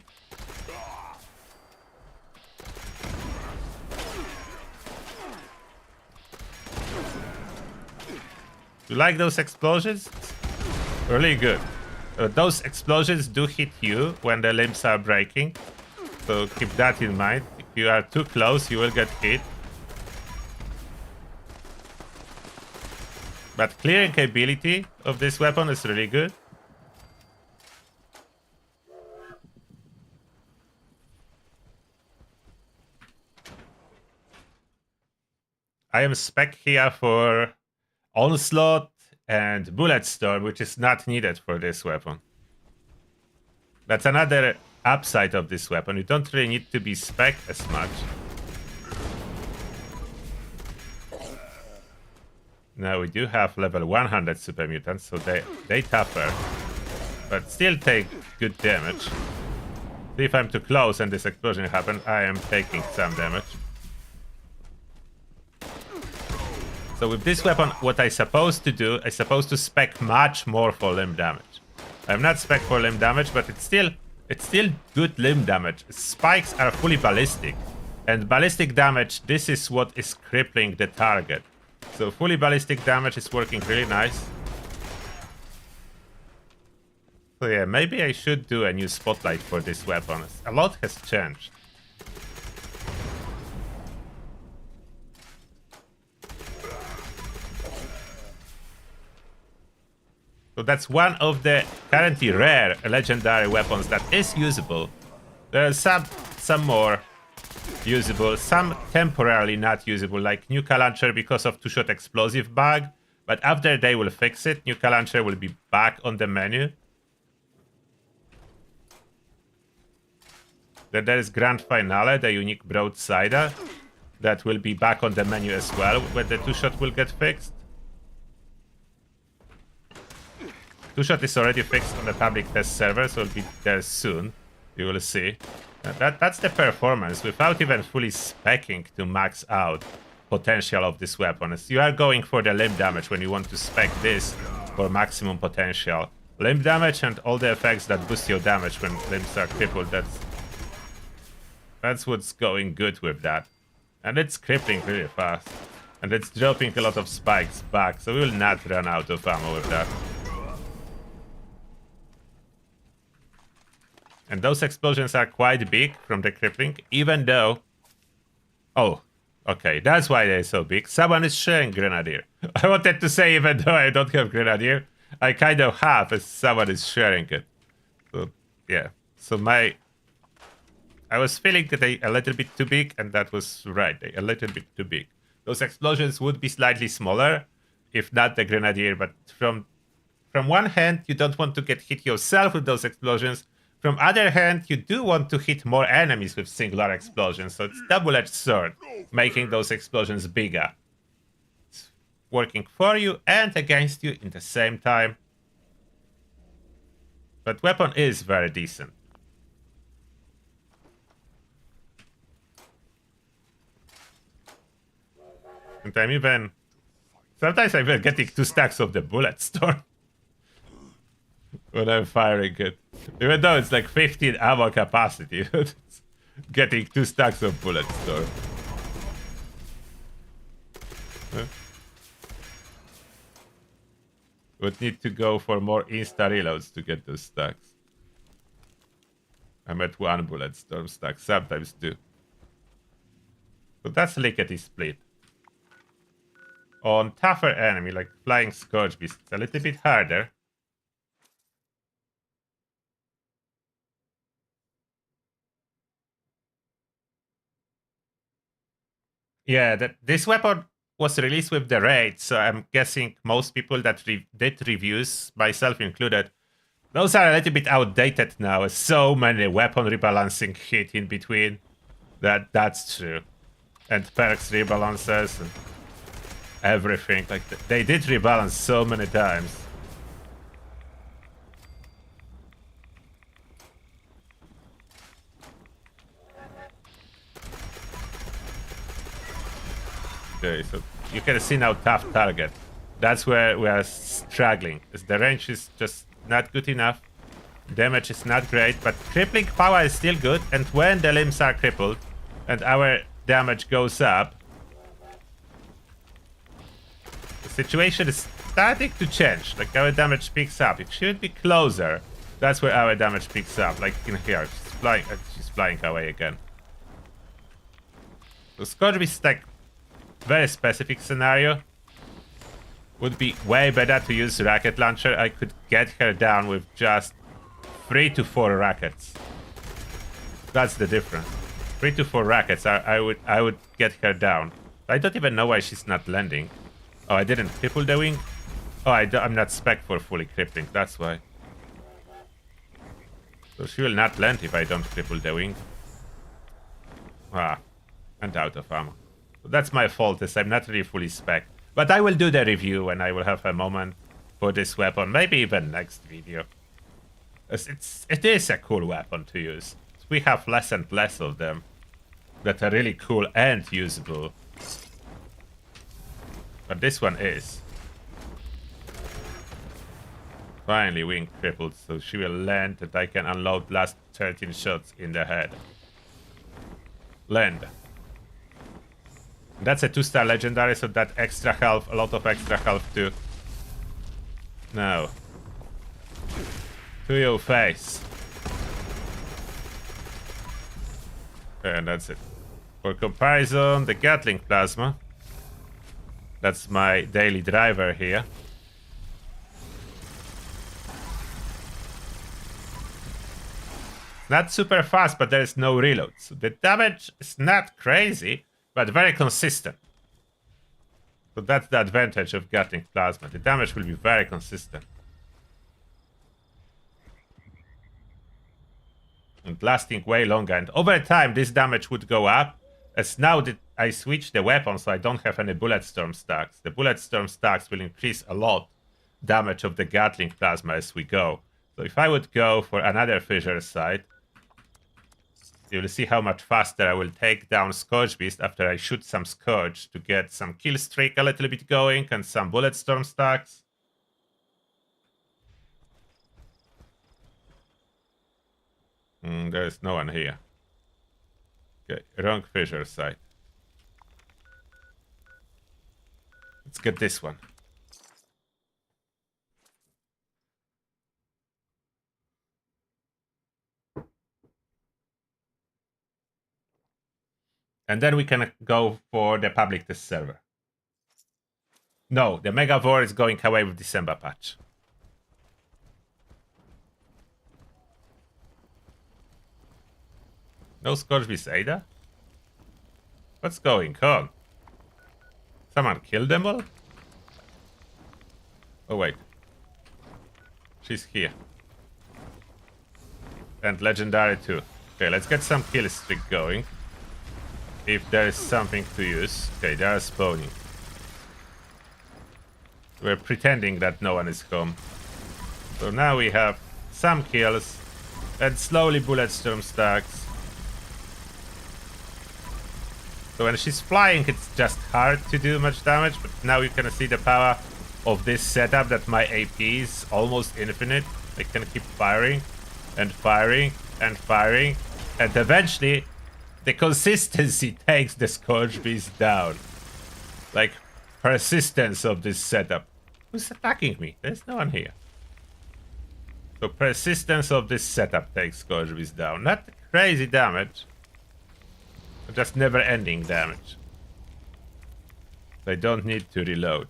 You like those explosions? Really good. Those explosions do hit you when the limbs are breaking. So keep that in mind. If you are too close, you will get hit. But clearing ability of this weapon is really good. I am spec here for Onslaught and Bulletstorm, which is not needed for this weapon. That's another upside of this weapon. You don't really need to be spec as much. Now we do have level 100 super mutants, so they tougher, but still take good damage. If I'm too close and this explosion happens, I am taking some damage. So with this weapon, what I'm supposed to do, I'm supposed to spec much more for limb damage. I'm not spec for limb damage, but it's still good limb damage. Spikes are fully ballistic. And ballistic damage, this is what is crippling the target. So fully ballistic damage is working really nice. So yeah, maybe I should do a new spotlight for this weapon. A lot has changed. So that's one of the currently rare legendary weapons that is usable. There are some more usable, some temporarily not usable, like Nuka Launcher because of two-shot explosive bug. But after they will fix it, Nuka Launcher will be back on the menu. Then there is Grand Finale, the unique broadsider, that will be back on the menu as well, when the two-shot will get fixed. Two-shot is already fixed on the public test server, so it'll be there soon. You will see. That's the performance, without even fully speccing to max out potential of this weapon. As you are going for the limb damage when you want to spec this for maximum potential. Limb damage and all the effects that boost your damage when limbs are crippled, that's what's going good with that. And it's crippling really fast. And it's dropping a lot of spikes back, so we will not run out of ammo with that. And those explosions are quite big from the crippling, even though... Oh, Okay, that's why they're so big. Someone is sharing Grenadier. I wanted to say, even though I don't have Grenadier, I kind of have, as someone is sharing it. So, yeah. So I was feeling that they a little bit too big, and that was right. They a little bit too big. Those explosions would be slightly smaller, if not the Grenadier, but from one hand, you don't want to get hit yourself with those explosions. From other hand, you do want to hit more enemies with singular explosions, so it's double-edged sword, making those explosions bigger. It's working for you and against you in the same time. But weapon is very decent. And I'm even... Sometimes I'm even getting 2 stacks of the bullet storm when I'm firing it. Even though it's like 15 ammo capacity, it's getting 2 stacks of bullet storm. Huh? Would need to go for more insta reloads to get those stacks. I'm at 1 bullet storm stack, sometimes 2. So that's lickety split. On tougher enemy like flying Scourge Beast, it's a little bit harder. Yeah, this weapon was released with the raid, so I'm guessing most people that did reviews, myself included, those are a little bit outdated now. So many weapon rebalancing hit in between. That's true. And perks rebalances and everything. Like they did rebalance so many times. Okay, so you can see now tough target. That's where we are struggling. As the range is just not good enough. Damage is not great, but crippling power is still good. And when the limbs are crippled and our damage goes up, the situation is starting to change. Like our damage picks up. It should be closer. That's where our damage picks up. Like in here, she's flying away again. So Scourge Beast, like very specific scenario. Would be way better to use rocket launcher. I could get her down with just 3 to 4 rockets. That's the difference. 3 to 4 rockets. I would get her down. I don't even know why she's not landing. Oh, I didn't cripple the wing. Oh, I'm not spec for fully crippling. That's why. So she will not land if I don't cripple the wing. Ah, and out of ammo. So that's my fault, as I'm not really fully spec. But I will do the review when I will have a moment for this weapon. Maybe even next video. As it is a cool weapon to use. We have less and less of them that are really cool and usable. But this one is. Finally wing crippled, so she will land and I can unload last 13 shots in the head. Land. That's a 2-star legendary, so that extra health, a lot of extra health too. No. To your face. And that's it. For comparison, the Gatling plasma. That's my daily driver here. Not super fast, but there is no reload. So the damage is not crazy, but very consistent. So that's the advantage of Gatling plasma. The damage will be very consistent. And lasting way longer. And over time, this damage would go up. As now that I switch the weapon, so I don't have any bullet storm stacks. The bullet storm stacks will increase a lot damage of the Gatling plasma as we go. So if I would go for another fissure site, you'll see how much faster I will take down Scourge Beast after I shoot some Scourge to get some kill streak a little bit going and some bullet storm stacks. There's no one here. Okay, wrong fissure site. Let's get this one. And then we can go for the public test server. No, the Mega War is going away with December patch. No Scorchbeast Ada? What's going on? Someone killed them all? Oh wait. She's here. And Legendary too. Okay, let's get some kill streak going. If there is something to use. Okay, they are spawning. We're pretending that no one is home. So now we have some kills and slowly Bulletstorm stacks. So when she's flying, it's just hard to do much damage, but now you can see the power of this setup that my AP is almost infinite. I can keep firing and firing and firing, and eventually the consistency takes the Scourge Beast down. Like, persistence of this setup. Who's attacking me? There's no one here. So persistence of this setup takes Scourge Beast down. Not crazy damage, but just never-ending damage. I don't need to reload.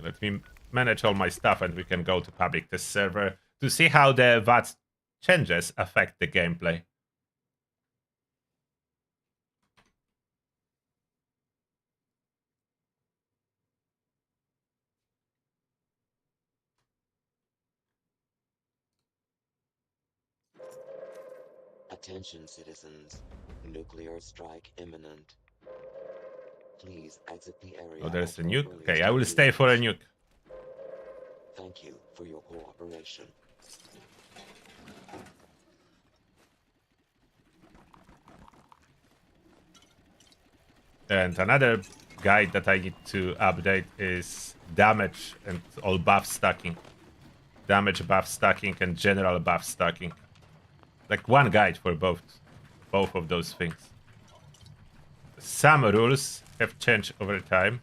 Let me manage all my stuff and we can go to public test server to see how the VATS changes affect the gameplay. Attention citizens, nuclear strike imminent. Please exit the area. Oh, there's a nuke? Okay, I will stay for a nuke. Thank you for your cooperation. And another guide that I need to update is damage and all buff stacking. Damage buff stacking and general buff stacking. Like one guide for both of those things. Some rules have changed over time.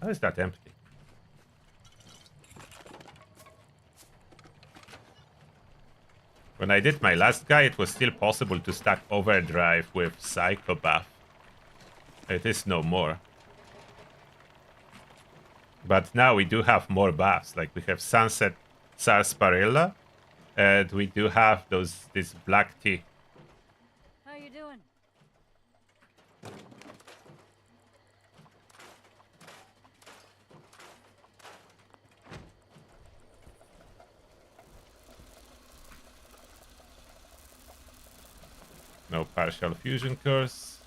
How is that empty? When I did my last guide, it was still possible to stack Overdrive with Psycho buff. It is no more. But now we do have more buffs. Like we have Sunset Sarsaparilla, and we do have this black tea. How you doing? No partial fusion cores.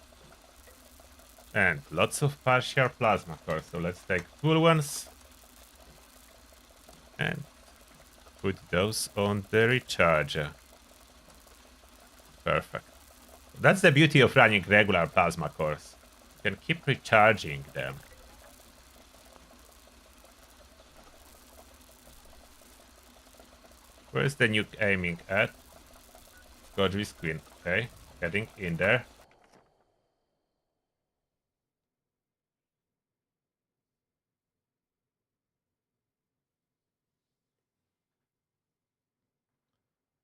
And lots of partial plasma cores. So let's take full ones. And put those on the recharger. Perfect. That's the beauty of running regular plasma cores. You can keep recharging them. Where's the nuke aiming at? Godry's Queen. Okay, getting in there.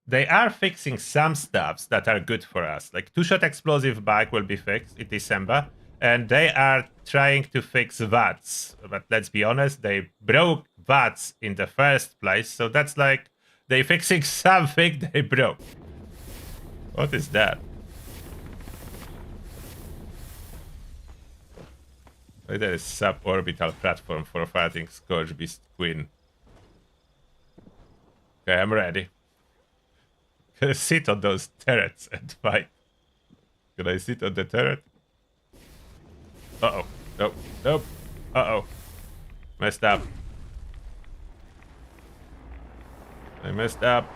They are fixing some stuffs that are good for us. Like two-shot explosive bag will be fixed in December. And they are trying to fix VATS. But let's be honest, they broke VATS in the first place. So that's like they fixing something they broke. What is that? There is suborbital platform for fighting Scourge Beast Queen. Okay, I'm ready. Can I sit on those turrets and fight? Can I sit on the turret? Uh-oh. Nope. Nope. Uh-oh. Messed up. I messed up.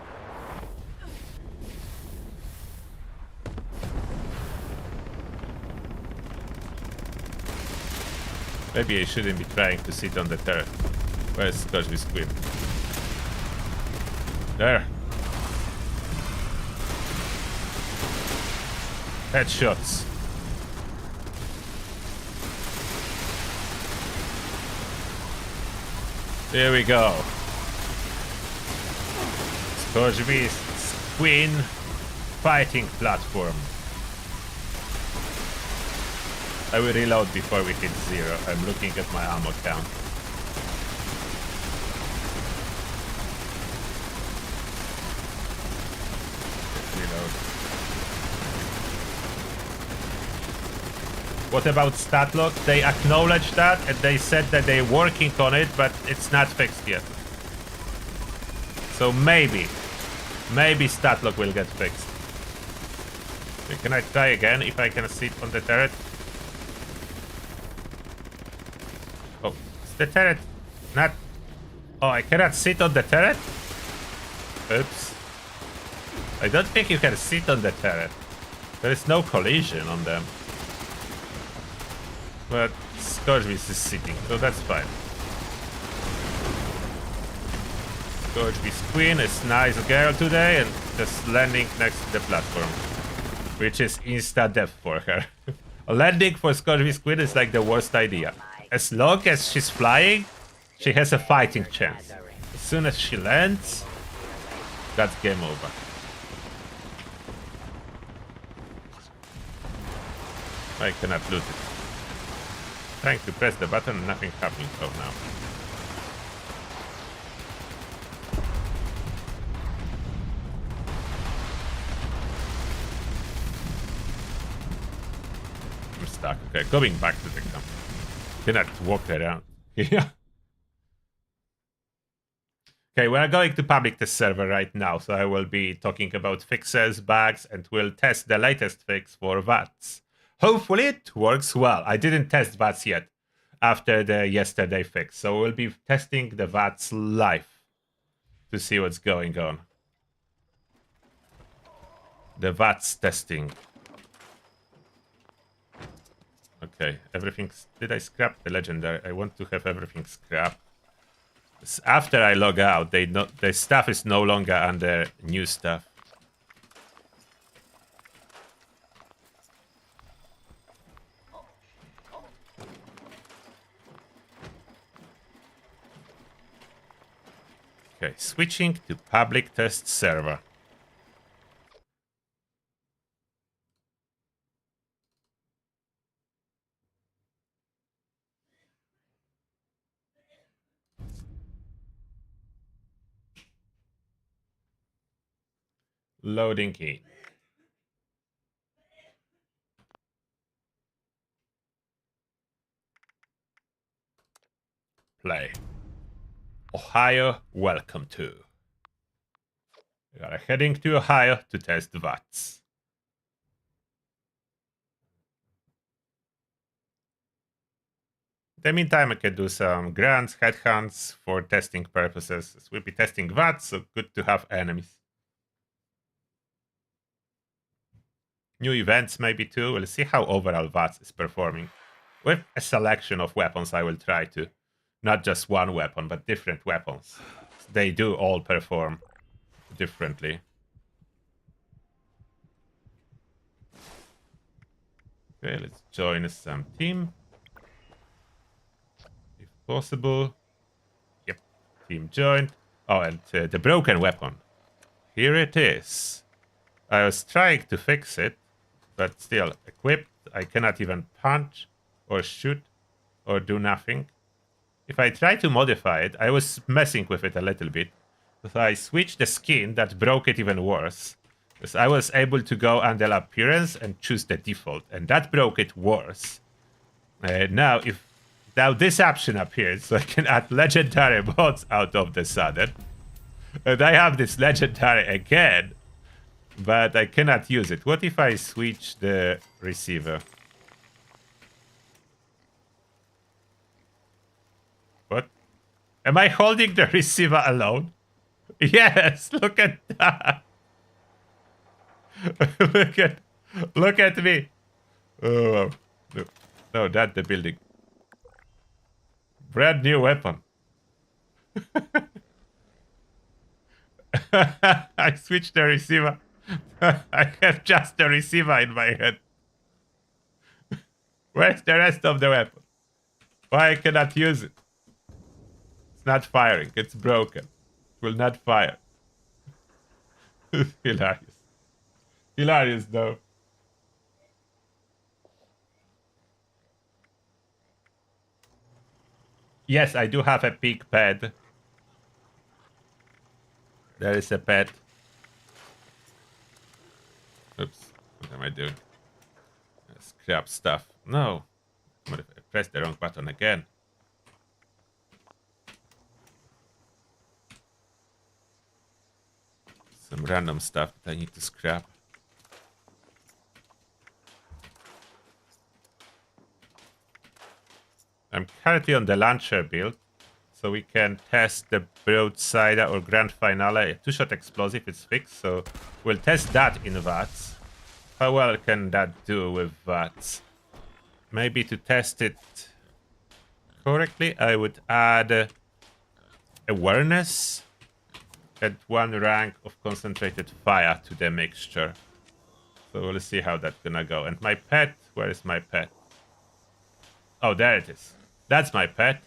Maybe I shouldn't be trying to sit on the turret. Where's Scourge Beast Queen? There. Headshots. There we go. Scourge Beast's Queen fighting platform. I will reload before we hit 0. I'm looking at my ammo count. Reload. What about stat lock? They acknowledged that and they said that they're working on it, but it's not fixed yet. So maybe stat lock will get fixed. Okay, can I try again if I can sit on the turret? Oh, is the turret not... Oh, I cannot sit on the turret? Oops. I don't think you can sit on the turret. There is no collision on them. But Scourgebeast is sitting, so that's fine. Scourgebeast Queen is nice girl today and just landing next to the platform. Which is insta-death for her. Landing for Scourgebeast Queen is like the worst idea. As long as she's flying, she has a fighting chance. As soon as she lands, that's game over. I cannot lose it. Trying to press the button, nothing happening. Oh, now. I'm stuck. Okay, going back to the camp. Cannot walk around. Yeah. Okay, we are going to public test server right now, so I will be talking about fixes, bugs, and we'll test the latest fix for VATS. Hopefully it works well. I didn't test VATS yet after the yesterday fix, so we'll be testing the VATS live to see what's going on. The VATS testing. Okay, everything's... Did I scrap the legendary? I want to have everything scrapped. After I log out, the stuff is no longer under new stuff. Okay, switching to public test server. Loading in. Play. Ohio, welcome to. We are heading to Ohio to test VATS. In the meantime, I can do some grants, headhunts for testing purposes. We'll be testing VATS, so good to have enemies. New events maybe too. We'll see how overall VATS is performing. With a selection of weapons I will try to. Not just one weapon, but different weapons. They do all perform differently. Okay, let's join some team. If possible. Yep, team joined. Oh, and the broken weapon. Here it is. I was trying to fix it, but still equipped. I cannot even punch or shoot or do nothing. If I try to modify it, I was messing with it a little bit. So I switched the skin that broke it even worse. Because I was able to go under appearance and choose the default. And that broke it worse. Now this option appears, so I can add legendary mods out of the sudden. And I have this legendary again. But I cannot use it. What if I switch the receiver? What? Am I holding the receiver alone? Yes, look at that. look at me. Oh, no, that's the building. Brand new weapon. I switched the receiver. I have just the receiver in my head. Where's the rest of the weapon? Why I cannot use it? It's not firing. It's broken. It will not fire. Hilarious. Hilarious though. Yes, I do have a pig pet. There is a pet. Oops, what am I doing? Scrap stuff. No, I pressed the wrong button again. Some random stuff that I need to scrap. I'm currently on the launcher build, so we can test the broadside or grand finale. A two-shot explosive is fixed, so we'll test that in VATS. How well can that do with VATS? Maybe to test it correctly, I would add awareness at 1 rank of concentrated fire to the mixture. So we'll see how that's gonna go. And my pet, where is my pet? Oh, there it is. That's my pet.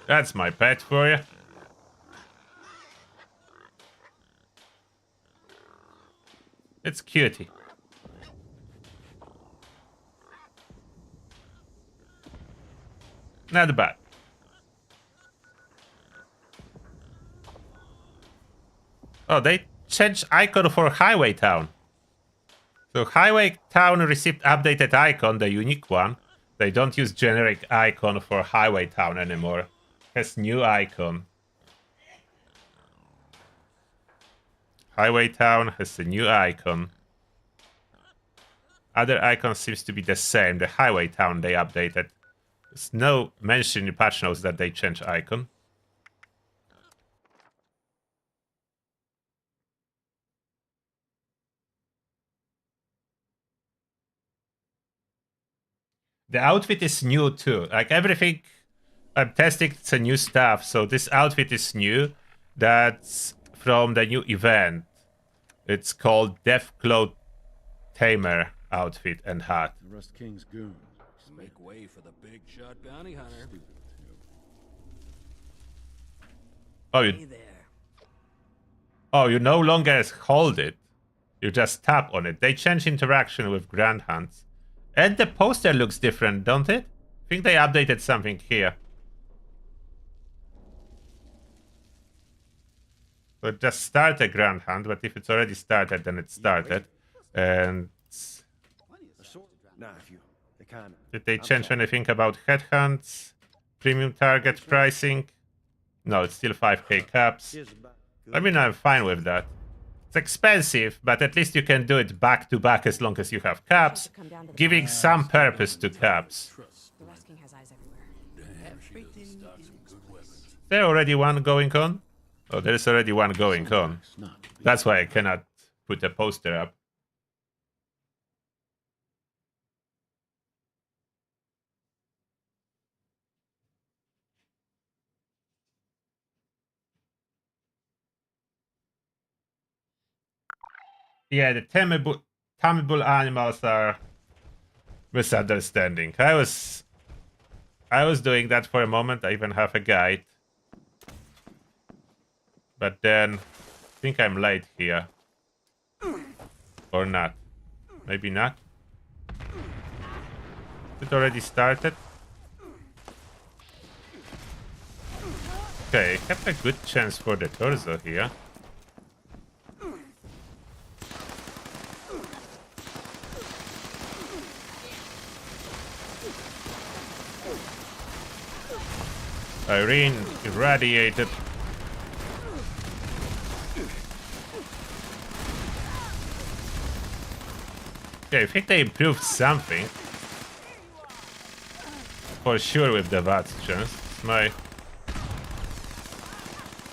That's my pet for you. It's cutie. Not bad. Oh, they changed icon for Highway Town. So Highway Town received updated icon, the unique one. They don't use generic icon for Highway Town anymore. Has new icon. Highway Town has a new icon. Other icon seems to be the same. The Highway Town they updated. There's no mention in patch notes that they change icon. The outfit is new too. Like everything I'm testing, it's a new stuff. So this outfit is new. That's from the new event. It's called Deathclaw Tamer outfit and hat. The Rust King's goons. Make way for the big shot bounty hunter. Oh, Hey you, there. oh, you no longer hold it. You just tap on it. They change interaction with Grand Hunts. And the poster looks different, don't it? I think they updated something here. So just start a Grand Hunt, but if it's already started, then it started. And Nah, if you, they kind of. did they change anything about headhunts? Premium target pricing? No, it's still 5k caps. I mean, I'm fine with that. It's expensive, but at least you can do it back to back as long as you have caps, giving some purpose to caps. The Rust King has eyes everywhere. There already one going on? Oh, there's already one going on. That's why I cannot put a poster up. Yeah, the tameable animals are misunderstanding. I was doing that for a moment. I even have a guide. But then I think I'm late here. Or not. Maybe not. It already started. Okay, I have a good chance for the torso here. Irene irradiated. Okay, I think they improved something. For sure with the VATS chance. My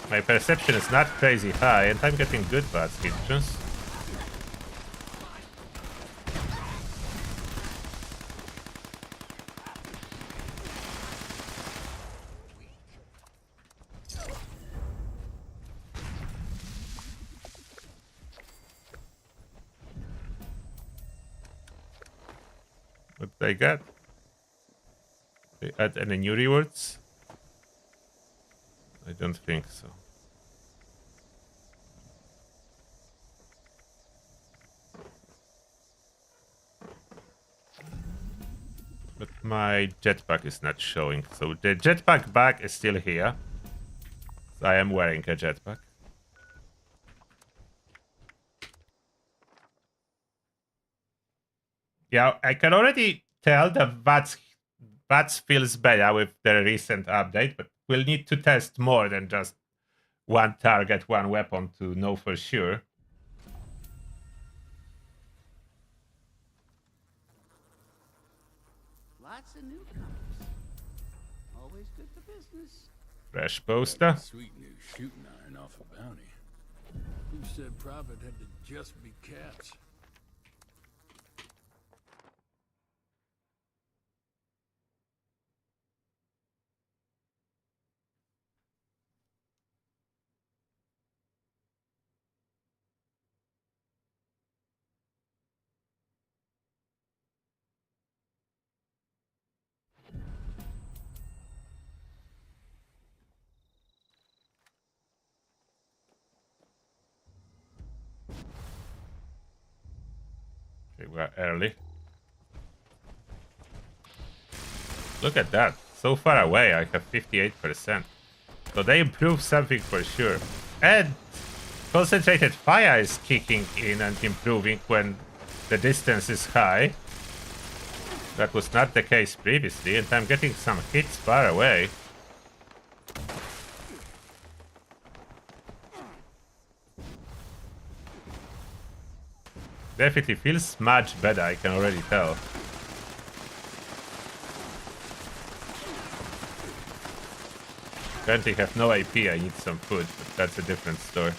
perception is not crazy high, and I'm getting good VATS hit chance. What did I get? They add any new rewards? I don't think so. But my jetpack is not showing. So the jetpack bag is still here. So I am wearing a jetpack. Yeah, I can already tell the VATS feels better with the recent update, but we'll need to test more than just one target, one weapon to know for sure. Lots of newcomers. Always good for business. Fresh poster. Sweet new shooting iron off a bounty. Who said profit had to just be cats? Okay, we're early. Look at that. So far away, I have 58%. So they improved something for sure. And concentrated fire is kicking in and improving when the distance is high. That was not the case previously, and I'm getting some hits far away. Definitely feels much better, I can already tell. Currently have no AP, I need some food, but that's a different story.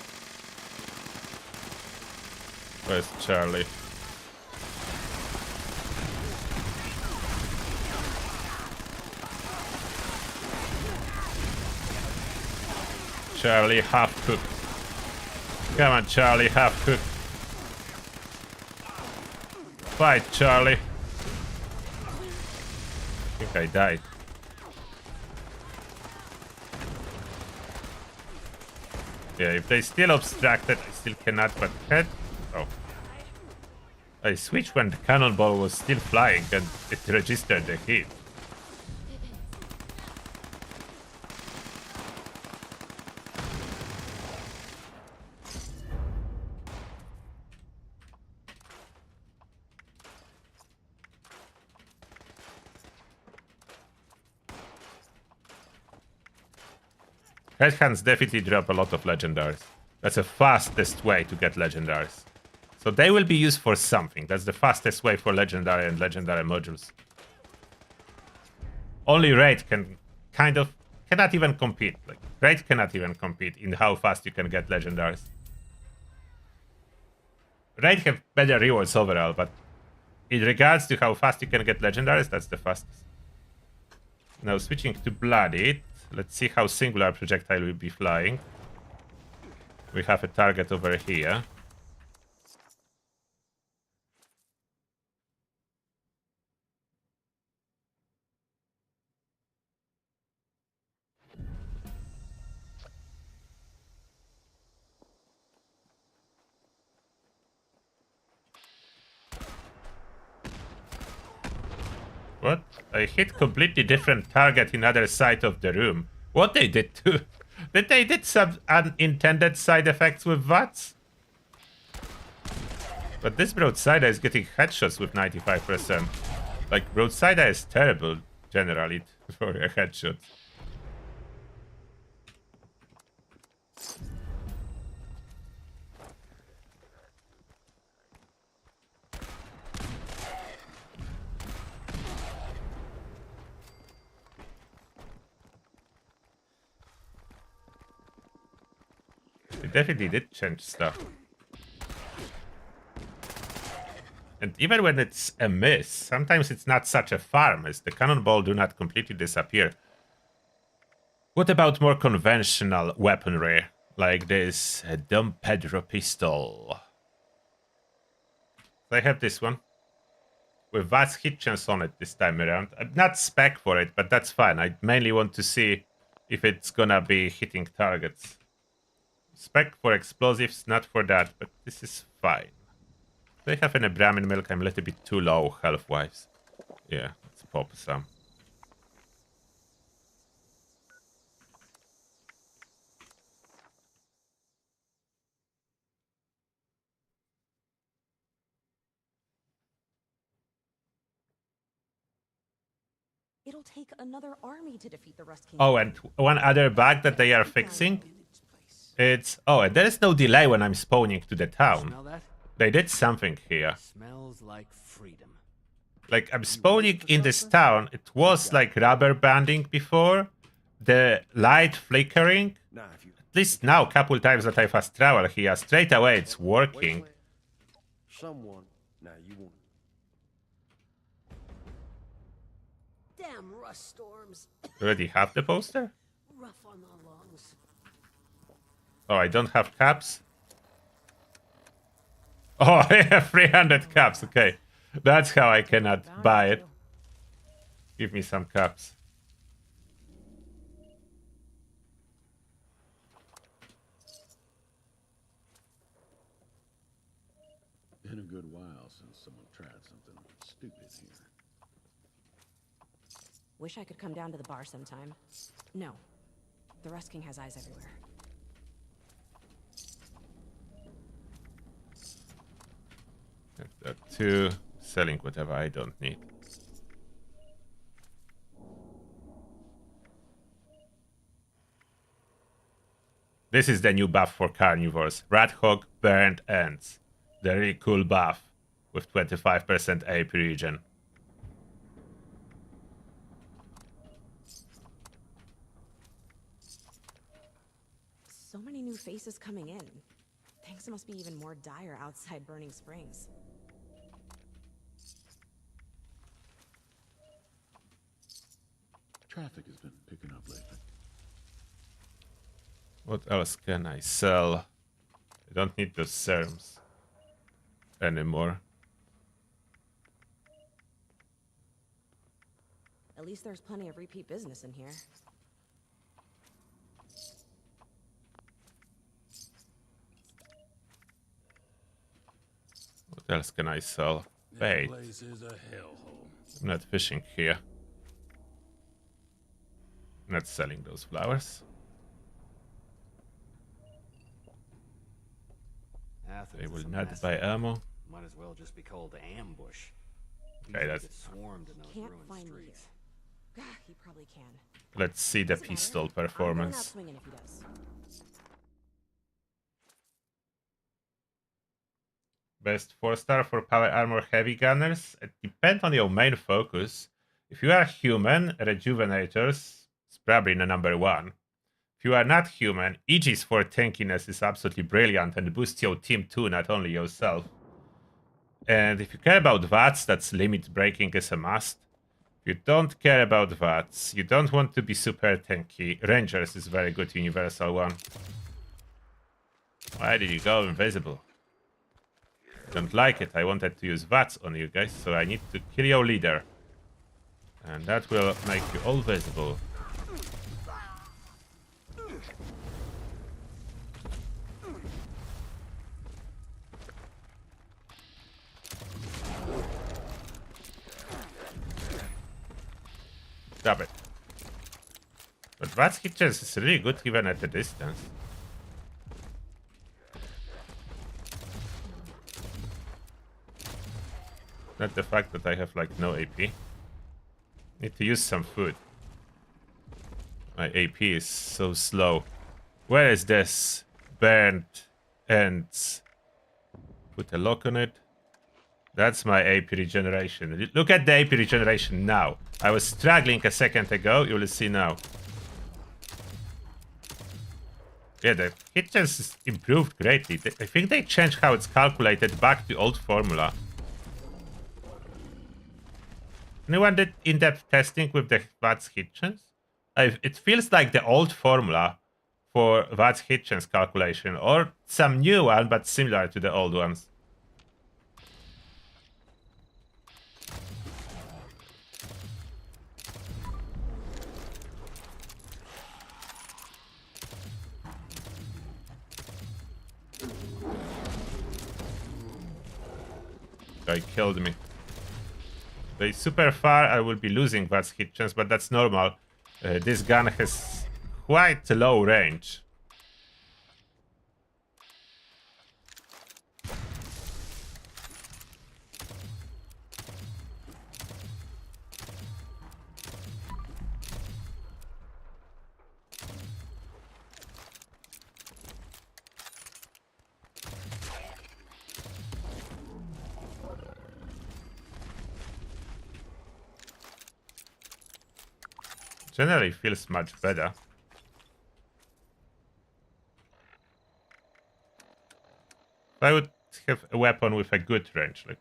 Where's Charlie? Charlie, half cooked. Come on, Charlie, half cooked. Fight, Charlie. I think I died. Yeah, if they still obstructed, I still cannot but head. Oh. I switched when the cannonball was still flying and it registered the hit. Headhands definitely drop a lot of legendaries. That's the fastest way to get legendaries. So they will be used for something. That's the fastest way for legendary and legendary modules. Only Raid can cannot even compete. Like Raid cannot even compete in how fast you can get legendaries. Raid have better rewards overall, but in regards to how fast you can get legendaries, that's the fastest. Now switching to Bloodied. Let's see how singular projectile will be flying. We have a target over here. What? I hit completely different target in other side of the room. What they did too? Did they did some unintended side effects with VATS? But this Broadsider is getting headshots with 95%. Like Broadsider is terrible generally for a headshot. It definitely did change stuff. And even when it's a miss, sometimes it's not such a farm, as the cannonball do not completely disappear. What about more conventional weaponry, like this Dom Pedro pistol? I have this one. with VATS hit chance on it this time around. I'm not spec for it, but that's fine. I mainly want to see if it's gonna be hitting targets. Spec for explosives, not for that, but this is fine. Do I have any Brahmin milk? I'm a little bit too low health-wise. Yeah, let's pop some. It'll take another army to defeat the Rust King. Oh, and one other bug that they are fixing. It's... Oh, and there is no delay when I'm spawning to the town. Smell that? They did something here. Smells like freedom. Like, I'm spawning in this town. It was like rubber banding before. The light flickering. At least now, a couple times that I fast travel here, straight away it's working. Someone. Now you won't. Damn rust storms. Already have the poster? Rough on the lungs. Oh, I don't have caps? Oh, I have 300 caps. Okay. That's how I cannot buy it. Give me some caps. Been a good while since someone tried something stupid here. Wish I could come down to the bar sometime. No. The Rust King has eyes everywhere. That too. Selling whatever I don't need. This is the new buff for carnivores. Rat Hog Burned Ends. The really cool buff with 25% AP regen. So many new faces coming in. Things must be even more dire outside Burning Springs. Traffic has been picking up lately. What else can I sell? I don't need those serums anymore. At least there's plenty of repeat business in here. What else can I sell? Bait. This place is a hellhole. I'm not fishing here. I'm not selling those flowers. They will not buy ammo. Might as well just be called ambush. Okay, that's... Swarmed in those Can't ruined find streets. me. He probably can. Let's see the pistol performance. I'm swinging if he does. Best 4-star for power armor heavy gunners. It depends on your main focus. If you are human, rejuvenators is probably the number one. If you are not human, Aegis for tankiness is absolutely brilliant and boosts your team too, not only yourself. And if you care about VATS, that's limit breaking is a must. If you don't care about VATS, you don't want to be super tanky, Rangers is very good universal one. Why did you go invisible? Don't like it. I wanted to use VATS on you guys, so I need to kill your leader. And that will make you all visible. Stop it. But VATS hit chance is really good even at a distance. Not the fact that I have like no AP. Need to use some food. My AP is so slow. Where is this? Burnt ends. Put a lock on it. That's my AP regeneration. Look at the AP regeneration now. I was struggling a second ago. You will see now. Yeah, the hit chance is improved greatly. I think they changed how it's calculated back to old formula. Anyone did in-depth testing with the VATS hit chance? It feels like the old formula for VATS hit chance calculation, or some new one, but similar to the old ones. Guy killed me. They super far, I will be losing VATS hit chance, but that's normal. This gun has quite low range. Generally feels much better. If I would have a weapon with a good range, like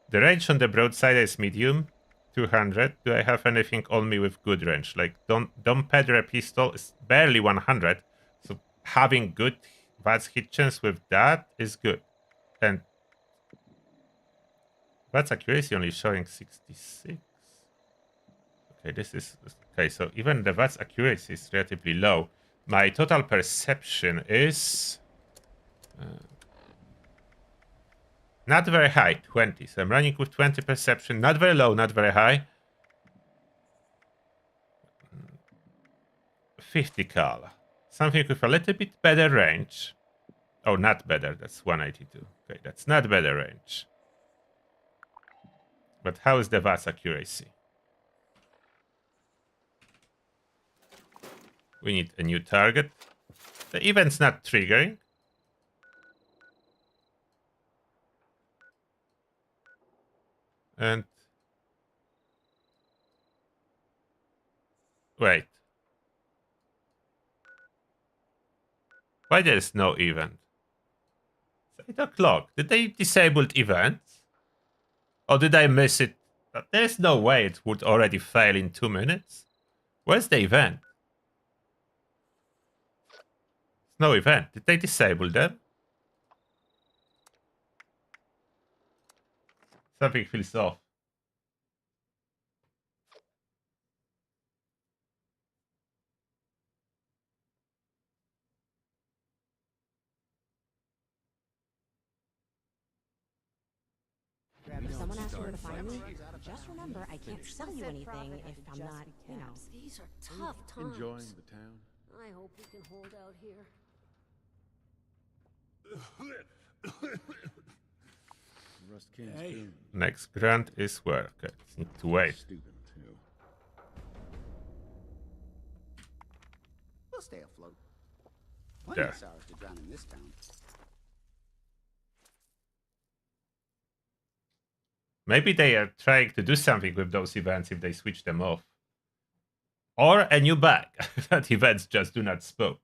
the range on the broadside is medium, 200. Do I have anything on me with good range? Like Dom Pedro pistol is barely 100, so having good VATS hit chance with that is good. And VATS accuracy only showing 66. Okay, this is okay. So even the VATS accuracy is relatively low. My total perception is not very high, 20. So I'm running with 20 perception, not very low, not very high. 50 cal, something with a little bit better range. Oh, not better. That's 182. Okay, that's not better range. But how is the VATS accuracy? We need a new target. The event's not triggering. And wait. Why there's no event? It's 8 o'clock. Did they disable events? Or did I miss it? There's no way it would already fail in 2 minutes. Where's the event? No event. Did they disable them? Something feels off. If someone asks you where to find me, just remember I can't sell you anything if I'm not, you know. These are tough times. Enjoying the town? I hope we can hold out here. Rust King's Hey. Next grant is where? Okay, need to wait. Stupid too. We'll stay afloat. Plenty There. of sorrows to drown in this town. Maybe they are trying to do something with those events if they switch them off. Or a new bug that events just do not spook.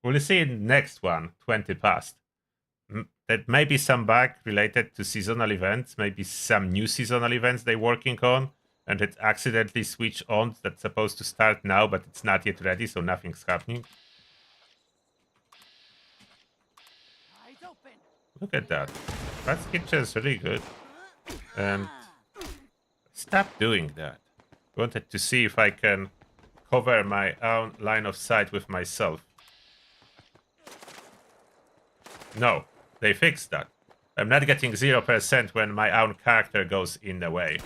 We'll see in next one, 20 past. That may be some bug related to seasonal events, maybe some new seasonal events they're working on, and it accidentally switch on that's supposed to start now, but it's not yet ready, so nothing's happening. Look at that. That's kitchen is really good. And stop doing that. Wanted to see if I can cover my own line of sight with myself. No, they fixed that. I'm not getting 0% when my own character goes in the way.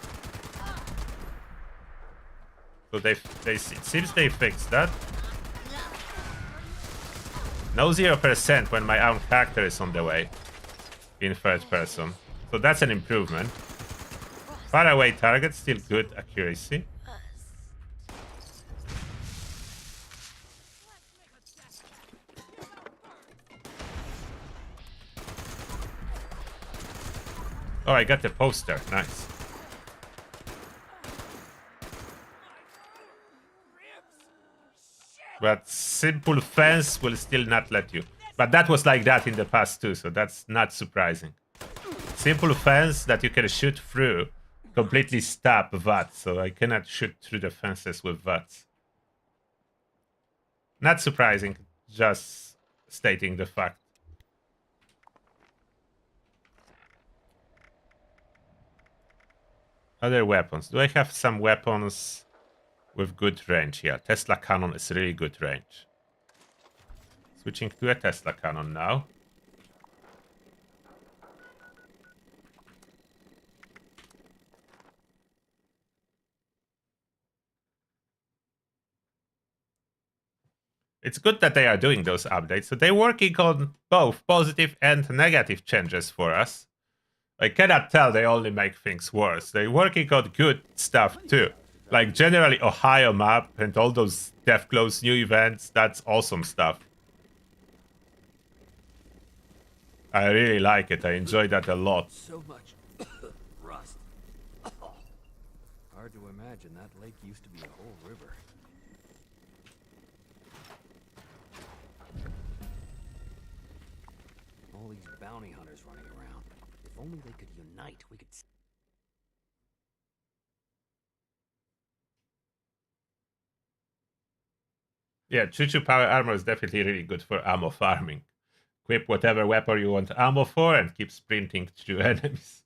So it seems they fixed that. No 0% when my own character is on the way. In third person. So that's an improvement. Far away target, still good accuracy. Oh, I got the poster. Nice. But simple fence will still not let you. But that was like that in the past too, so that's not surprising. Simple fence that you can shoot through completely stop VATS, so I cannot shoot through the fences with VATS. Not surprising, just stating the fact. Other weapons. Do I have some weapons with good range? Yeah, Tesla cannon is really good range. Switching to a Tesla cannon now. It's good that they are doing those updates. So they're working on both positive and negative changes for us. I cannot tell they only make things worse. They're working on good stuff too. Like generally Ohio map and all those Deathclaws new events, that's awesome stuff. I really like it. I enjoy that a lot. So much rust. Hard to imagine that lake used to be a whole river. All these bounty hunters running around. If only they could unite, we could... Yeah, Choo-Choo Power Armor is definitely really good for ammo farming. Equip whatever weapon you want ammo for and keep sprinting through enemies.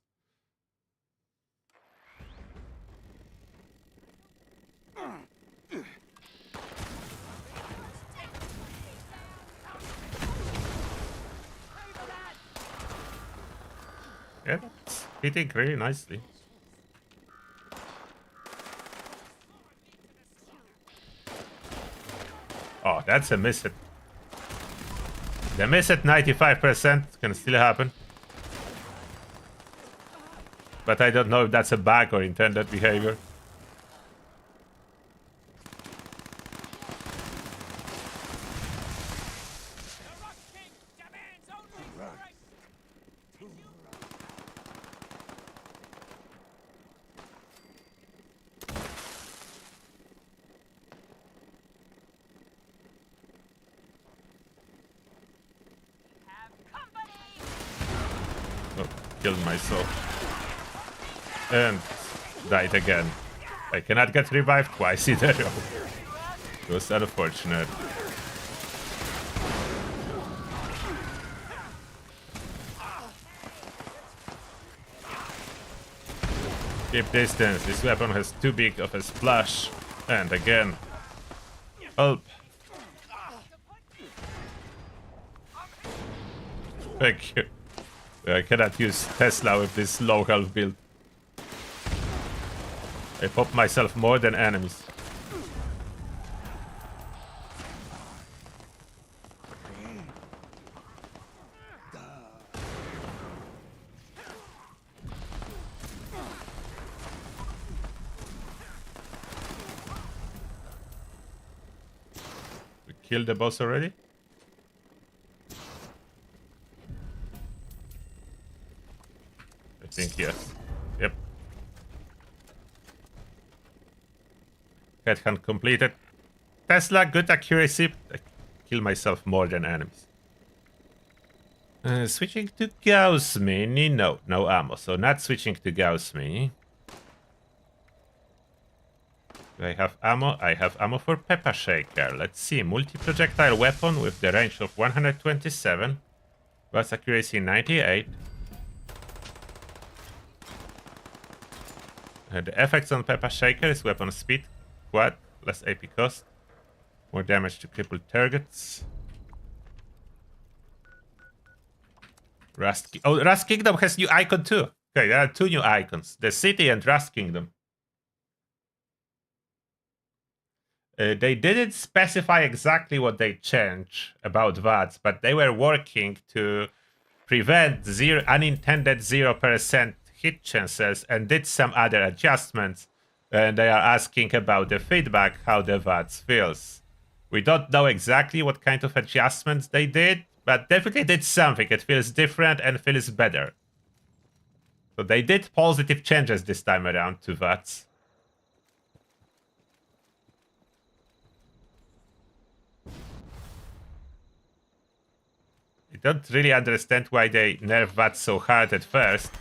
Yeah, it's hitting really nicely. Oh, that's a miss hit. The miss at 95% can still happen. But I don't know if that's a bug or intended behavior. Killed myself. And died again. I cannot get revived twice in a row. It was unfortunate. Keep distance. This weapon has too big of a splash. And again. Help. Thank you. I cannot use Tesla with this low health build. I pop myself more than enemies. We killed the boss already? I think yes. Yep. Headhunt completed. Tesla, good accuracy. I kill myself more than enemies. Switching to Gauss Mini. No ammo. So not switching to Gauss Mini. Do I have ammo? I have ammo for Peppa Shaker. Let's see. Multi-projectile weapon with the range of 127. VATS accuracy 98. The effects on Peppa Shaker is weapon speed, quad, less AP cost, more damage to crippled targets. Rust Kingdom has new icon too. Okay, there are two new icons, the city and Rust Kingdom. They didn't specify exactly what they changed about VATS, but they were working to prevent unintended 0% hit chances and did some other adjustments. And they are asking about the feedback, how the VATS feels. We don't know exactly what kind of adjustments they did, but definitely did something. It feels different and feels better. So they did positive changes this time around to VATS. I don't really understand why they nerf VATS so hard at first.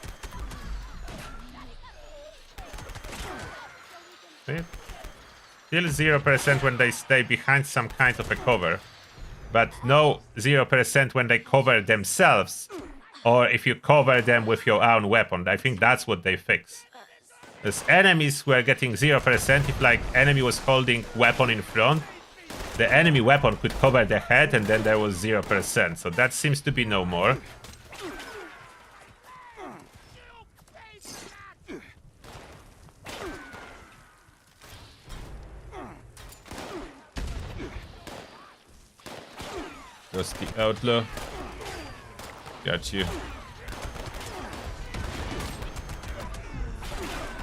Still 0% when they stay behind some kind of a cover, but no 0% when they cover themselves, or if you cover them with your own weapon. I think that's what they fixed. As enemies were getting 0% if like enemy was holding weapon in front, the enemy weapon could cover the head and then there was 0%, so that seems to be no more. Goes the outlaw. Got you.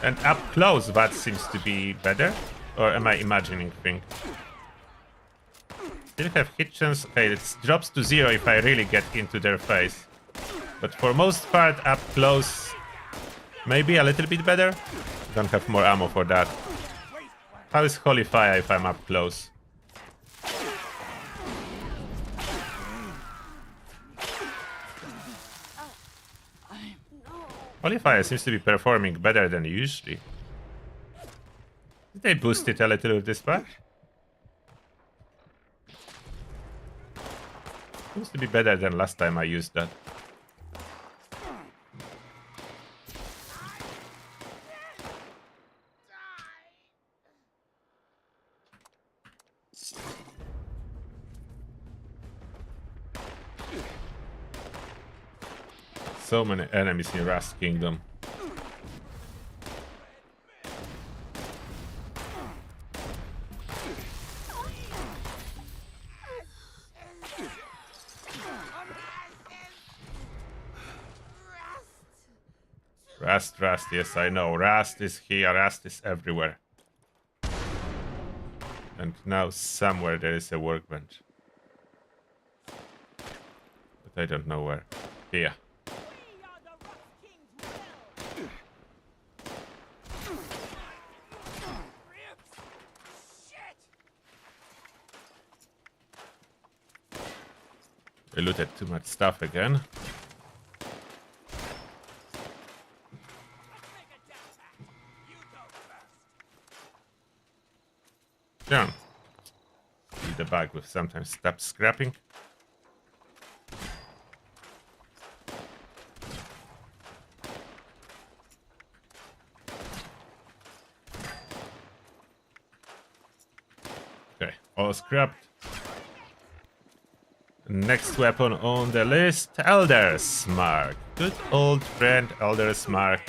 And up close, that seems to be better. Or am I imagining things? Still have hit chance. Okay, it drops to 0 if I really get into their face. But for most part, up close, maybe a little bit better. Don't have more ammo for that. How is Holy Fire if I'm up close? Holy Fire seems to be performing better than usually. Did they boost it a little with this patch? Seems to be better than last time I used that. So many enemies in Rust Kingdom. Rust, yes, I know. Rust is here, Rust is everywhere. And now somewhere there is a workbench. But I don't know where. Here. We looted too much stuff again. Down. Need the bag with sometimes stop scrapping. Okay, all scrapped. Next weapon on the list, Elder's Mark. Good old friend Elder's Mark.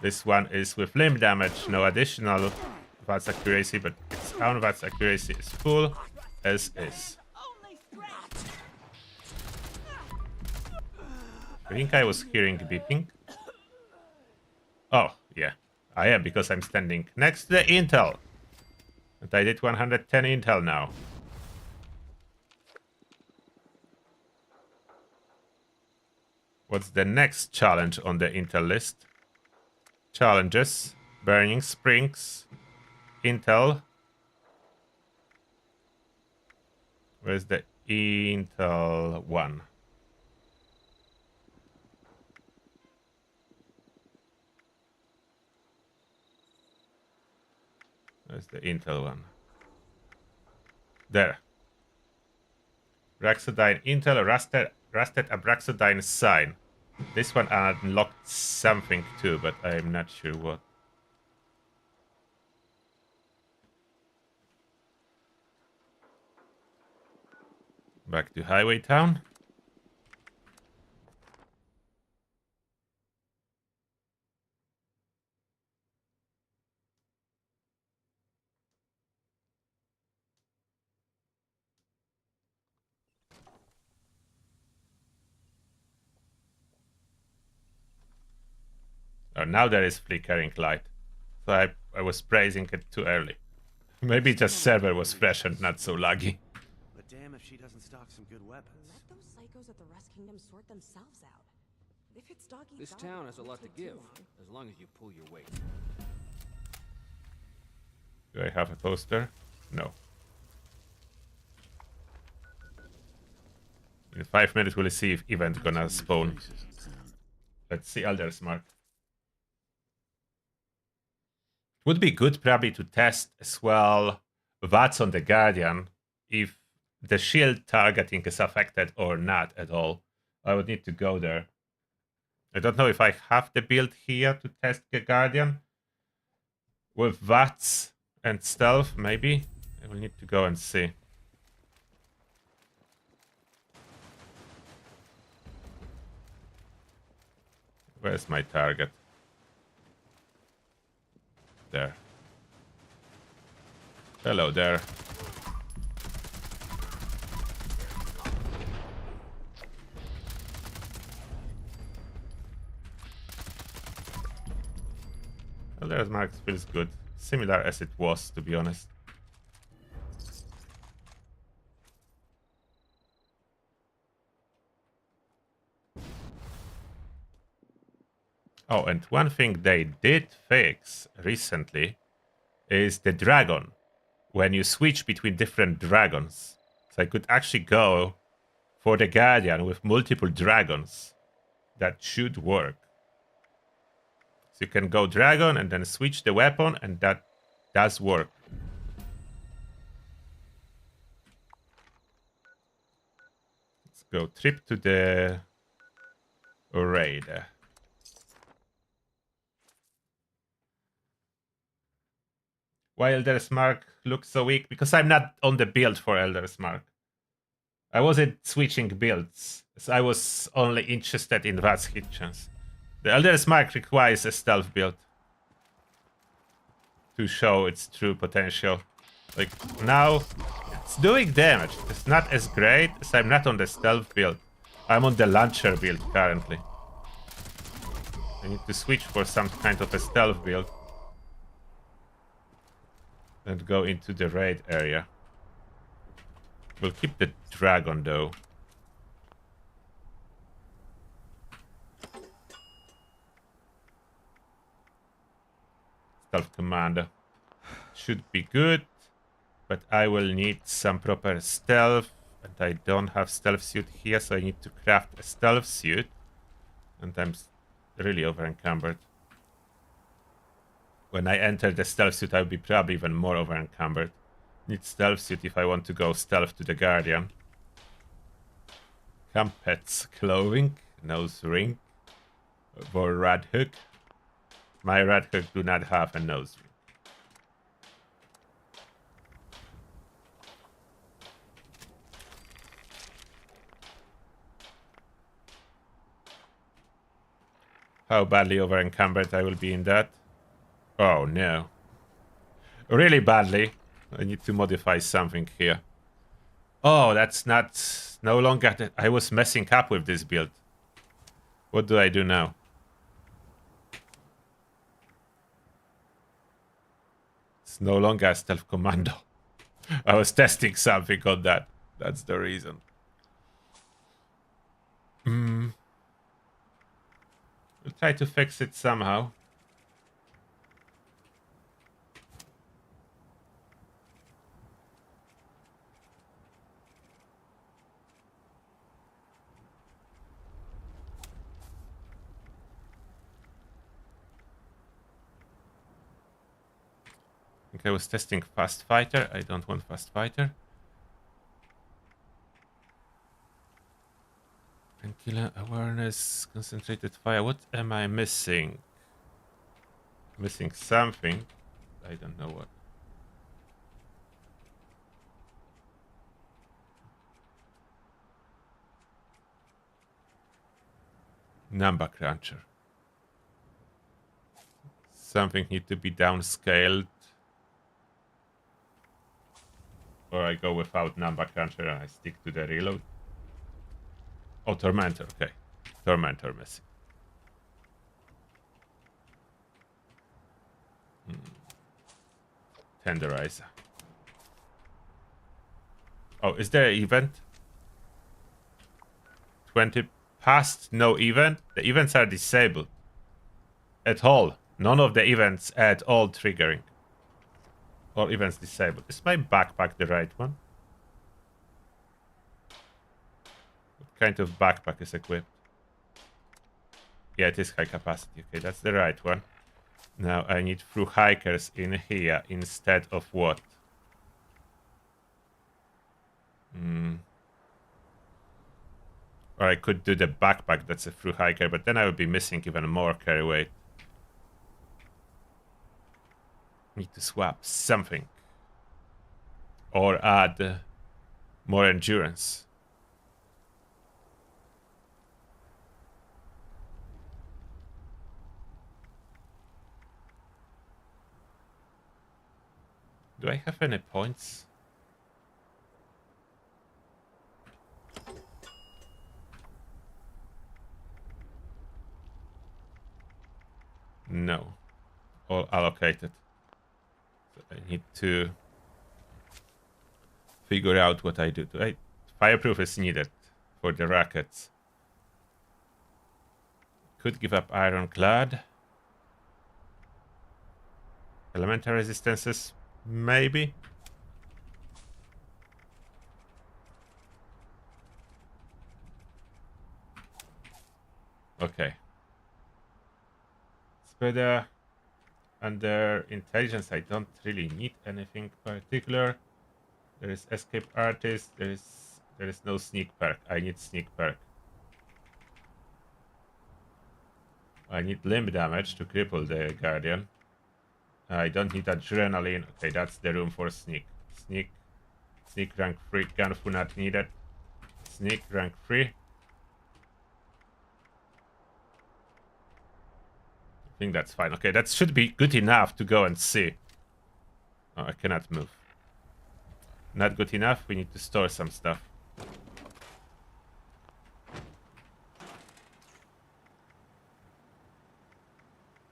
This one is with limb damage, no additional VATS accuracy, but its own VATS accuracy is full, as is. I think I was hearing beeping. Oh, yeah, I am, because I'm standing next to the intel. And I did 110 intel now. What's the next challenge on the intel list? Challenges, Burning Springs, intel. Where's the intel one? Where's the intel one? There. Braxodine intel, rusted Abraxodine sign. This one unlocked something too, but I'm not sure what. Back to Highway Town. Oh, now there is flickering light. So I was praising it too early. Maybe just server was fresh and not so laggy. But damn if she doesn't stock some good weapons. Let those psychos at the Rust Kingdom sort themselves out. If it's dog eat This dog, town has a it lot to won't take give, too long. as long as you pull your weight. Do I have a poster? No. In 5 minutes we'll see if event gonna spawn. Let's see Elder's Mark. Would be good probably to test as well VATS on the Guardian, if the shield targeting is affected or not at all. I would need to go there. I don't know if I have the build here to test the Guardian. With VATS and stealth, maybe. I will need to go and see. Where's my target? There. Hello there. Elder's Mark feels good. Similar as it was, to be honest. Oh, and one thing they did fix recently is the dragon. When you switch between different dragons. So I could actually go for the Guardian with multiple dragons. That should work. So you can go dragon and then switch the weapon, and that does work. Let's go trip to the raid. Why Elder's Mark looks so weak? Because I'm not on the build for Elder's Mark. I wasn't switching builds. So I was only interested in VATS hit chance. The Elder's Mark requires a stealth build to show its true potential. Like, now, it's doing damage. It's not as great as I'm not on the stealth build. I'm on the launcher build currently. I need to switch for some kind of a stealth build. And go into the raid area. We'll keep the dragon though. Stealth commander. Should be good. But I will need some proper stealth. And I don't have stealth suit here, so I need to craft a stealth suit. And I'm really over encumbered. When I enter the stealth suit, I'll be probably even more over encumbered. Need stealth suit if I want to go stealth to the Guardian. Campets clothing, nose ring, for rat hook. My rat hook do not have a nose ring. How badly over encumbered I will be in that? Oh no. Really badly. I need to modify something here. Oh, that's not... No longer... I was messing up with this build. What do I do now? It's no longer a stealth commando. I was testing something on that. That's the reason. We'll try to fix it somehow. I was testing fast fighter. I don't want fast fighter. And killer awareness, concentrated fire. What am I missing? Missing something. I don't know what. Number cruncher. Something need to be downscaled. Or I go without number cruncher and I stick to the reload. Oh, Tormentor, okay. Tormentor missing. Tenderizer. Oh, is there an event? 20 past, no event? The events are disabled. At all. None of the events at all triggering. All events disabled. Is my backpack the right one? What kind of backpack is equipped? Yeah, it is high capacity. Okay, that's the right one. Now I need through hikers in here instead of what? Or I could do the backpack that's a through hiker, but then I would be missing even more carry weight. Need to swap something. Or add more endurance. Do I have any points? No. all allocated. So I need to figure out what I do. Fireproof is needed for the rockets. Could give up ironclad. Elemental resistances, maybe. Okay. Spreader. Under intelligence, I don't really need anything particular. There is escape artist. There is no sneak perk. I need sneak perk. I need limb damage to cripple the guardian. I don't need adrenaline. Okay, that's the room for sneak. Sneak rank 3. Gunfu not needed. Sneak rank 3. I think that's fine. Okay, that should be good enough to go and see. Oh, I cannot move. Not good enough. We need to store some stuff.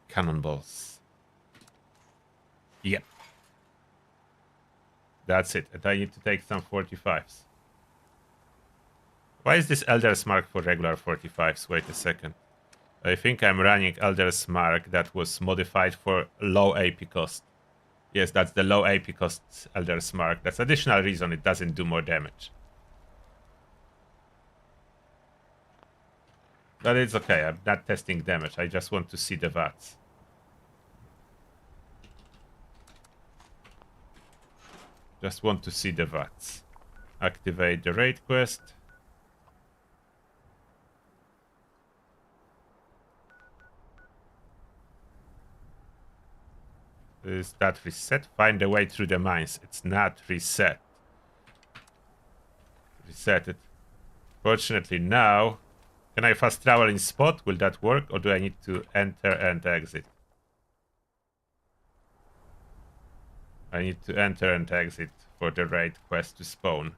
Cannonballs. Yep. That's it. And I need to take some 45s. Why is this Elder's Mark for regular 45s? Wait a second. I think I'm running Elder's Mark that was modified for low AP cost. Yes, that's the low AP cost Elder's Mark. That's additional reason it doesn't do more damage. But it's okay, I'm not testing damage. I just want to see the VATS. Just want to see the VATS. Activate the raid quest. Is that reset? Find a way through the mines. It's not reset. Reset it. Fortunately now, can I fast travel in spot? Will that work? Or do I need to enter and exit? I need to enter and exit for the raid quest to spawn.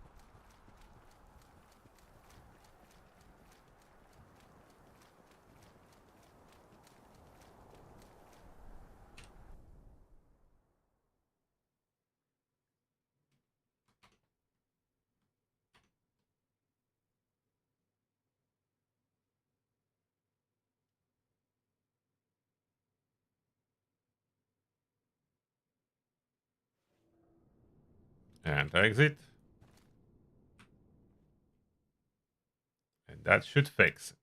And exit. And that should fix it.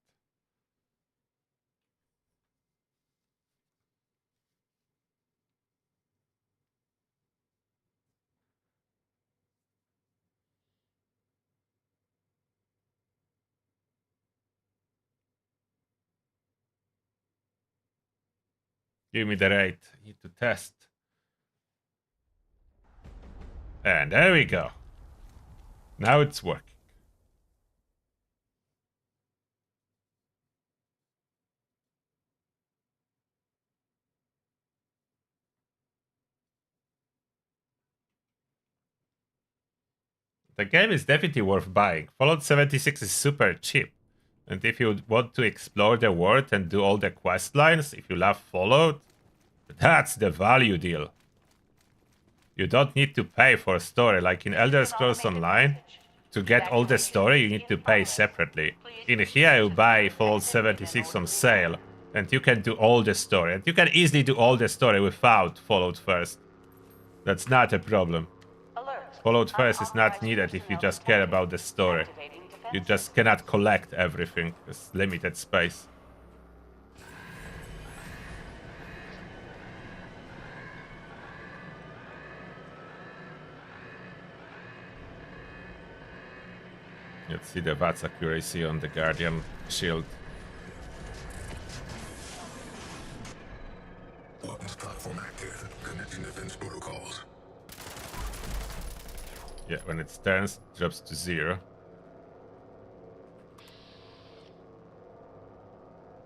Give me the rate. I need to test. And there we go. Now it's working. The game is definitely worth buying. Fallout 76 is super cheap. And if you want to explore the world and do all the quest lines, if you love Fallout, that's the value deal. You don't need to pay for a story. Like in Elder Scrolls Online, to get all the story, you need to pay separately. In here, you buy Fallout 76 on sale, and you can do all the story. And you can easily do all the story without Fallout First. That's not a problem. Fallout First is not needed if you just care about the story. You just cannot collect everything. It's limited space. Let's see the VATS accuracy on the Guardian shield. Weapons platform active. Connecting defense protocols. Yeah, when it turns, it drops to 0.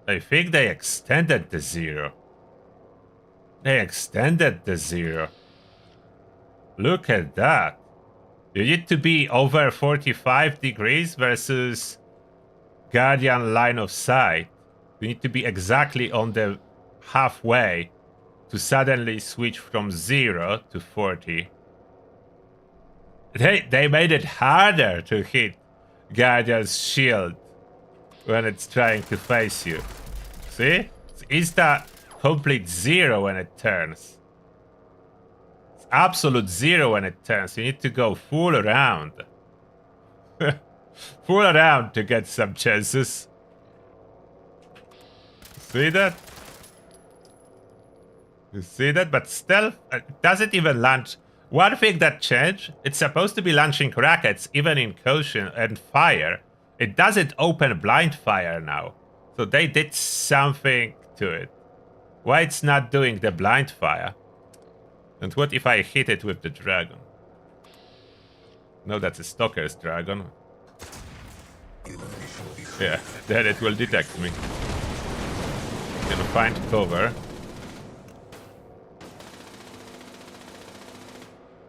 I think they extended the 0. They extended the 0. Look at that. You need to be over 45 degrees versus Guardian line of sight. You need to be exactly on the halfway to suddenly switch from 0 to 40. They made it harder to hit Guardian's shield when it's trying to face you. See? It's the complete 0 when it turns. It's absolute 0 when it turns. You need to go full around. Full around to get some chances. See that? You see that? But stealth doesn't even launch. One thing that changed, it's supposed to be launching rockets even in caution and fire. It doesn't open blind fire now. So they did something to it. Why it's not doing the blind fire? And what if I hit it with the dragon? No, that's a stalker's dragon. Yeah, then it will detect me. Can find cover.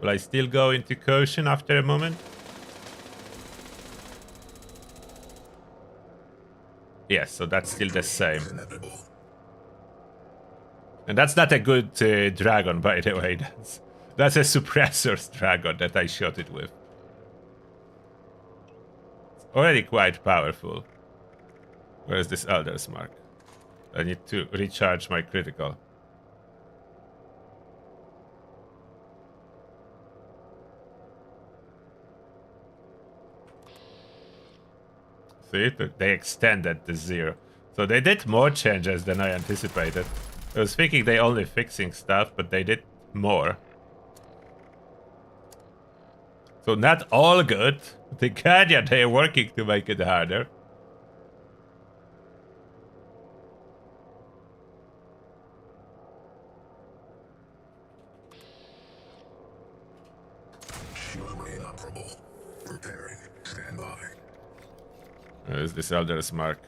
Will I still go into caution after a moment? Yes, so that's still the same. And that's not a good dragon, by the way. That's a suppressor's dragon that I shot it with. It's already quite powerful. Where's this Elder's Mark? I need to recharge my critical. See, they extended the 0. So they did more changes than I anticipated. I was thinking they only fixing stuff, but they did more. So not all good. The Guardian, they're working to make it harder. Preparing. Stand by. Where's this Elder's Mark?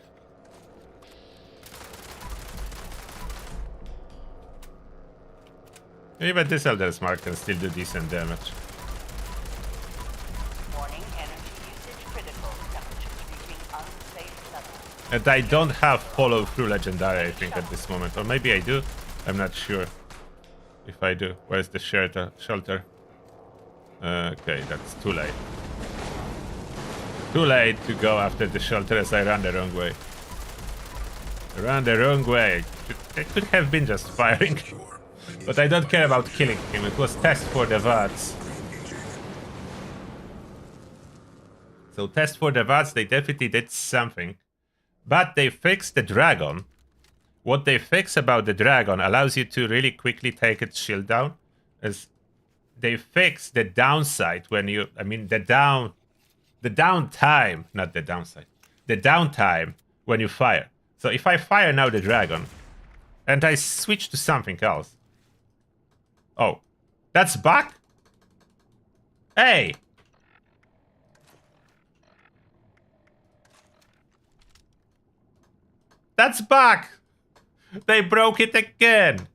Even this Elder's Mark can still do decent damage. Warning, energy usage critical. Temperatures reaching unsafe levels. And I don't have follow through legendary, I think, at this moment. Or maybe I do. I'm not sure if I do. Where's the shelter? Okay, that's too late. Too late to go after the shelter as I ran the wrong way. I ran the wrong way. It could have been just firing. But I don't care about killing him. It was test for the VATS. So test for the VATS, they definitely did something. But they fixed the dragon. What they fix about the dragon allows you to really quickly take its shield down. As they fix the downside when you... I mean, the downtime, not the downside. The downtime when you fire. So if I fire now the dragon, and I switch to something else. Oh, that's back? Hey! That's back! They broke it again!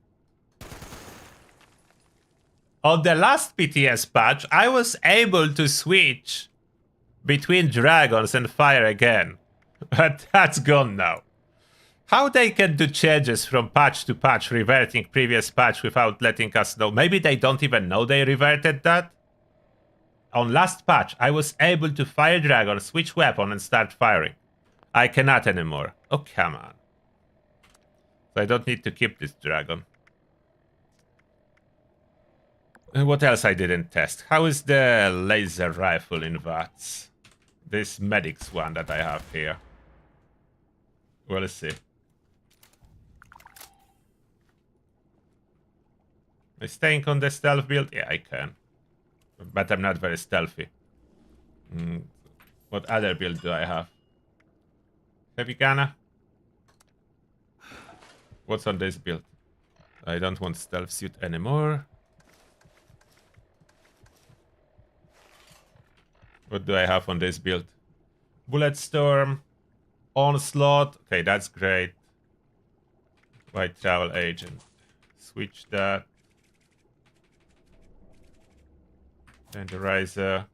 On the last PTS patch, I was able to switch between dragons and fire again. But that's gone now. How they can do changes from patch to patch, reverting previous patch without letting us know? Maybe they don't even know they reverted that? On last patch, I was able to fire dragon, switch weapon and start firing. I cannot anymore. Oh, come on. So I don't need to keep this dragon. And what else I didn't test? How is the laser rifle in VATS? This medic's one that I have here. Well, let's see. Am I staying on the stealth build? Yeah, I can. But I'm not very stealthy. What other build do I have? Heavy gunner? What's on this build? I don't want stealth suit anymore. What do I have on this build? Bullet storm. Onslaught. Okay, that's great. White travel agent. Switch that. Tenderizer.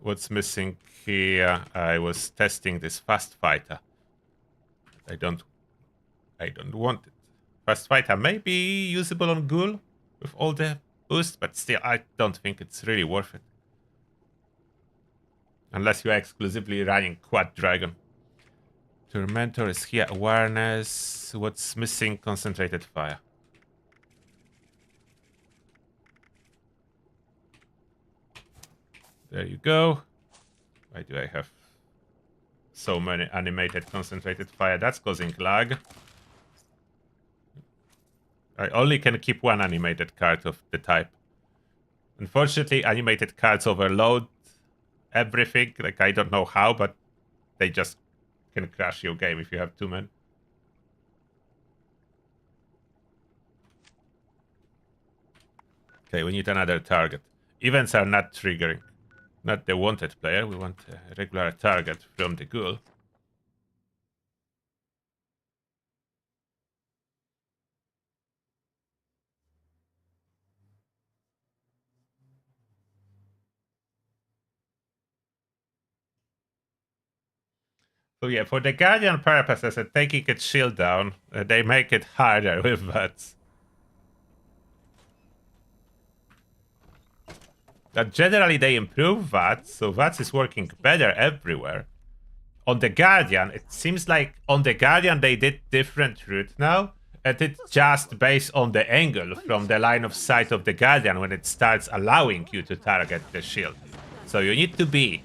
What's missing here? I was testing this fast fighter. I don't want it. Fast fighter may be usable on Ghoul with all the boosts, but still, I don't think it's really worth it. Unless you're exclusively running Quad Dragon. Tormentor is here. Awareness. What's missing? Concentrated fire. There you go. Why do I have so many animated concentrated fire? That's causing lag. I only can keep one animated card of the type. Unfortunately, animated cards overload everything. Like, I don't know how, but they just can crash your game if you have too many. Okay, we need another target. Events are not triggering. Not the wanted player. We want a regular target from the ghoul. So yeah, for the Guardian purposes, taking its shield down, they make it harder with VATS. But generally they improve VATS, so VATS is working better everywhere. On the Guardian, it seems like on the Guardian they did different route now, and it's just based on the angle from the line of sight of the Guardian when it starts allowing you to target the shield. So you need to be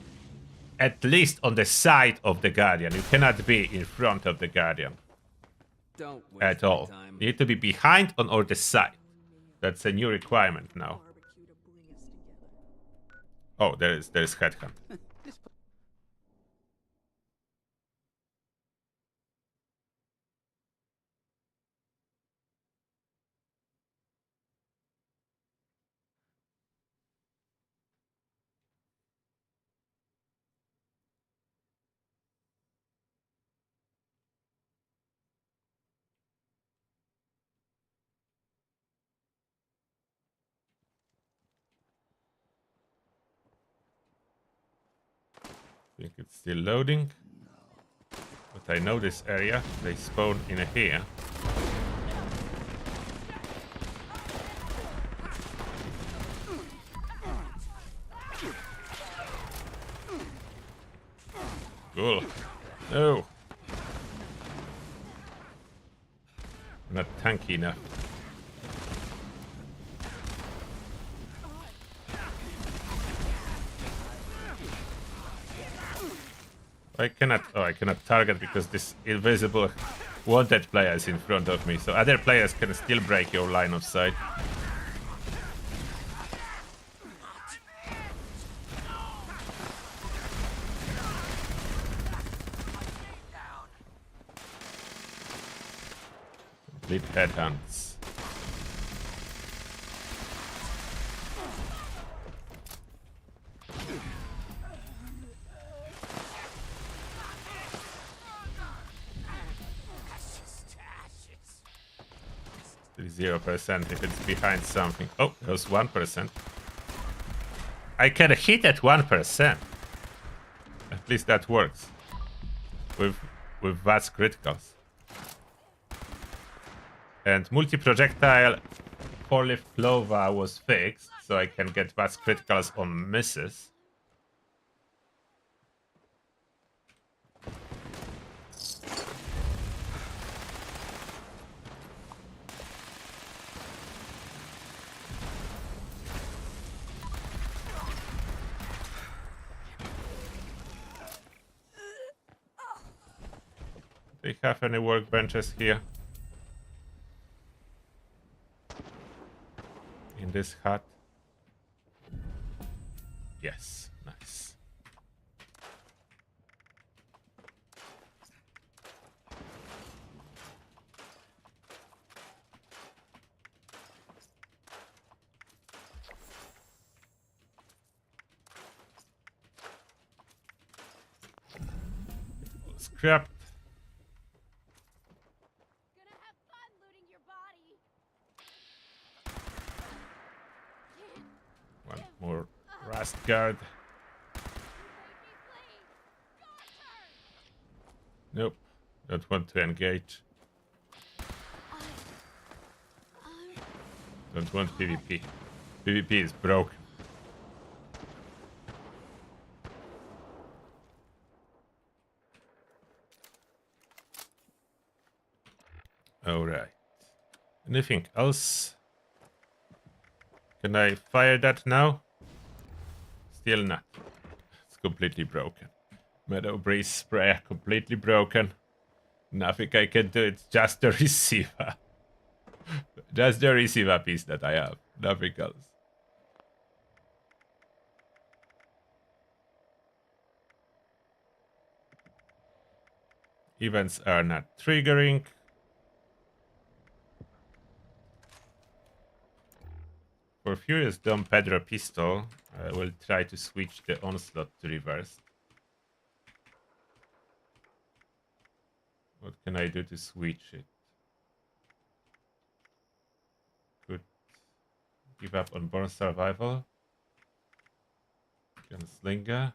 at least on the side of the Guardian. You cannot be in front of the Guardian at all. You need to be behind or the side. That's a new requirement now. Oh, there's Headhunt. I think it's still loading. But I know this area. They spawn in here. Cool. No. Not tanky enough. I cannot target because this invisible wanted player is in front of me, so other players can still break your line of sight. Complete headhunts. Still 0% if it's behind something. Oh, there's 1%. I can hit at 1%. At least that works. With VATS criticals. And multi-projectile 4-leaf clover was fixed, so I can get VATS criticals on misses. Do they have any workbenches here? In this hut? Yes, nice. Scrap. One more rust guard. Nope, don't want to engage. Don't want PvP. PvP is broken. Alright. Anything else? Can I fire that now? Still not. It's completely broken. Meadow breeze spray completely broken. Nothing I can do. It's just the receiver. Just the receiver piece that I have. Nothing else. Events are not triggering. For Furious Dom Pedro pistol, I will try to switch the onslaught to reverse. What can I do to switch it? Could give up on Born Survival. Gunslinger.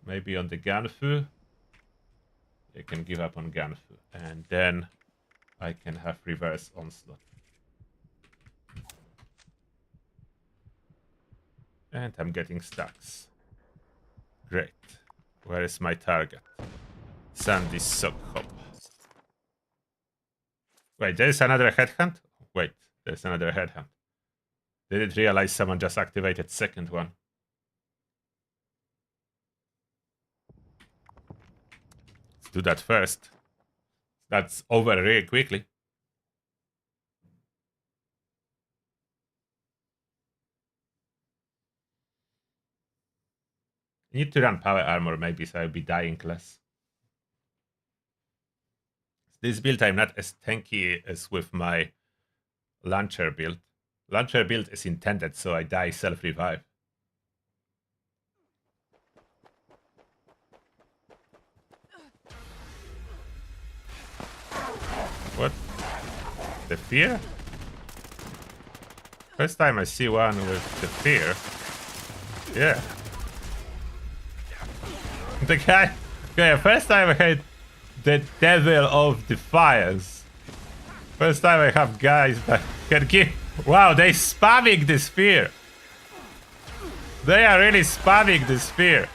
Maybe on the Ganfu. I can give up on Ganfu. And then I can have reverse onslaught. And I'm getting stacks. Great. Where is my target? Sandy Sockhob. Wait, there's another headhunt? Wait, there's another headhunt. Didn't realize someone just activated second one. Let's do that first. That's over really quickly. I need to run power armor maybe so I'll be dying less. This build I'm not as tanky as with my launcher build. Launcher build is intended so I die self-revive. What? The fear? First time I see one with the fear. Yeah. The guy... Okay, first time I had the Devil of Defiance. First time I have guys that can give... Wow, they spamming this fear. They are really spamming this fear.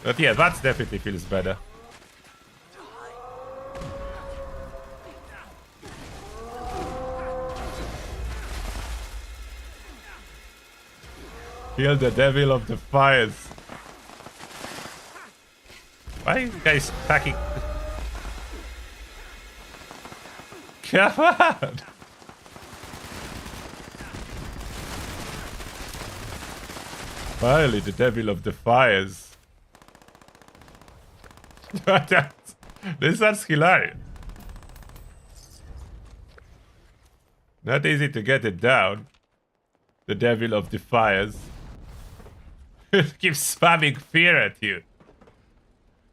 But yeah, that definitely feels better. Kill the Devil of Defiance. Why are you guys attacking? Come on! Finally, the Devil of Defiance. This one's hilarious. Not easy to get it down. The Devil of Defiance. It keeps spamming fear at you.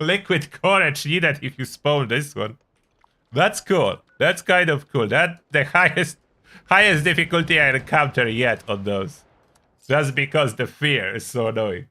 Liquid courage needed if you spawn this one. That's cool. That's kind of cool. That's the highest difficulty I encounter yet on those. Just because the fear is so annoying.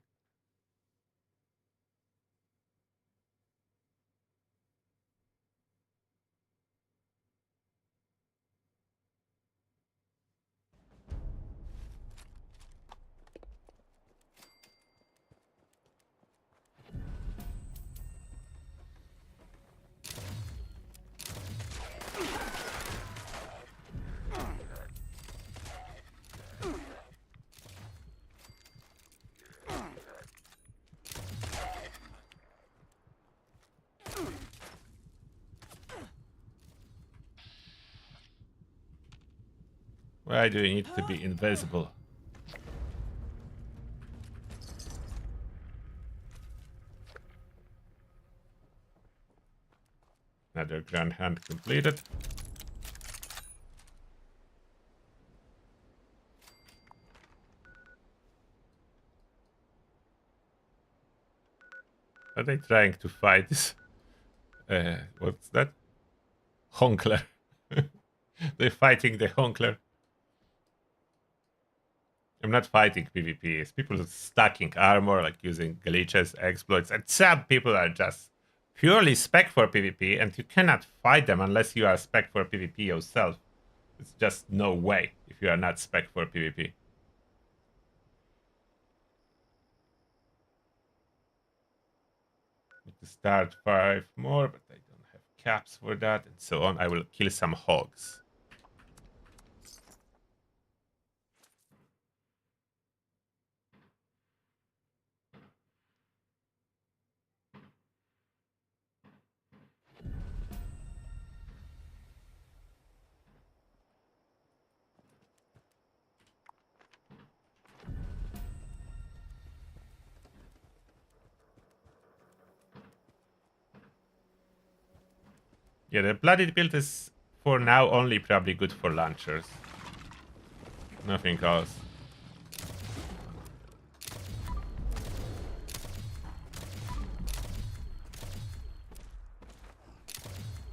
Why do you need to be invisible? Another grand hand completed. Are they trying to fight this? What's that? Honkler. They're fighting the Honkler. I'm not fighting PvP. It's people stacking armor, like using glitches, exploits, and some people are just purely spec for PvP, and you cannot fight them unless you are spec for PvP yourself. It's just no way if you are not spec for PvP. Need to start 5 more, but I don't have caps for that, and so on. I will kill some hogs. Yeah, the blooded build is for now only probably good for launchers. Nothing else.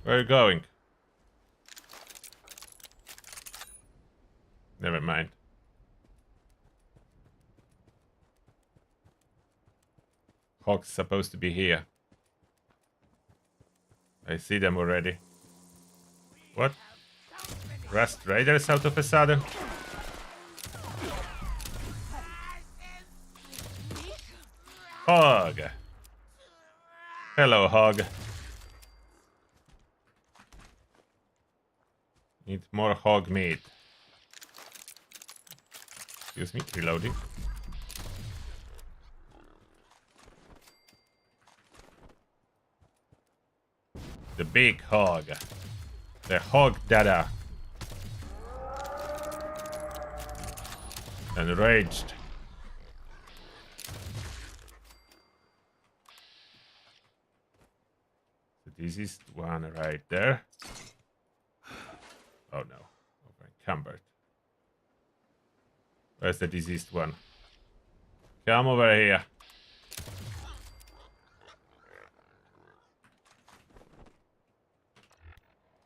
Where are you going? Never mind. Hawk's supposed to be here. I see them already. What? Rust Raiders out of a sudden? Hog! Hello, Hog. Need more hog meat. Excuse me, reloading. The big hog. The hog dada. Enraged. The diseased one right there. Oh no, over encumbered. Where's the diseased one? Come over here.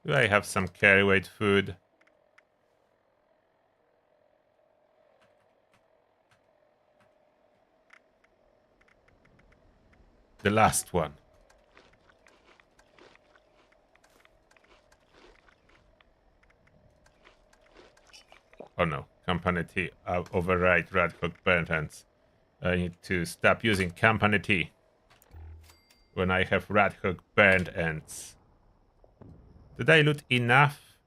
Do I have some carry weight food? The last one. Oh no, company tea. Override Radhawk burnt hands. I need to stop using company tea when I have Radhawk burned ends. Did I loot enough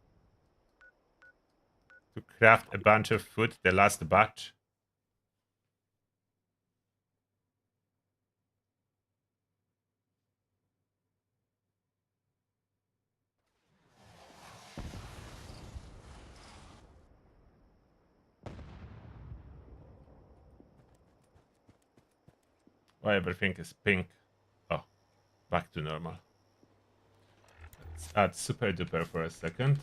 to craft a bunch of food the last batch? Why everything is pink? Oh, back to normal. Let's add super duper for a second.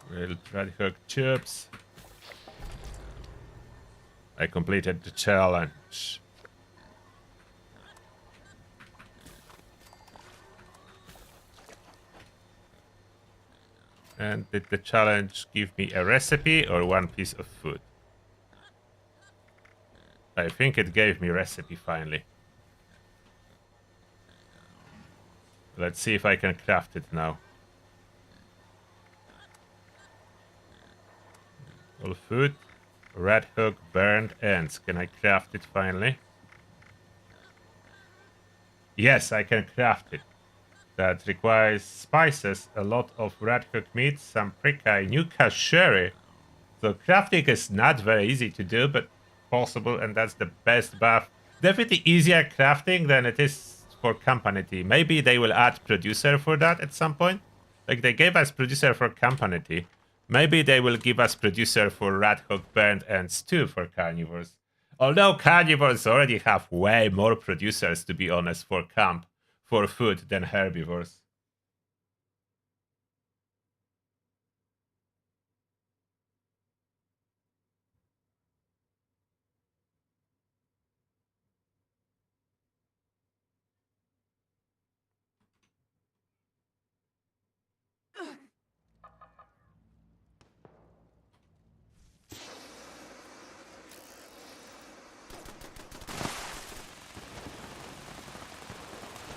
We'll try to hook chips. I completed the challenge. And did the challenge give me a recipe or one piece of food? I think it gave me recipe finally. Let's see if I can craft it now. All food. Red hook, burned ends. Can I craft it finally? Yes, I can craft it. That requires spices, a lot of red hook meat, some prickeye, Newcastle sherry. So crafting is not very easy to do, but possible, and that's the best buff. Definitely easier crafting than it is for company tea. Maybe they will add producer for that at some point. Like they gave us producer for company tea. Maybe they will give us producer for red hook burned ends too for carnivores. Although carnivores already have way more producers, to be honest, for camp, for food than herbivores.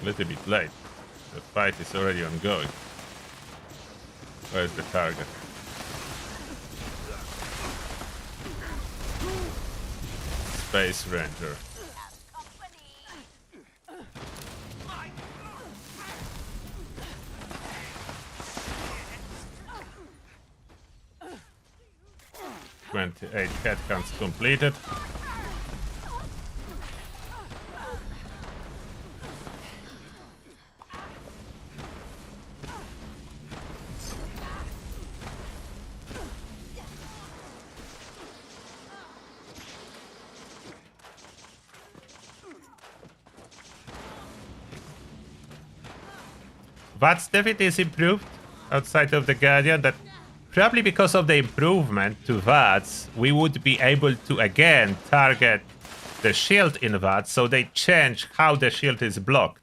little bit late. The fight is already ongoing. Where's the target? Space Ranger. 28 headcounts completed. VATS definitely is improved outside of the Guardian. That probably because of the improvement to VATS, we would be able to again target the shield in VATS, so they change how the shield is blocked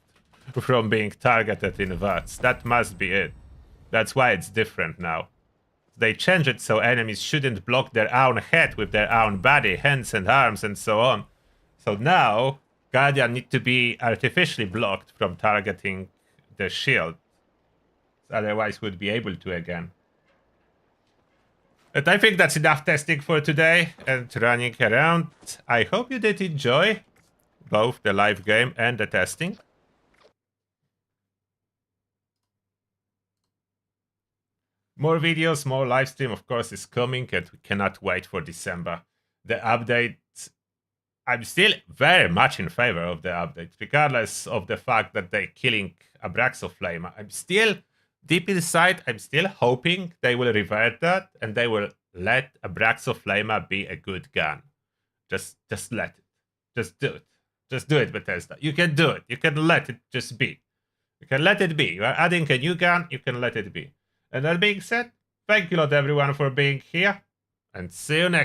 from being targeted in VATS. That must be it. That's why it's different now. They change it so enemies shouldn't block their own head with their own body, hands and arms and so on. So now, Guardian need to be artificially blocked from targeting the shield. Otherwise would be able to again. But I think that's enough testing for today and running around. I hope you did enjoy both the live game and the testing. More videos, more live stream, of course, is coming, and we cannot wait for December. The update, I'm still very much in favor of the update, regardless of the fact that they're killing Abraxoflame. I'm still, deep inside, I'm still hoping they will revert that, and they will let Abraxoflame be a good gun. Just let it. Just do it. Just do it, Bethesda. You can do it. You can let it just be. You can let it be. You are adding a new gun, you can let it be. And that being said, thank you a lot everyone for being here, and see you next time.